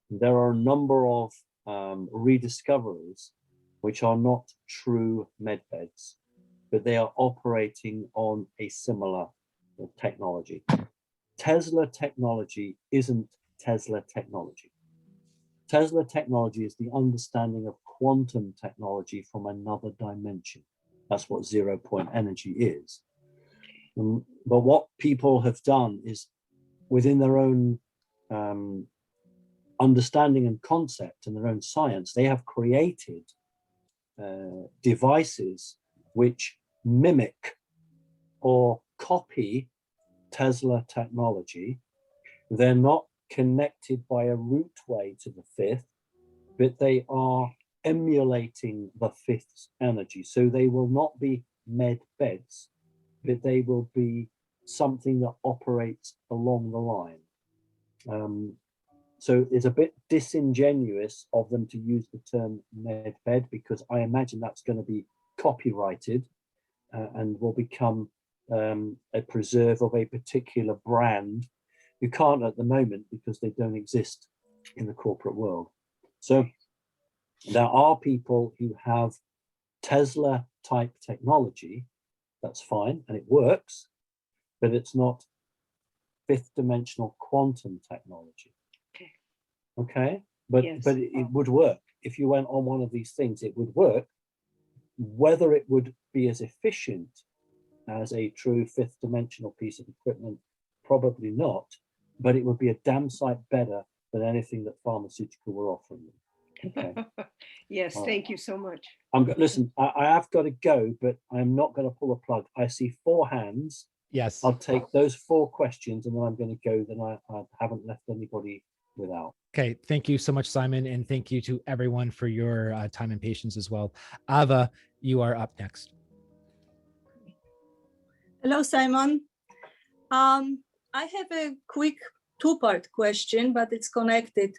There are a number of rediscoveries which are not true medbeds, but they are operating on a similar technology. Tesla technology isn't Tesla technology. Tesla technology is the understanding of quantum technology from another dimension. That's what 0-point energy is. But what people have done is, within their own understanding and concept and their own science, they have created devices which mimic or copy Tesla technology. They're not connected by a routeway to the fifth, but they are emulating the fifth's energy. So they will not be med beds, but they will be something that operates along the line. So it's a bit disingenuous of them to use the term med bed, because I imagine that's going to be copyrighted and will become a preserve of a particular brand. You can't at the moment because they don't exist in the corporate world. So there are people who have Tesla type technology. That's fine, and it works, but it's not fifth dimensional quantum technology. Okay, but Yes. but it would work. If you went on one of these things, it would work. Whether it would be as efficient as a true fifth dimensional piece of equipment, probably not, but it would be a damn sight better than anything that pharmaceutical were offering them. Okay. Yes, All thank you so much. Listen, I have got to go, but I'm not going to pull a plug. I see 4 hands. Yes. I'll take those 4 questions and then I'm going to go. Then I haven't left anybody without. Okay, thank you so much, Simon, and thank you to everyone for your time and patience as well. Ava, you are up next. Hello, Simon. I have a quick 2-part question, but it's connected.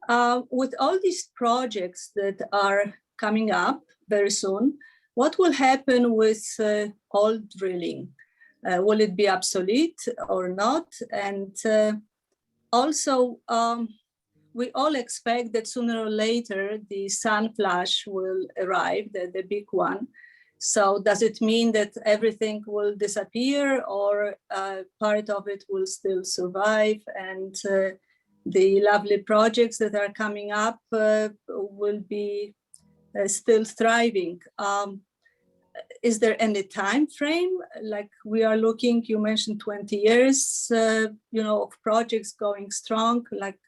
With all these projects that are coming up very soon, what will happen with oil drilling? Will it be obsolete or not? And also, we all expect that sooner or later the sun flash will arrive, the big one. So does it mean that everything will disappear, or part of it will still survive, and the lovely projects that are coming up will be still thriving? Is there any time frame? Like we are looking, you mentioned 20 years, of projects going strong. Like,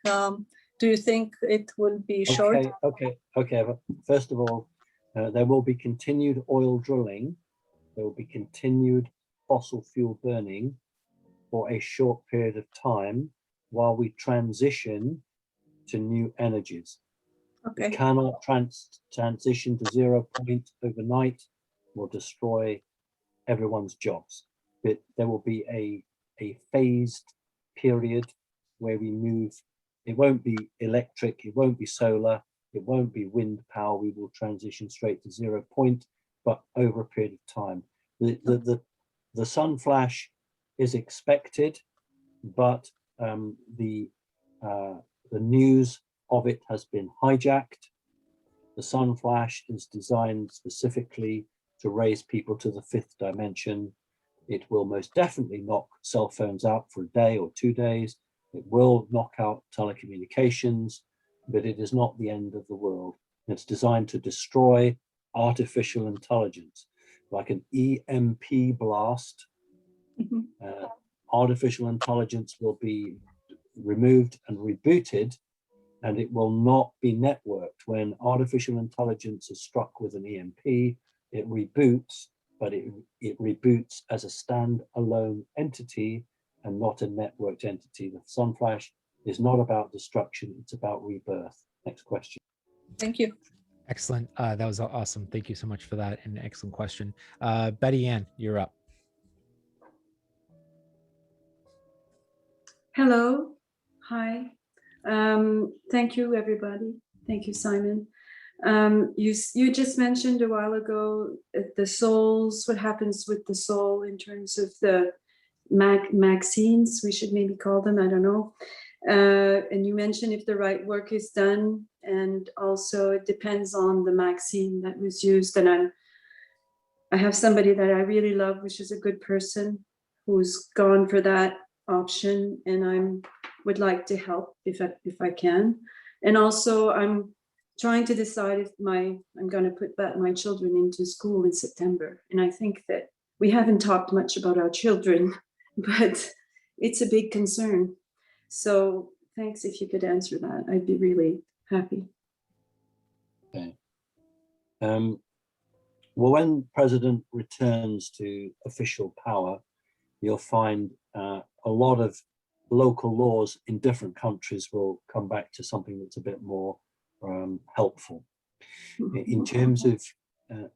do you think it will be short? Okay. First of all, there will be continued oil drilling. There will be continued fossil fuel burning for a short period of time while we transition to new energies. Okay. We cannot transition to 0-point overnight. Will destroy everyone's jobs. But there will be a phased period where we move. It won't be electric, it won't be solar, it won't be wind power. We will transition straight to 0-point, but over a period of time. The sun flash is expected, but the the news of it has been hijacked. The sun flash is designed specifically to raise people to the 5th dimension. It will most definitely knock cell phones out for a day or 2 days. It will knock out telecommunications, but it is not the end of the world. It's designed to destroy artificial intelligence, like an EMP blast. Artificial intelligence will be removed and rebooted, and it will not be networked. When artificial intelligence is struck with an EMP, it reboots, but it reboots as a standalone entity and not a networked entity. The sun flash is not about destruction, it's about rebirth. Next question. Thank you. Excellent. That was awesome. Thank you so much for that. An excellent question. Betty Ann, you're up. Hello. Hi. Thank you, everybody. Thank you, Simon. You just mentioned a while ago the souls, what happens with the soul in terms of the Maxines, we should maybe call them, I don't know. And you mentioned if the right work is done, and also it depends on the Maxine that was used. And I have somebody that I really love, which is a good person, who's gone for that option, and I would like to help if I can. And also I'm trying to decide if I'm going to put back my children into school in September. And I think that we haven't talked much about our children, but it's a big concern. So thanks if you could answer that. I'd be really happy. Okay. Well, when President returns to official power, you'll find a lot of local laws in different countries will come back to something that's a bit more helpful. In terms of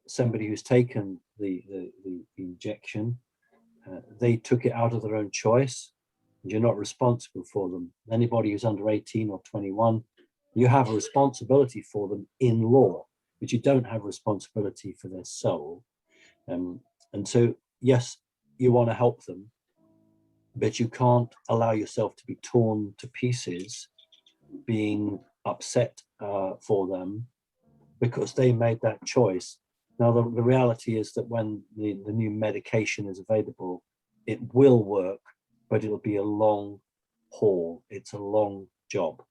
somebody who's taken the injection, they took it out of their own choice, and you're not responsible for them. Anybody who's under 18 or 21, you have a responsibility for them in law, but you don't have responsibility for their soul. And so, yes, you want to help them, but you can't allow yourself to be torn to pieces, being upset for them because they made that choice. Now, the reality is that when the new medication is available, it will work, but it'll be a long haul. It's a long job.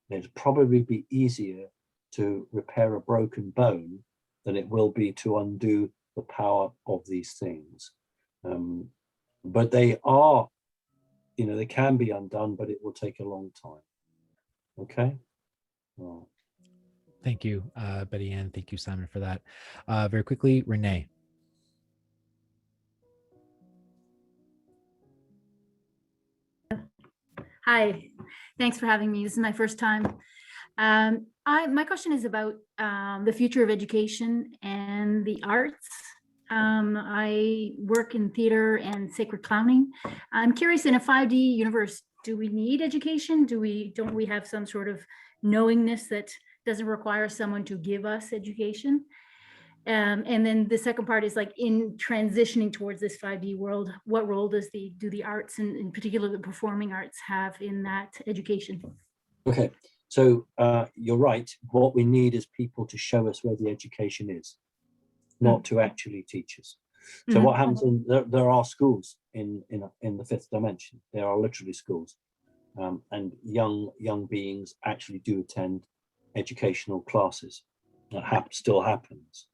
It'd probably be easier to repair a broken bone than it will be to undo the power of these things. But they are, they can be undone, but it will take a long time. Okay? Well. Thank you, Betty Ann. Thank you, Simon, for that. Very quickly, Renee. Hi, thanks for having me. This is my first time. My question is about the future of education and the arts. I work in theater and sacred clowning. I'm curious, in a 5D universe, do we need education? Don't we have some sort of knowingness that doesn't require someone to give us education? And then the second part is, like, in transitioning towards this 5D world, what role do the arts, and in particular the performing arts, have in that education? Okay, so you're right. What we need is people to show us where the education is, not to actually teach us. So what happens there are schools in the 5th dimension. There are literally schools, and young beings actually do attend educational classes. That still happens.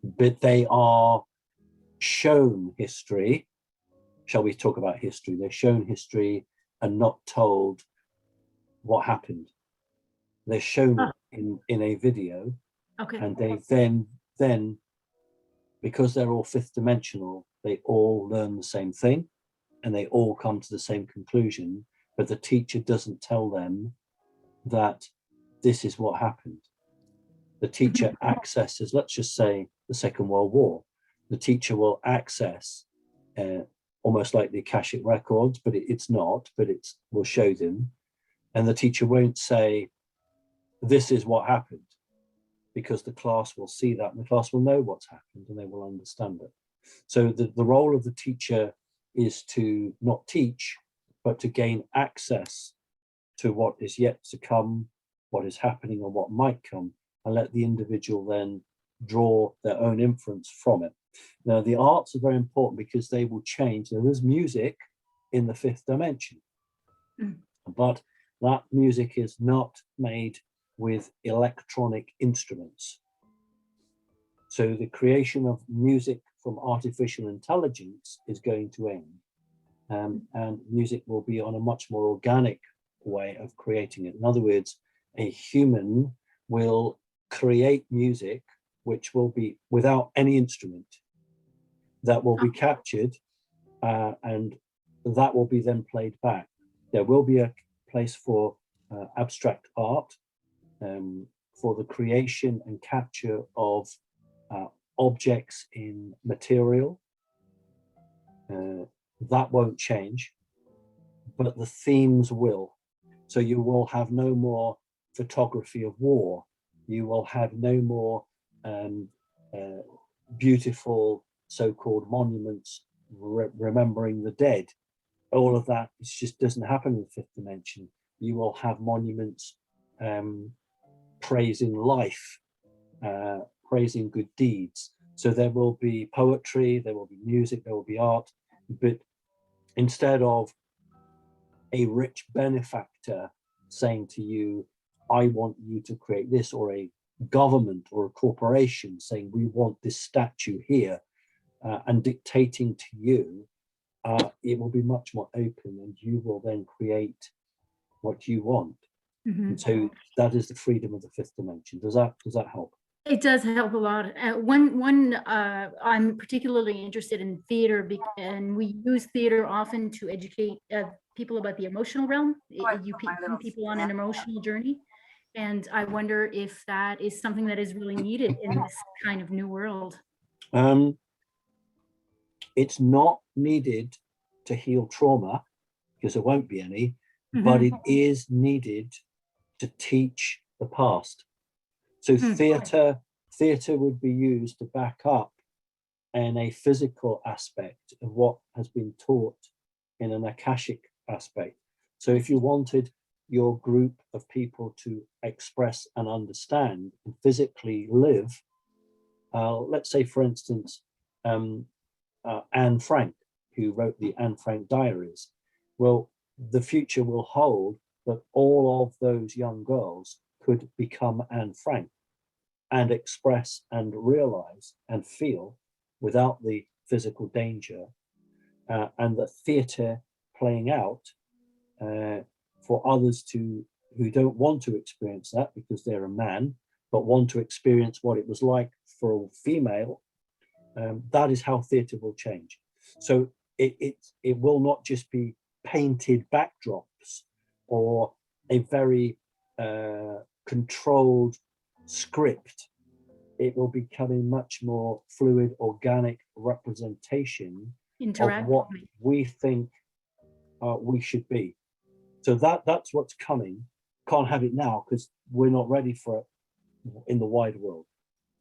But they are shown history. Shall we talk about history? They're shown history and not told what happened. They're shown it in a video, and they then, because they're all 5th dimensional, they all learn the same thing, and they all come to the same conclusion. But the teacher doesn't tell them that this is what happened. The teacher accesses, let's just say, the Second World War. The teacher will access almost like the Akashic records, but it's not, but will show them. And the teacher won't say, this is what happened, because the class will see that, and the class will know what's happened, and they will understand it. So the role of the teacher is to not teach, but to gain access to what is yet to come, what is happening and what might come, and let the individual then draw their own inference from it. Now, the arts are very important because they will change. There is music in the fifth dimension, but that music is not made with electronic instruments. So the creation of music from artificial intelligence is going to end, and music will be on a much more organic way of creating it. In other words, a human will create music which will be without any instrument, that will be captured, and that will be then played back. There will be a place for abstract art, for the creation and capture of objects in material. That won't change, but the themes will. So you will have no more photography of war. You will have no more beautiful so-called monuments remembering the dead. All of that just doesn't happen in the fifth dimension. You will have monuments praising life, praising good deeds. So there will be poetry, there will be music, there will be art, but instead of a rich benefactor saying to you, I want you to create this, or a government or a corporation saying, we want this statue here, and dictating to you, it will be much more open, and you will then create what you want. And so that is the freedom of the fifth dimension. Does that help? It does help a lot. I'm particularly interested in theater, and we use theater often to educate people about the emotional realm. You bring people on an emotional journey. And I wonder if that is something that is really needed in this kind of new world. It's not needed to heal trauma, because there won't be any, but it is needed to teach the past. So theater would be used to back up in a physical aspect of what has been taught in an akashic aspect. So if you wanted your group of people to express and understand and physically live, let's say, for instance, Anne Frank, who wrote the Anne Frank diaries. Well, the future will hold that all of those young girls could become Anne Frank and express and realize and feel without the physical danger, and the theater playing out for others who don't want to experience that because they're a man, but want to experience what it was like for a female. That is how theatre will change. So it will not just be painted backdrops or a very controlled script. It will become a much more fluid, organic representation of what we think we should be. So that's what's coming. Can't have it now because we're not ready for it in the wide world.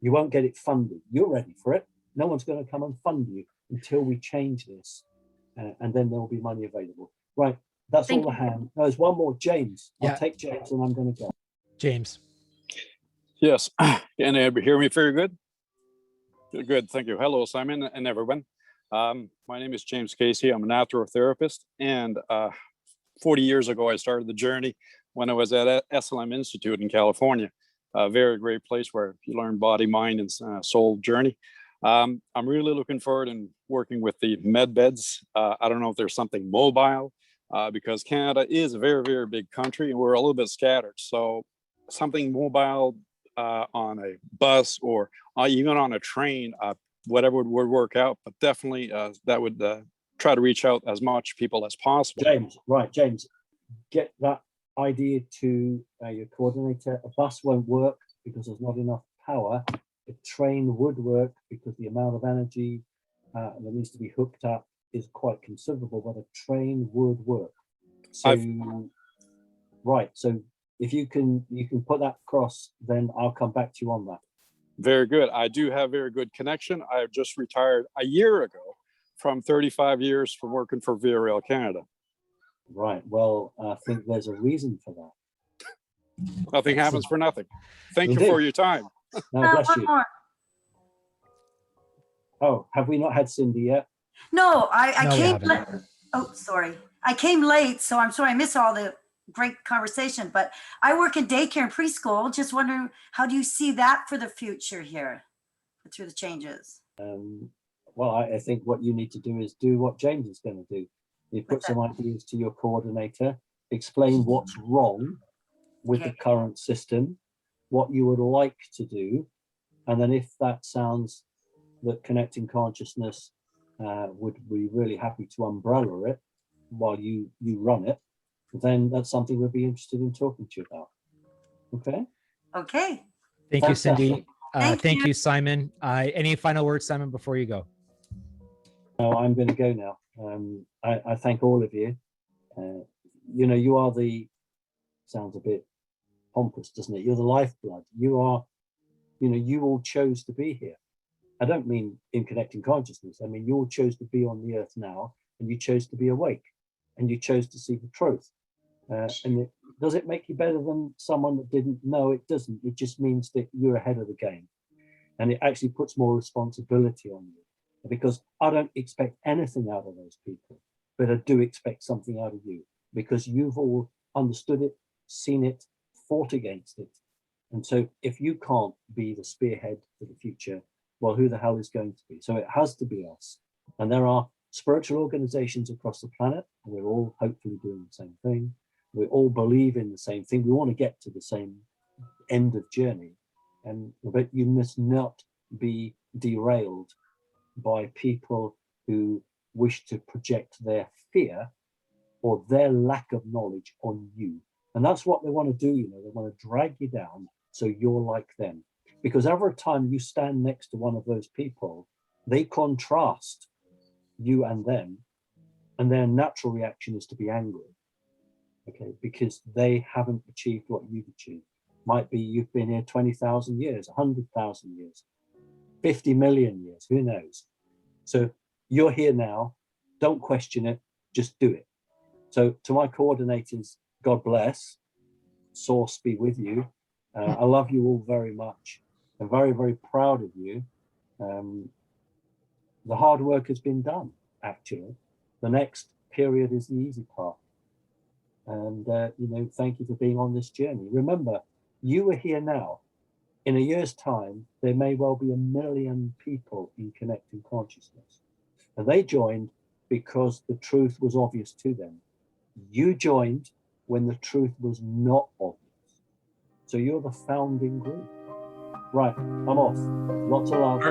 You won't get it funded. You're ready for it. No one's going to come and fund you until we change this, and then there will be money available. Right, that's all I have. No, there's one more, James. I'll take James and I'm going to go. James. Yes, can you hear me very good? Good, thank you. Hello, Simon and everyone. My name is James Casey. I'm an naturotherapist, and 40 years ago, I started the journey when I was at SLM Institute in California. A very great place where you learn body, mind, and soul journey. I'm really looking forward and working with the med beds. I don't know if there's something mobile, because Canada is a very, very big country and we're a little bit scattered. So something mobile on a bus or even on a train, whatever would work out, but definitely that would try to reach out as much people as possible. James, get that idea to your coordinator. A bus won't work because there's not enough power. A train would work because the amount of energy that needs to be hooked up is quite considerable, but a train would work. So, so if you can put that across, then I'll come back to you on that. Very good. I do have very good connection. I just retired a year ago from 35 years from working for Via Rail Canada. Right. Well, I think there's a reason for that. Nothing happens for nothing. Thank you Indeed. for your time. No, bless one you. more. Oh, have we not had Cindy yet? No, I No, we came. haven't. Oh, sorry. I came late, so I'm sorry I missed all the great conversation. But I work in daycare and preschool. Just wondering, how do you see that for the future here through the changes? Well, I think what you need to do is do what James is going to do. You put some ideas to your coordinator, explain what's wrong with the current system, what you would like to do, and then if that sounds that Connecting Consciousness would be really happy to umbrella it while you run it, then that's something we'd be interested in talking to you about. Okay. Okay. Thank you, Cindy. Thank Thank you. you, Simon. Any final words, Simon, before you go? No, I'm going to go now. I thank all of you. You know, you are the, sounds a bit pompous, doesn't it? You're the lifeblood. You are, you know, you all chose to be here. I don't mean in Connecting Consciousness. I mean, you all chose to be on the earth now, and you chose to be awake, and you chose to see the truth. And does it make you better than someone that didn't? No, it doesn't. It just means that you're ahead of the game. And it actually puts more responsibility on you, because I don't expect anything out of those people, but I do expect something out of you, because you've all understood it, seen it, fought against it. And so if you can't be the spearhead for the future, well, who the hell is going to be? So it has to be us. And there are spiritual organizations across the planet. And we're all hopefully doing the same thing. We all believe in the same thing. We want to get to the same end of journey. But you must not be derailed by people who wish to project their fear or their lack of knowledge on you. And that's what they want to do. You know, they want to drag you down so you're like them. Because every time you stand next to one of those people, they contrast you and them, and their natural reaction is to be angry. Okay, because they haven't achieved what you've achieved. Might be you've been here 20,000 years, 100,000 years, 50 million years, who knows? So you're here now, don't question it, just do it. So to my coordinators, God bless, source be with you. I love you all very much. I'm very, very proud of you. The hard work has been done, actually. The next period is the easy part. And, you know, thank you for being on this journey. Remember, you are here now. In a year's time, there may well be 1 million people in Connecting Consciousness. And they joined because the truth was obvious to them. You joined when the truth was not obvious. So you're the founding group. Right, I'm off. Lots of love.